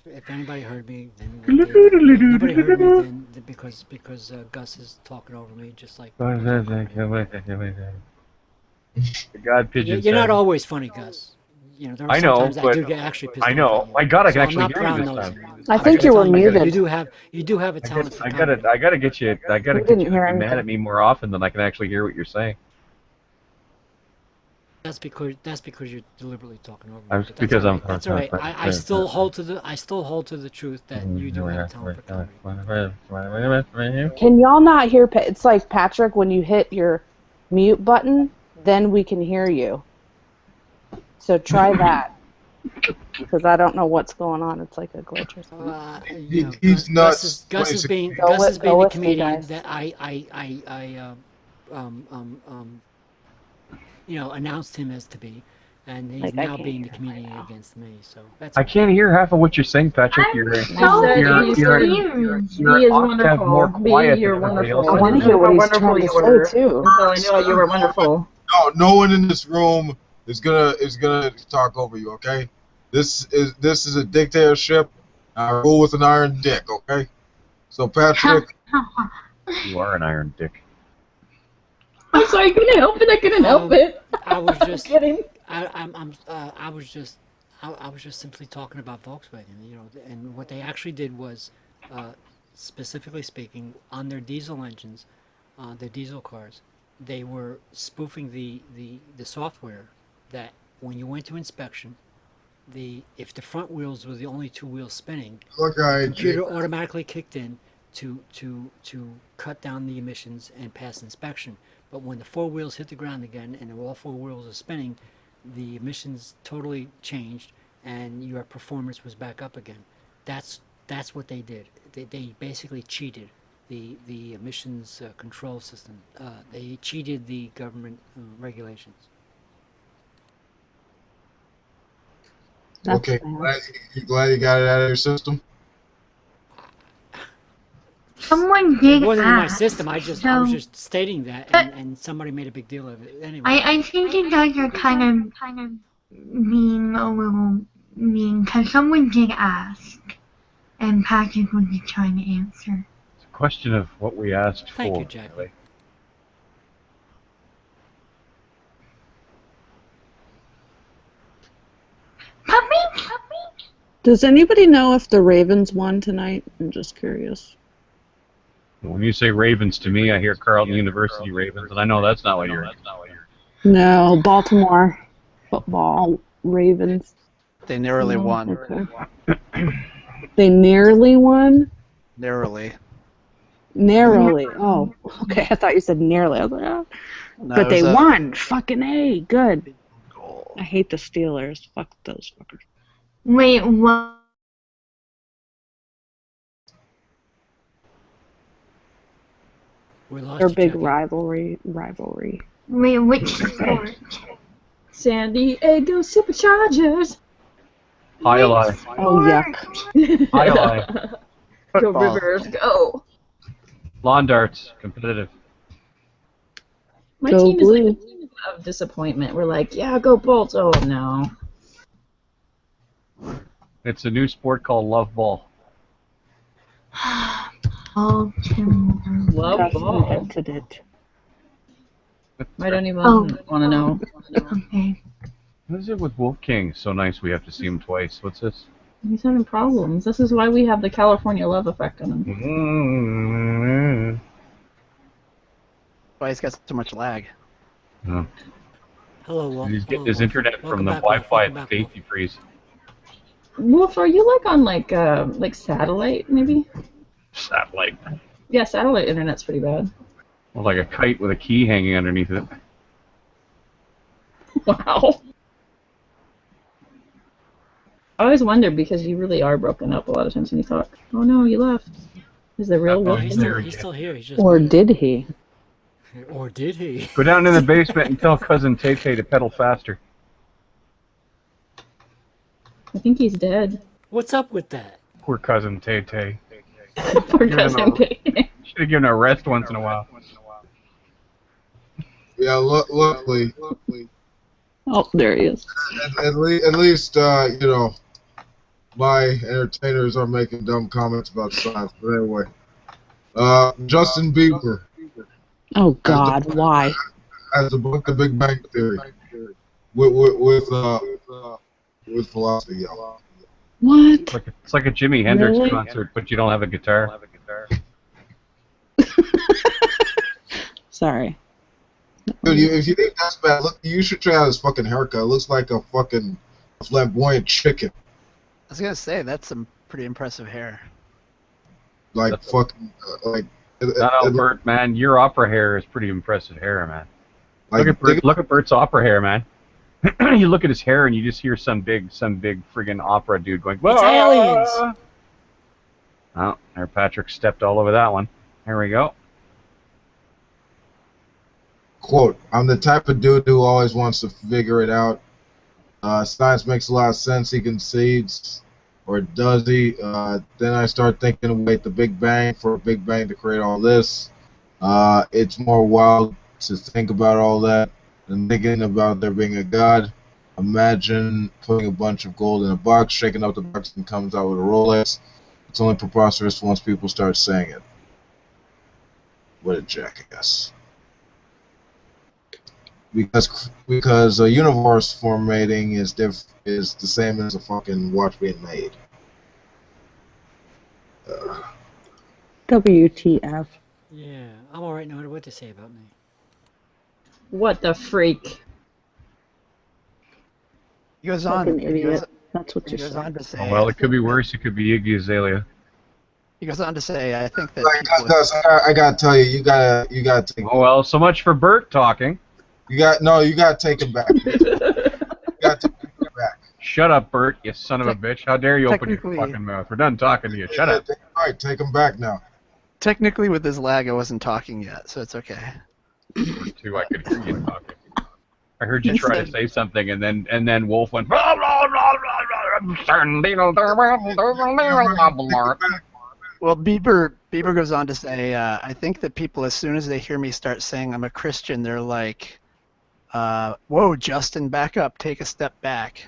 If anybody heard me, then nobody heard me. Then because Gus is talking over me, just like. The God Pigeon You're not says. always funny, Gus. There are I know, sometimes I but do get actually pissed I off know. at you. My God, I can So I'm actually not hear you this brown-nosing time. I think you were muted. You do have a talent for comedy. I gotta get you. I gotta We get didn't you to hear be anything. mad at me more often than I can actually hear what you're saying. That's because you're deliberately talking over me. That's but because I'm. That's all right. I still hold to the truth that you do have a talent for comedy. Can y'all not hear? It's like, Patrick, when you hit your mute button, then we can hear you. So try that. Because I don't know what's going on. It's like a glitch or something. He's nuts. Gus is being Go the with me, comedian guys. that I announced him as to be, and he's Like, I now can't being the hear comedian against me. So that's. I can't hear half of what you're saying, Patrick. You're He is octave wonderful. more quiet B, you're than everybody else. wonderful. I want to hear what he's trying to say, too. Until I know you were wonderful. No one in this room is gonna talk over you. Okay, this is a dictatorship. I rule with an iron dick. Okay, so Patrick, You are an iron dick. I'm sorry, I couldn't help it. I couldn't help it. I was just kidding. I was just I was just simply talking about Volkswagen, you know, and what they actually did was, specifically speaking, on their diesel engines, their diesel cars, they were spoofing the software that when you went to inspection, if the front wheels were the only two wheels spinning, Look, the computer automatically kicked in to cut down the emissions and pass inspection. But when the four wheels hit the ground again and all four wheels are spinning, the emissions totally changed and your performance was back up again. That's what they did. They basically cheated the emissions control system. They cheated the government regulations. That's okay, bad. glad you got it out of your system? Someone It did wasn't in my ask. system. I was So just stating that, and somebody made a big deal of it. Anyway, I think you guys are kind of being a little mean because someone did ask, and Patrick was just trying to answer. It's a question of what we asked thank for. you, Jackie. Really. Puppy? Does anybody know if the Ravens won tonight? I'm just curious. When you say Ravens to me, I hear Carleton University Ravens, and I know that's not what you're. No, Baltimore football Ravens. They narrowly won. Okay. They nearly won? Narrowly. Narrowly. Oh, okay. I thought you said nearly. I was like, oh. No, But it they was a won. Fucking A. Good. goal. I hate the Steelers. Fuck those fuckers. Wait, what? We lost Their you, big Jackie. rivalry. Wait, which sport? San Diego Superchargers. High lie. Oh, yuck. High lie. Go Football. Rivers, go. Lawn darts, competitive. My Go team is like Blue. a team of disappointment. We're like, yeah, go Bolts. Oh no. It's a new sport called love ball. Baltimore. Love Gus ball. invented it. I don't even Oh. want to know. Okay. What is it with Wolf King? So nice we have to see him twice. What's this? He's having problems. This is why we have the California love effect on him. Why he's got so much lag. Oh. Hello, Wolf. He's Hello, getting his Wolf. internet Welcome from the back, Wolf. Wi-Fi Welcome at back, the Wolf. safety freeze. Wolf, are you like on like satellite maybe? Satellite. Yeah, satellite internet's pretty bad. Well, like a kite with a key hanging underneath it. Wow. I always wonder because you really are broken up a lot of times when you talk. Oh no, you left. Is the real No, Wolf? he's still here. He's just Or muted. did he? Or did he? Go down in the basement and tell cousin Tay Tay to pedal faster. I think he's dead. What's up with that? Poor cousin Tay Tay. Poor cousin Tay. Should have given her a rest once in a while. Yeah, luckily. Oh, there he is. At least, you know, my entertainers are making dumb comments about science. But anyway, Justin Bieber Oh, God. Why? has debunked the Big Bang Theory with philosophy. Yeah. What? It's like a Jimi Hendrix Really? concert, but you don't have a guitar. Sorry. Dude, if you think that's bad, look, you should try out his fucking haircut. It looks like a fucking flamboyant chicken. I was gonna say that's some pretty impressive hair. Like fucking like. No, Bert, man, your opera hair is pretty impressive hair, man. Like, Look at Bert's opera hair, man. You look at his hair and you just hear some big friggin' opera dude going, It's aliens! Oh, there Patrick stepped all over that one. Here we go. Quote, I'm the type of dude who always wants to figure it out. Science makes a lot of sense, he concedes. Or does he? Then I start thinking, wait, the Big Bang, for a Big Bang to create all this. It's more wild to think about all that than thinking about there being a God. Imagine putting a bunch of gold in a box, shaking up the box, and comes out with a Rolex. It's only preposterous once people start saying it. What a jackass. because a universe formatting is the same as a fucking watch being made. WTF. Yeah, I'm alright no matter what they say about me. What the freak? He goes on. Fucking He goes, idiot. That's what he you goes say. on to say. Oh, well, I it could be think that- worse. It could be Iggy Azalea. He goes on to say, I think that Like, people. Gus, I gotta tell you, you gotta take. Oh well, so much for Bert talking. You gotta take him back. You gotta take him back. Shut up, Bert, you son of a bitch. How dare you open your technically- fucking mouth? We're done talking to you. Shut up. All right, take him back now. Technically, with this lag, I wasn't talking yet, so it's okay. Too, I could hear you talking. I heard you try to say something, and then Wolf went. Blah, blah, blah, blah, Well, Bieber goes on to say, I think that people, as soon as they hear me start saying I'm a Christian, they're like, whoa, Justin, back up, take a step back.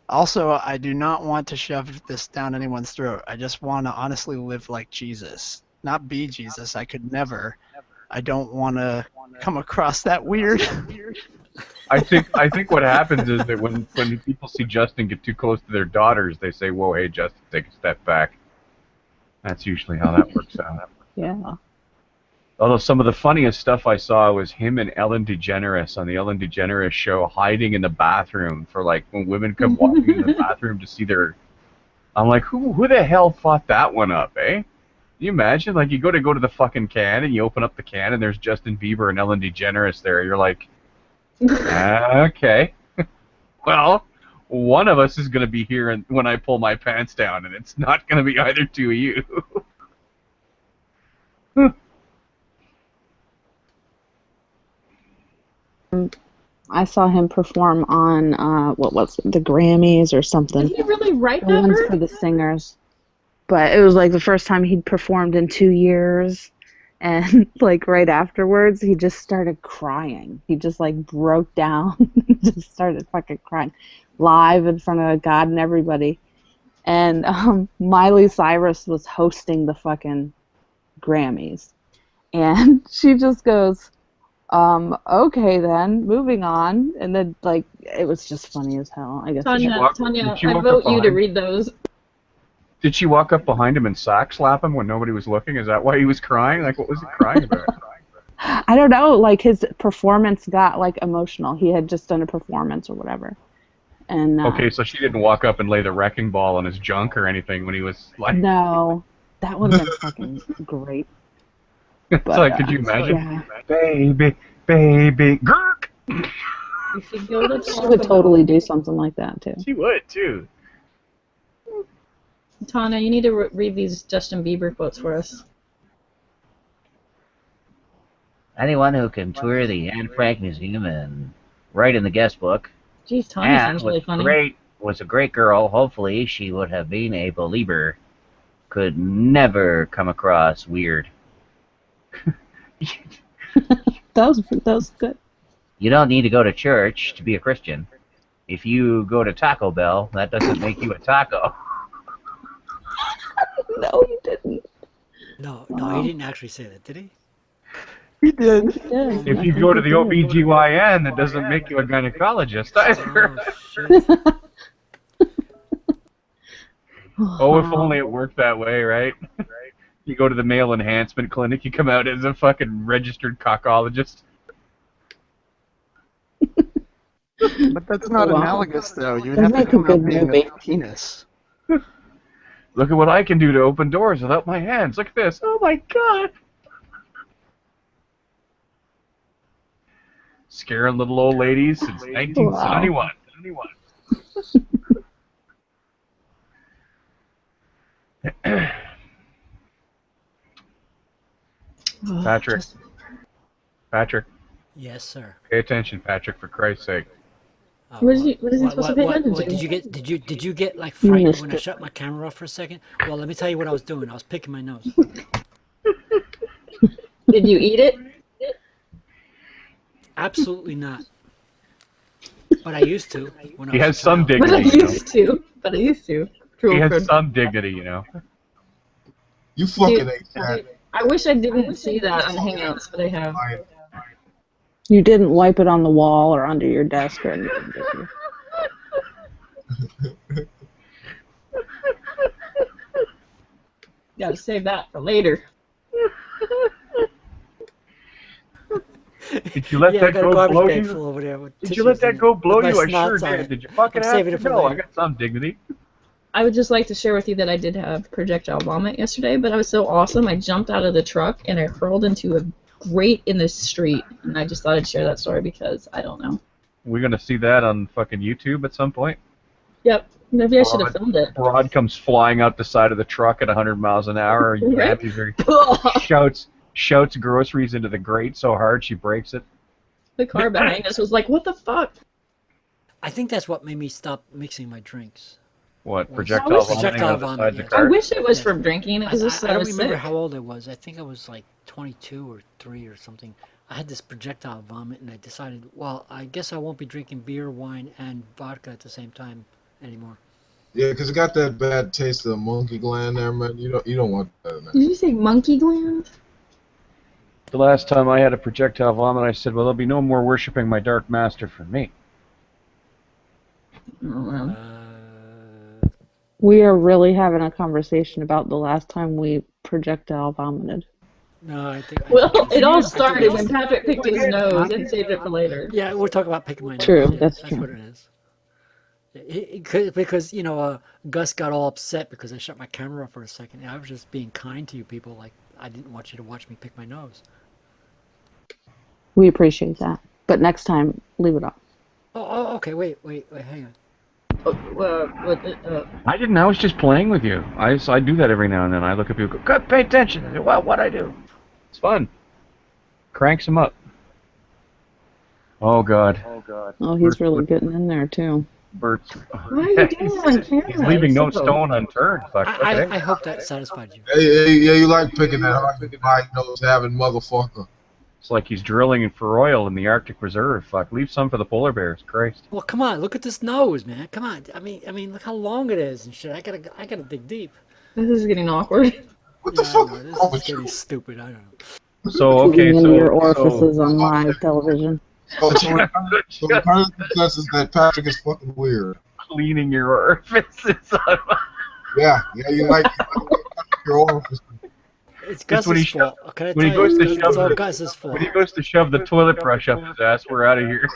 Also, I do not want to shove this down anyone's throat. I just want to honestly live like Jesus. Not be Jesus. I could never. I don't want to come across that weird. I think what happens is that when people see Justin get too close to their daughters, they say, "Whoa, hey, Justin, take a step back." That's usually how that works out. Yeah. Although some of the funniest stuff I saw was him and Ellen DeGeneres on the Ellen DeGeneres show hiding in the bathroom for like when women come walking in the bathroom to see their. I'm like, who the hell thought that one up, eh? Can you imagine? Like you go to the fucking can and you open up the can and there's Justin Bieber and Ellen DeGeneres there. You're like, okay, well, one of us is gonna be here and when I pull my pants down, and it's not gonna be either two of you. I saw him perform on what was it, the Grammys or something. Did he really write The that? ones Bert? for the singers. But it was like the first time he'd performed in 2 years, and like right afterwards he just started crying. He just like broke down, just started fucking crying live in front of God and everybody. And Miley Cyrus was hosting the fucking Grammys, and she just goes, okay then, moving on. And then like it was just funny as hell, I guess. Tanya, Did you I walk vote up you to behind- read those. Did she walk up behind him and sack slap him when nobody was looking? Is that why he was crying? Like, what was he crying about? I don't know, like his performance got like emotional. He had just done a performance or whatever. And Okay, so she didn't walk up and lay the wrecking ball on his junk or anything when he was like. no, that would have been fucking great. It's But, like, could you imagine? yeah. Baby, Gurk! You should go to She would totally do something like that too. She would too. Tanya, you need to read these Justin Bieber quotes for us. Anyone who can tour the Anne Frank Museum and write in the guest book. Jeez, Tanya Anne sounds really funny. was a great girl. Hopefully, she would have been a believer. Could never come across weird. That was good. You don't need to go to church to be a Christian. If you go to Taco Bell, that doesn't make you a taco. No, he didn't. No, he didn't actually say that, did he? He did. If you go to the OBGYN, that doesn't make you a gynecologist either. Oh, if only it worked that way, right? You go to the male enhancement clinic, you come out as a fucking registered cockologist. But that's not Wow. analogous, though. You would That'd have to make a come out good being movie. a penis. Look at what I can do to open doors without my hands. Look at this. Oh my god. Scaring little old ladies since 1971. Patrick. Yes, sir. Pay attention, Patrick, for Christ's sake. What is he supposed to pay attention to? Did you get like You frightened missed when I it. shut my camera off for a second? Well, let me tell you what I was doing. I was picking my nose. Did you eat it? Absolutely not. But I used to. When I He was has a some child. But I dignity, you know. used to. But I used to. True. He has Good. some dignity, you know. You fucking Dude, ate that. I wish I didn't see that on Hangouts, but I have. You didn't wipe it on the wall or under your desk or anything, did you? Gotta save that for later. Did you let Yeah, I that got a go garbage blow bag you? full over there with Did you let tissues in that it, go with blow my you? I sure snots on did. it. Did you fucking I'm have saving to? it for No, I later. got some dignity. I would just like to share with you that I did have projectile vomit yesterday, but I was so awesome. I jumped out of the truck and I hurled into a grate in the street, and I just thought I'd share that story because I don't know. We're gonna see that on fucking YouTube at some point. Yep, maybe I should have filmed it. Rod comes flying out the side of the truck at 100 miles an hour. Right? Shouts groceries into the grate so hard she breaks it. The car behind us was like, "What the fuck?" I think that's what made me stop mixing my drinks. What, Was projectile vomiting projectile on the side vomit, of the yes. car? I wish it was from drinking. It was just I that I don't was remember sick. how old I was. I think I was like 22 or 3 or something. I had this projectile vomit, and I decided, well, I guess I won't be drinking beer, wine, and vodka at the same time anymore. Yeah, because it got that bad taste of the monkey gland there, man. You don't want that, man. Did you say monkey gland? The last time I had a projectile vomit, I said, well, there'll be no more worshipping my dark master for me. We are really having a conversation about the last time we projectile vomited. No, I think. Well, it all I started think when Patrick picked his nose and saved it for later. Yeah, we're talking about picking my nose. True, Yeah, that's that's true. what it is. Because Gus got all upset because I shut my camera off for a second. I was just being kind to you people. Like, I didn't want you to watch me pick my nose. We appreciate that. But next time, leave it off. Oh, okay. Wait, hang on. I didn't. I was just playing with you. I do that every now and then. I look at people, go, pay attention. I say, well, what I do? It's fun. Cranks them up. Oh God. Oh, he's really getting in there too. Bert's. Why are you doing it on camera? He's leaving no It's so- stone unturned. Fuck. Okay. I hope that satisfied you. Hey, yeah, you like picking that high nose having motherfucker. It's like he's drilling for oil in the Arctic Reserve. Fuck. Leave some for the polar bears. Christ. Well, come on, look at this nose, man. Come on. I mean, look how long it is and shit. I gotta dig deep. This is getting awkward. What the fuck? This is getting stupid. I don't know. So okay, Digging so into your orifices on live television. So the current consensus is that Patrick is fucking weird. cleaning your orifices. Yeah, you like your orifices. It's Gus's fault. Can I When he tell goes you? to It's shove all the, Gus's fault. when he goes to shove the toilet brush up his ass, we're out of here.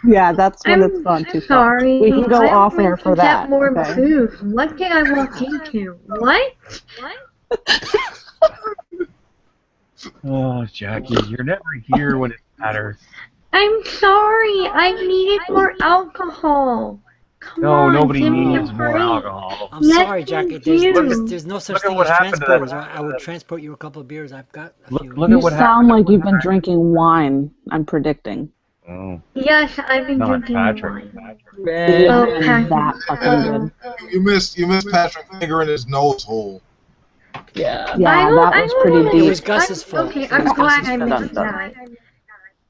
Yeah, that's when it's gone too far. Sorry, We can go I off went air to for get that. more Okay. food. What did I walk into? What? Oh, Jackie, you're never here when it matters. I'm sorry. I needed more alcohol. Come No, on, nobody give me a needs more break. alcohol. I'm Yes, sorry, Jack. you There's do. no such Look at thing what as happened to transporters. that- I would transport you a couple of beers. I've got a few. Look You at what sound happened. like you've been drinking wine. I'm predicting. Oh, Yes, I've been not drinking Patrick. wine. It Oh, isn't Patrick. that fucking good. You missed Patrick finger in his nose hole. Yeah. Yeah, that was pretty It deep. was Gus's fault. Okay, It I'm was glad Gus's I fault. missed that.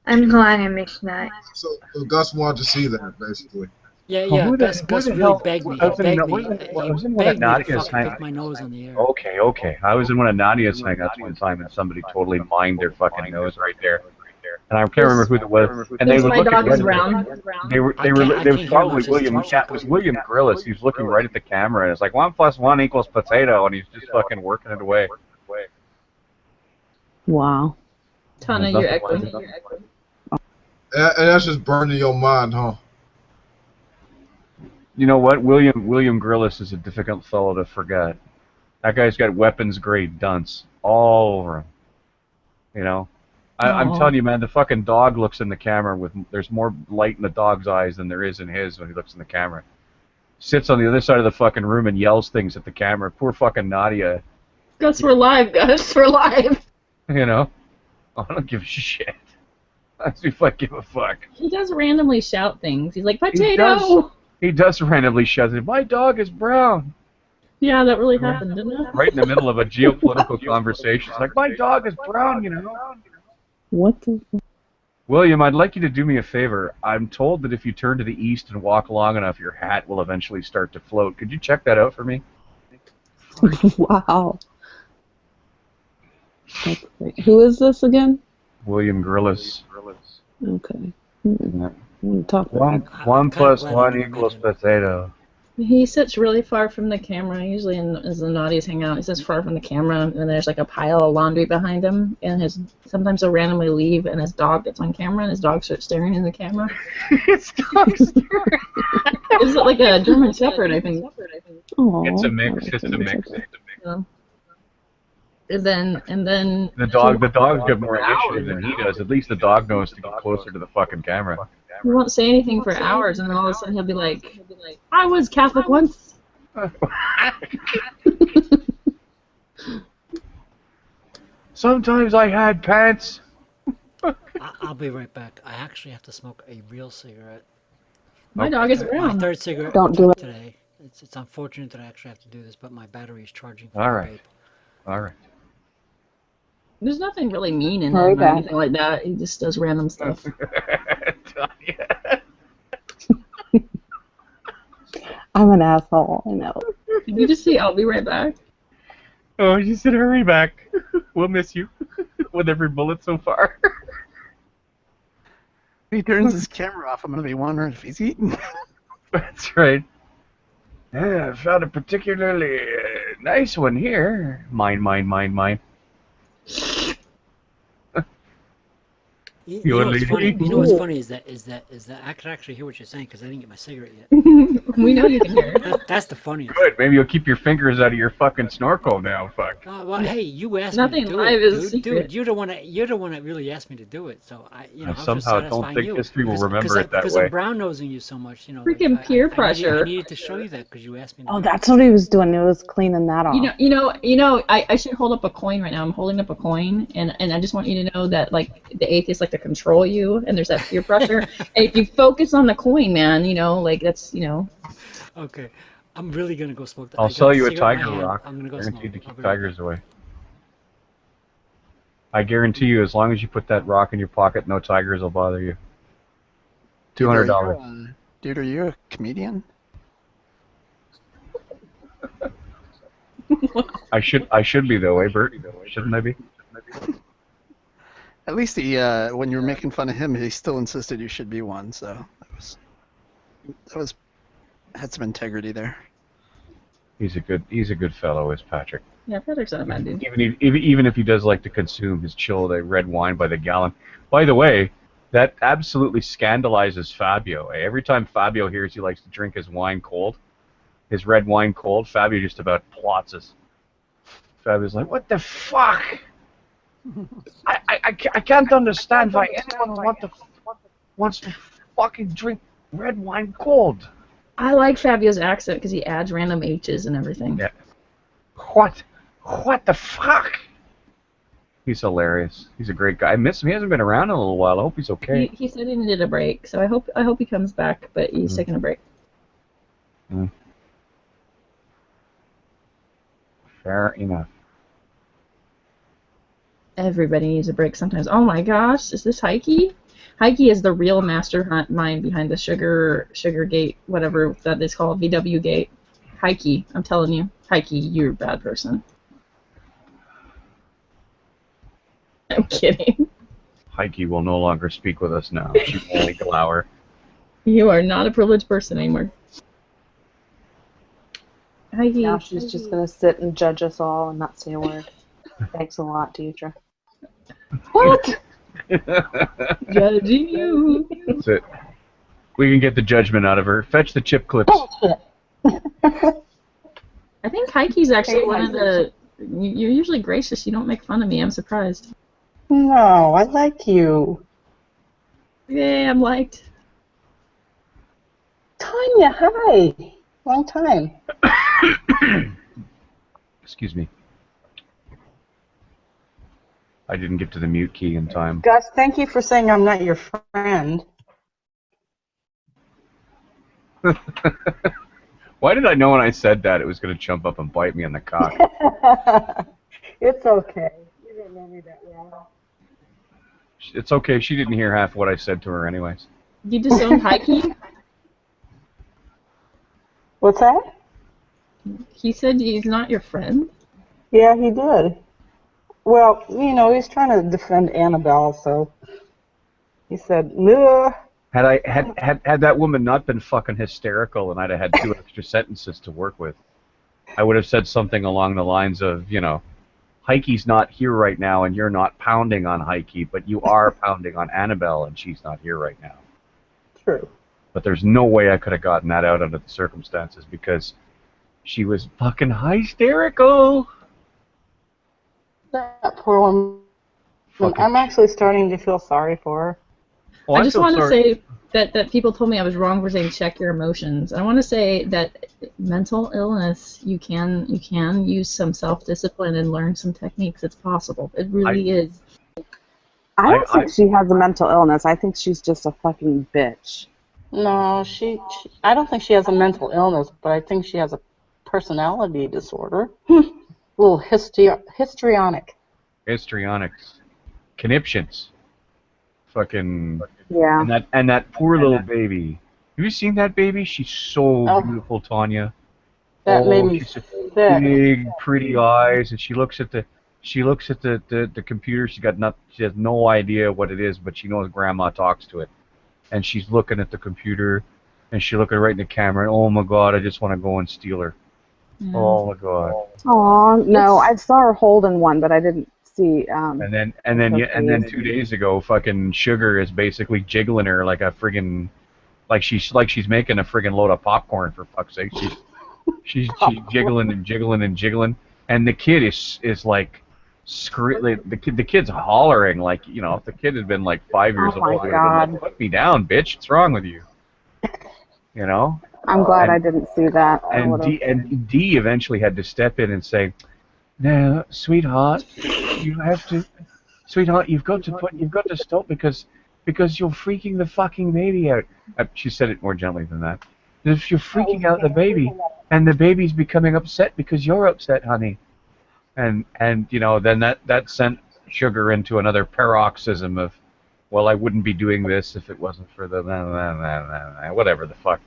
I'm glad I missed that. So Gus wanted to see that, basically. Yeah, Well, who the- Gus who the really hell- begged me. I He was in begged the- me. what was it- He I was in one begged of me to Nadia's fucking hang- pick my nose on the air. Okay. I was in one of Nadia's hangouts one time, and somebody totally mined their fucking nose right there. And I can't remember who that was. And they This were my looking dog right is at brown. They were. I It can't was hear probably much. It's William. too Yeah, it was William Grillis. He was looking right at the camera, and it's like 1 + 1 = potato, and he's just fucking working it away. Wow. Tana, There's you're nothing echoing. And that's just burning your mind, huh? You know what? William Grillis is a difficult fellow to forget. That guy's got weapons grade dunce all over him. You know, I'm Aw. telling you, man. The fucking dog looks in the camera with there's more light in the dog's eyes than there is in his when he looks in the camera. Sits on the other side of the fucking room and yells things at the camera. Poor fucking Nadia. Gus, we're live, Gus. We're live. You know, I don't give a shit. That's if I give a fuck. He does randomly shout things. He's like, He potato! He does randomly shout, "My dog is brown." Yeah, that really happened, didn't it? Right in the middle of a geopolitical conversation. It's like, my dog is brown, you know. What the? William, I'd like you to do me a favor. I'm told that if you turn to the east and walk long enough, your hat will eventually start to float. Could you check that out for me? Wow. That's great. Who is this again? William Grillis. Okay. Yeah. Talk One I'm kind of plus glad I one never met equals him. potato. He sits really far from the camera. Usually, as the naughties hang out, he sits far from the camera, and there's like a pile of laundry behind him. And sometimes he'll randomly leave, and his dog gets on camera, and his dog starts staring in the camera. His dog's staring. Is it like a German Shepherd? I think. It's a mix. It's a mix. Yeah. And then The dog's got more initiative than he does. At least the dog knows to get closer to the fucking camera. he won't say anything for hours, and then all of a sudden he'll be like, "I was Catholic once." Sometimes I had pants. I'll be right back. I actually have to smoke a real cigarette. My dog is My brown. third cigarette Don't do it. today. It's unfortunate that I actually have to do this, but my battery is charging for All my right. vape. All right. There's nothing really mean in Hurry him or back. anything like that. He just does random stuff. I'm an asshole. I know. Did you just say, "I'll be right back"? Oh, you said hurry back. We'll miss you. With every bullet so far. If he turns his camera off, I'm going to be wondering if he's eating. That's right. Yeah, I found a particularly nice one here. Mine. You Your know what's lady. funny? You know what's funny is that I could actually hear what you're saying because I didn't get my cigarette yet. We know you can hear it. That's the funniest. Good. Maybe you'll keep your fingers out of your fucking snorkel now. Fuck. Well, hey, you asked Nothing me to do live it, is dude. secret. You're the one that really asked me to do it. So I was just somehow don't satisfying think you. history will remember because it that because way. I'm brown nosing you so much, Freaking peer pressure. I needed to show you that because you asked me. Oh, that's what he was doing. He was cleaning that off. I should hold up a coin right now. I'm holding up a coin, and I just want you to know that, like, the atheists like to control you, and there's that peer pressure. And if you focus on the coin, man, that's. Okay, I'm really gonna go smoke that. I'll I got sell the you a cigarette in my tiger hand. rock. I'm gonna go Guaranteed to smoke. I'll keep be right tigers away. I guarantee you, as long as you put that rock in your pocket, no tigers will bother you. $200. Dude, are you a comedian? I should be though, eh, Bert? Shouldn't I be? At least when you were making fun of him, he still insisted you should be one. So that had some integrity there. He's a good fellow, is Patrick. Yeah, Patrick's not a bad dude. Even if he does like to consume his chilled red wine by the gallon. By the way, that absolutely scandalizes Fabio. Every time Fabio hears he likes to drink his wine cold, his red wine cold, Fabio just about plots us. Fabio's like, what the fuck? I can't understand why anyone wants to fucking drink red wine cold. I like Fabio's accent because he adds random H's and everything. Yeah. What the fuck? He's hilarious. He's a great guy. I miss him. He hasn't been around in a little while. I hope he's okay. He said he needed a break, so I hope he comes back, but he's taking a break. Fair enough. Everybody needs a break sometimes. Oh my gosh, is this Heike? Heike is the real mastermind behind the sugar gate, whatever that is called, VW gate. Heike, I'm telling you, Heike, you're a bad person. I'm kidding. Heike will no longer speak with us now. She will only glower. You are not a privileged person anymore. Heike. Now she's just going to sit and judge us all and not say a word. Thanks a lot, Deidre. What? Judging you. That's it. We can get the judgment out of her. Fetch the chip clips. I think Heike's actually one of the... You're usually gracious. You don't make fun of me. I'm surprised. No, I like you. Yay, I'm liked. Tanya, hi. Long time. Excuse me. I didn't get to the mute key in time. Gus, thank you for saying I'm not your friend. Why did I know when I said that it was going to jump up and bite me on the cock? It's okay. You don't know me that well. It's okay. She didn't hear half what I said to her anyways. You disowned Heike? What's that? He said he's not your friend? Yeah, he did. Well, he's trying to defend Annabelle, so He said, "No." Had that woman not been fucking hysterical and I'd have had 2 extra sentences to work with, I would have said something along the lines of, you know, Heike's not here right now and you're not pounding on Heike, but you are pounding on Annabelle and she's not here right now. True. But there's no way I could have gotten that out under the circumstances because she was fucking hysterical. That poor woman. Fucking I'm actually starting to feel sorry for her. I just want to say that people told me I was wrong for saying check your emotions. I want to say that mental illness, you can use some self-discipline and learn some techniques. It's possible. It really is. I don't think she has a mental illness. I think she's just a fucking bitch. No, I don't think she has a mental illness, but I think she has a personality disorder. A little histrionic. Histrionics. Conniptions. Fucking... Yeah. And that poor little baby. Have you seen that baby? She's so beautiful, Tanya. That made me she's sick. big, pretty eyes, and she looks at the computer. She has no idea what it is, but she knows Grandma talks to it. And she's looking at the computer, and she's looking right in the camera. And oh my God, I just want to go and steal her. Yeah. Oh my God. Aw, no, I saw her holding one, but I didn't see. And then 2 days ago, fucking Sugar is basically jiggling her like a friggin', like she's making a friggin' load of popcorn, for fuck's sake. She's jiggling and jiggling and jiggling, and the kid is like, the kid's hollering like, you know, if the kid had been like 5 years old, my he would have God. been like, put me down, bitch. What's wrong with you? You know. I'm glad I didn't see that. And Dee eventually had to step in and say, "No, sweetheart, you've got to stop because you're freaking the fucking baby out." She said it more gently than that. If you're freaking out the baby, and the baby's becoming upset because you're upset, honey. And you know, then that sent Sugar into another paroxysm of, well, I wouldn't be doing this if it wasn't for the whatever the fuck.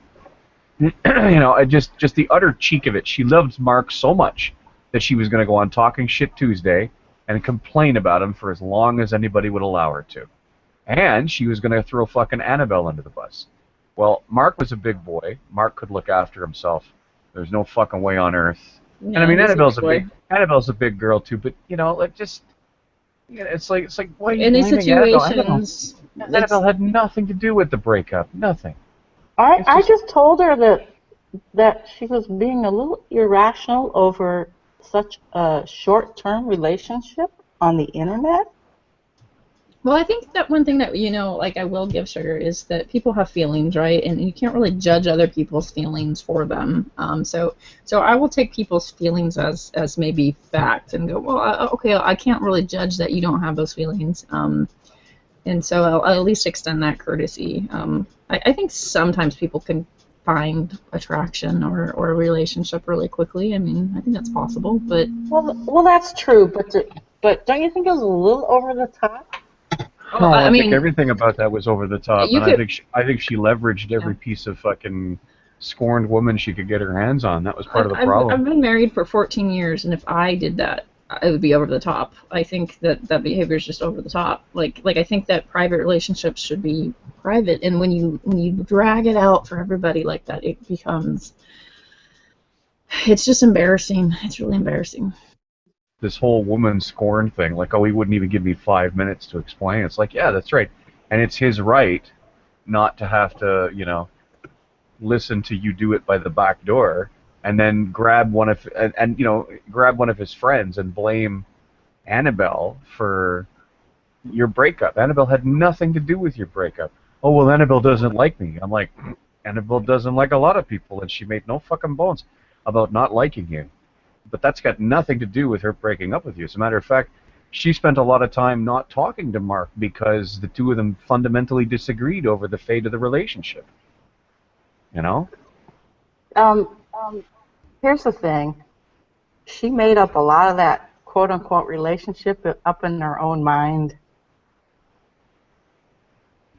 You know, just the utter cheek of it. She loves Mark so much that she was going to go on Talking Shit Tuesday and complain about him for as long as anybody would allow her to. And she was going to throw fucking Annabelle under the bus. Well, Mark was a big boy. Mark could look after himself. There's no fucking way on earth. Yeah, and I mean, Annabelle's a big girl too, but you know, like just, you know, it's like why are you in these blaming situations, Annabelle had nothing to do with the breakup. Nothing. I just told her that she was being a little irrational over such a short-term relationship on the internet. Well, I think that one thing that, you know, like I will give Sugar is that people have feelings, right? And you can't really judge other people's feelings for them. So I will take people's feelings as maybe fact and go, well, okay, I can't really judge that you don't have those feelings. And so I'll at least extend that courtesy. I think sometimes people can find attraction or a relationship really quickly. I mean, I think that's possible, but... Well, that's true, but don't you think it was a little over the top? No, I think everything about that was over the top, and I think she leveraged every piece of fucking scorned woman she could get her hands on. That was part of the problem. I've been married for 14 years, and if I did that, it would be over the top. I think that behavior is just over the top. Like I think that private relationships should be private, and when you drag it out for everybody like that, it becomes, it's just embarrassing. It's really embarrassing. This whole woman scorn thing, like, oh, he wouldn't even give me 5 minutes to explain. It's like, yeah, that's right, and it's his right not to have to, you know, listen to you do it by the back door, and then grab one of his friends and blame Annabelle for your breakup. Annabelle had nothing to do with your breakup. Oh, well, Annabelle doesn't like me. I'm like, Annabelle doesn't like a lot of people, and she made no fucking bones about not liking you. But that's got nothing to do with her breaking up with you. As a matter of fact, she spent a lot of time not talking to Mark because the two of them fundamentally disagreed over the fate of the relationship. You know? Here's the thing. She made up a lot of that quote-unquote relationship up in her own mind.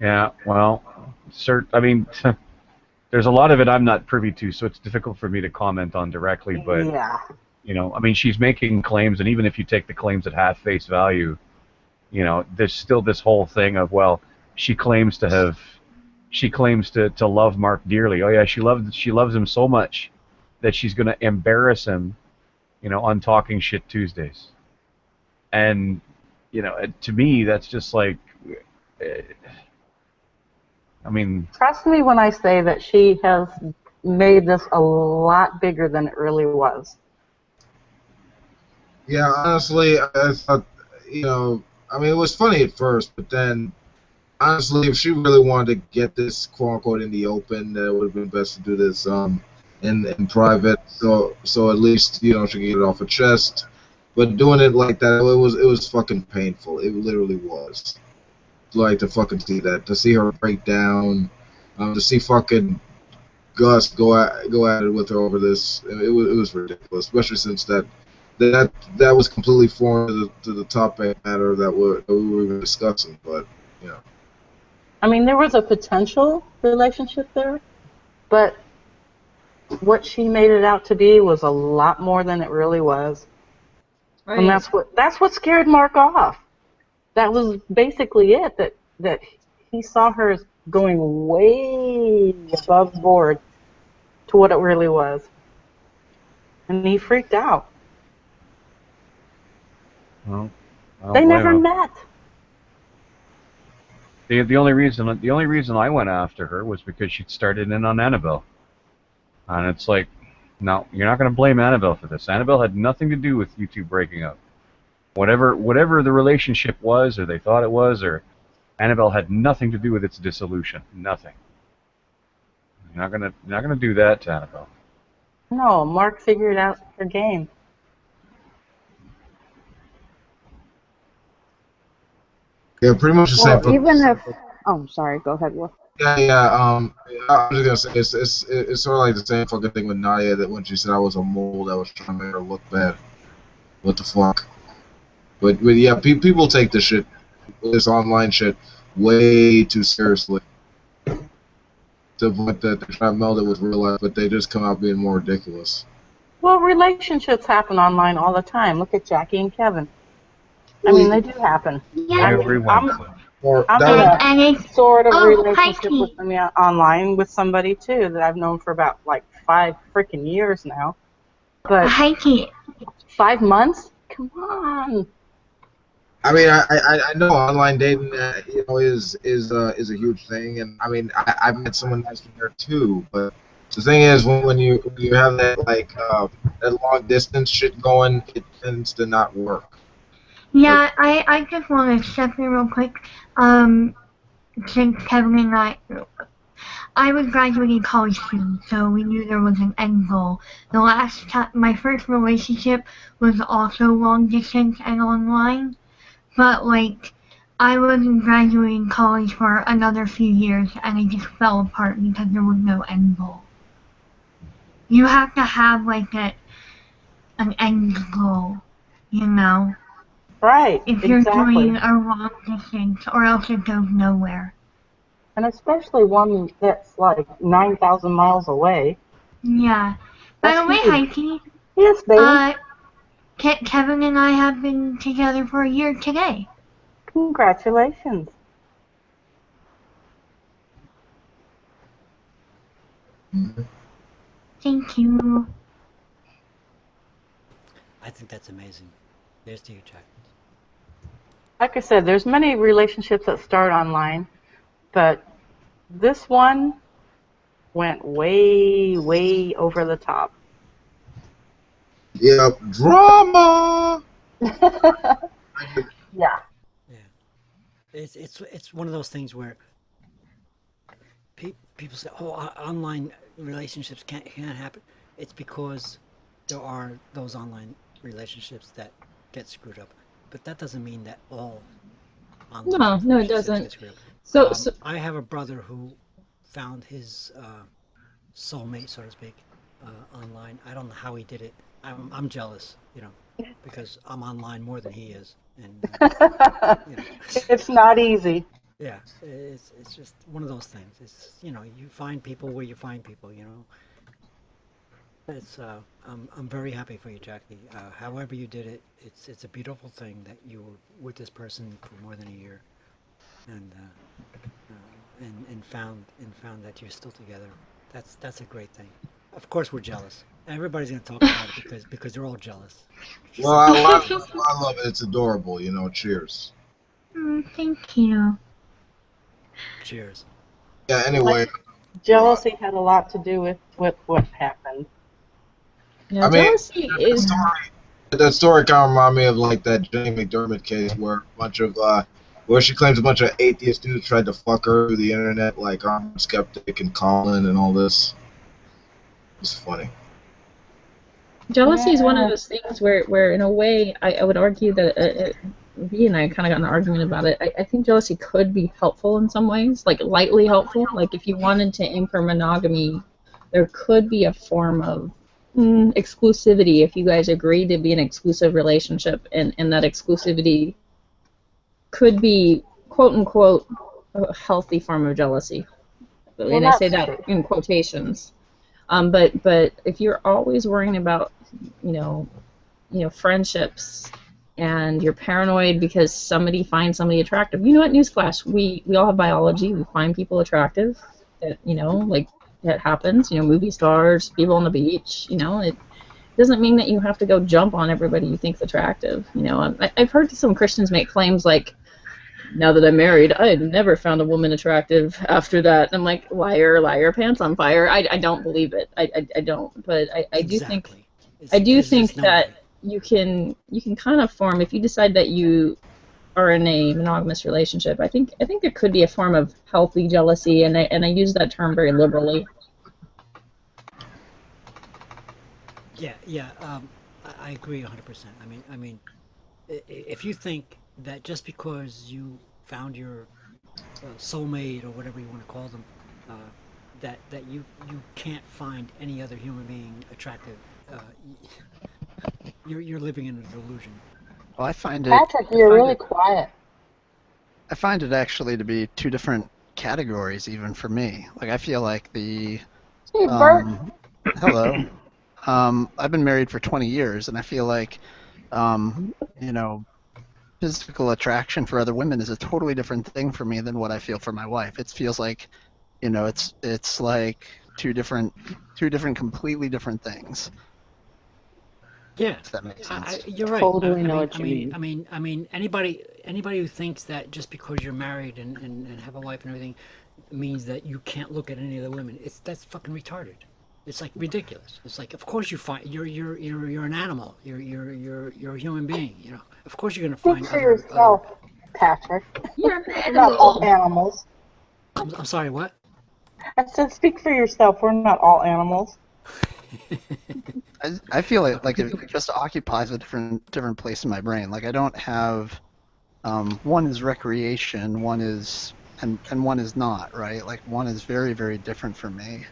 Yeah, well, I mean, there's a lot of it I'm not privy to, so it's difficult for me to comment on directly, but... Yeah. You know, I mean, she's making claims, and even if you take the claims at half face value, you know, there's still this whole thing of, well, she claims to love Mark dearly. Oh yeah, she loves him so much that she's going to embarrass him, on Talking Shit Tuesdays. And to me, that's just like, I mean, Trust me when I say that she has made this a lot bigger than it really was. Yeah, honestly, I thought, I mean, it was funny at first, but then, honestly, if she really wanted to get this quote unquote in the open, then it would have been best to do this in private, so at least she can get it off her chest. But doing it like that, it was fucking painful. It literally was. Like to fucking see that, to see her break down, to see fucking Gus go at it with her over this. It was ridiculous, especially since that was completely foreign to the topic matter that we were even discussing. But I mean, there was a potential relationship there, but what she made it out to be was a lot more than it really was. Right. And that's what scared Mark off. That was basically it. That he saw her as going way above board to what it really was, and he freaked out. well, I don't They blame never him. met. The only reason I went after her was because she'd started in on Annabelle, and it's like, no, you're not going to blame Annabelle for this. Annabelle had nothing to do with you two breaking up. Whatever the relationship was, or they thought it was, or Annabelle had nothing to do with its dissolution. Nothing. You're not gonna do that to Annabelle. No, Mark figured out her game. yeah, pretty much the same. Well, even if, oh, sorry, go ahead, Will. Yeah. I was just gonna say it's sort of like the same fucking thing with Nadia, that when she said I was a mole that was trying to make her look bad. What the fuck? But yeah, people take this online shit way too seriously. To the point that they're trying to meld it with real life, but they just come out being more ridiculous. Well, relationships happen online all the time. Look at Jackie and Kevin. I mean, they do happen. Everyone. I'm in a sort of Oh, relationship hi, with online with somebody too that I've known for about like 5 freaking years now. But Hi, Kate. 5 months? Come on. I mean, I know online dating, is a huge thing, and I mean, I've met someone nice from there too. But the thing is, when you have that that long distance shit going, it tends to not work. Yeah, I just want to step in real quick. Since Kevin and I was graduating college soon, so we knew there was an end goal. The last time, my first relationship was also long distance and online, but like, I wasn't graduating college for another few years, and it just fell apart because there was no end goal. You have to have like an end goal, you know? Right. If you're Exactly. doing a long distance, or else it goes nowhere. And especially one that's like 9,000 miles away. Yeah. By That's the way, huge. Heidi. Yes, baby. Kevin and I have been together for a year today. Congratulations. Thank you. I think that's amazing. There's to you, Jack. Like I said, there's many relationships that start online, but this one went way, way over the top. Yep, drama. Yeah. It's one of those things where people say, "Oh, online relationships can't happen." It's because there are those online relationships that get screwed up, but that doesn't mean that all online No, it relationships doesn't. get screwed up. So I have a brother who found his soulmate, so to speak, online. I don't know how he did it. I'm jealous, because I'm online more than he is, and It's not easy. yeah, it's just one of those things. It's you find people where you find people. It's I'm very happy for you, Jackie. However you did it, it's a beautiful thing that you were with this person for more than a year. and found that you're still together. That's a great thing. Of course, we're jealous. Everybody's gonna talk about it because they're all jealous. Well, I love it. It's adorable. You know. Cheers. Thank you. Cheers. Yeah. Anyway. Jealousy had a lot to do with what happened. Yeah, I mean, jealousy is. that story kind of reminded me of like that Jenny McDermott case where a bunch of where she claims a bunch of atheist dudes tried to fuck her through the internet, like I'm skeptic and Colin and all this. It's funny. Jealousy is one of those things where in a way, I would argue that V and I kind of got in an argument about it. I think jealousy could be helpful in some ways, like lightly helpful. Like if you wanted to aim for monogamy, there could be a form of exclusivity if you guys agree to be an exclusive relationship, and that exclusivity could be, quote unquote, a healthy form of jealousy. And I say that in quotations. But if you're always worrying about, friendships, and you're paranoid because somebody finds somebody attractive, you know what? Newsflash: we all have biology. We find people attractive. That happens. Movie stars, people on the beach. It doesn't mean that you have to go jump on everybody you think's attractive. I've heard some Christians make claims like, now that I'm married, I had never found a woman attractive after that. And I'm like, liar, pants on fire. I don't believe it. I don't. But I do think that you can kind of form, if you decide that you are in a monogamous relationship. I think there could be a form of healthy jealousy, and I use that term very liberally. Yeah. I agree 100%. I mean, if you think that just because you found your soulmate or whatever you want to call them, that you can't find any other human being attractive, you're living in a delusion. Well, I find it. Patrick, you're really quiet. I find it actually to be two different categories, even for me. Like I feel like the. Hey, Bert. Hello. I've been married for 20 years, and I feel like, physical attraction for other women is a totally different thing for me than what I feel for my wife. It feels like, it's like two different completely different things. Yeah, if that makes sense. you're right. Totally know what you mean. I mean, anybody who thinks that just because you're married and have a wife and everything means that you can't look at any other women, that's fucking retarded. It's like ridiculous. It's like, of course you find you're an animal. You're a human being. Of course you're gonna find. Speak for yourself, Patrick. You're not all animals. I'm sorry. What? I said, speak for yourself. We're not all animals. I feel like it just occupies a different place in my brain. Like I don't have one is recreation, one is and one is not, right? Like one is very, very different for me.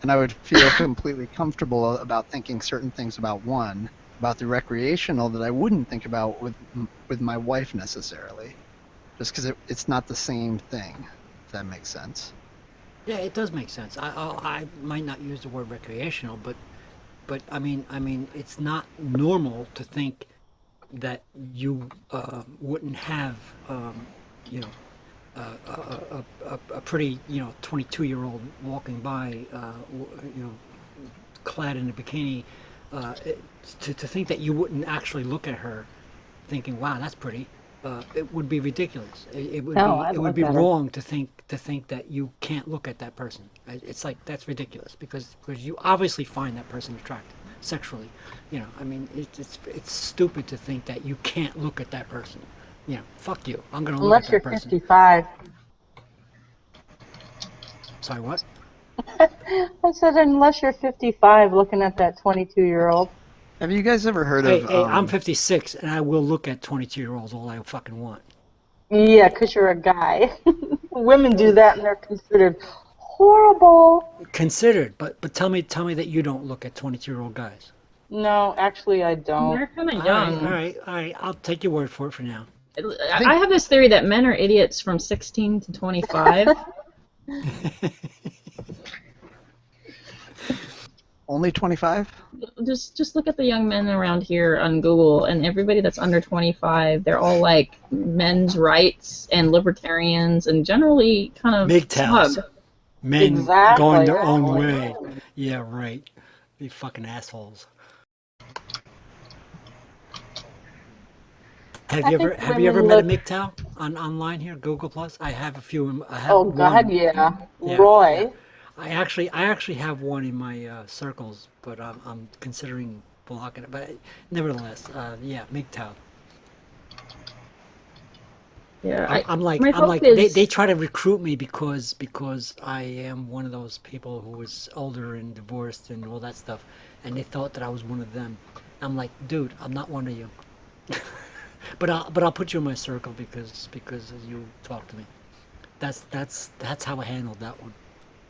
And I would feel completely comfortable about thinking certain things about one, about the recreational, that I wouldn't think about with my wife necessarily, just because it's not the same thing. If that makes sense. Yeah, it does make sense. I might not use the word recreational, but I mean, it's not normal to think that you wouldn't have, a pretty, 22-year-old walking by, clad in a bikini, to think that you wouldn't actually look at her thinking, wow, that's pretty. It would be ridiculous. It would be wrong to think that you can't look at that person. It's like, that's ridiculous because you obviously find that person attractive sexually. It's stupid to think that you can't look at that person. Fuck you. I'm gonna look at that person. Unless you're 55. Sorry, what? I said unless you're 55 looking at that 22-year-old. Have you guys ever heard Hey, of... I'm 56 and I will look at 22-year-olds all I fucking want. Yeah, because you're a guy. Women do that and they're considered horrible. Considered, but tell me that you don't look at 22-year-old guys. No, actually I don't. They're kind of young. All right. I'll take your word for it for now. I have this theory that men are idiots from 16 to 25. Only 25? Just look at the young men around here on Google, and everybody that's under 25, they're all like men's rights and libertarians, and generally kind of MGTOWs. smug. Men going their own way. Yeah, right. You fucking assholes. Have you ever met a MGTOW online here, Google Plus? I have a few. I have Oh God, one. yeah. Yeah, Roy. yeah. I actually have one in my circles, but I'm considering blocking it. But nevertheless, yeah, MGTOW. Yeah, I'm like my hope is they try to recruit me because I am one of those people who was older and divorced and all that stuff, and they thought that I was one of them. I'm like, dude, I'm not one of you. But I'll put you in my circle because you talk to me. That's how I handled that one.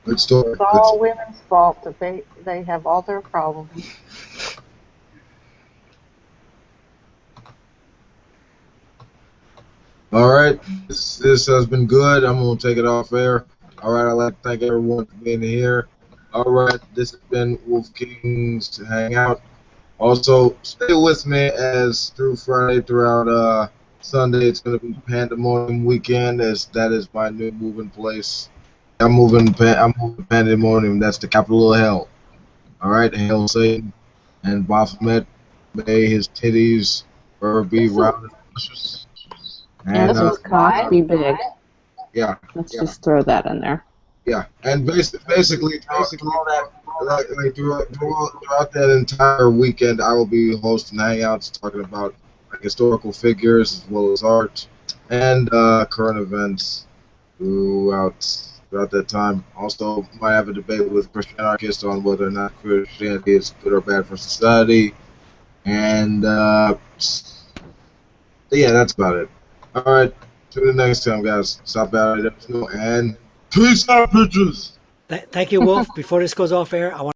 Good story. It's all women's fault that they have all their problems. All right, this has been good. I'm gonna take it off air. All right, I'd like to thank everyone for being here. All right, this has been Wolf King's Hangout. Also, stay with me as through Friday, throughout Sunday. It's gonna be Pandemonium Weekend, as that is my new moving place. I'm moving Pandemonium. That's the capital of hell. All right, hail Satan and Baphomet. May his titties forever be round and luscious. And his cock be big. Yeah. Let's just throw that in there. Yeah, and basically throughout that entire weekend, I will be hosting hangouts, talking about historical figures as well as art and current events throughout that time. Also, might have a debate with Christian anarchists on whether or not Christianity is good or bad for society, and yeah, that's about it. All right, tune in next time, guys. Stop by, and peace out, bitches. Thank you, Wolf. Before this goes off air, I want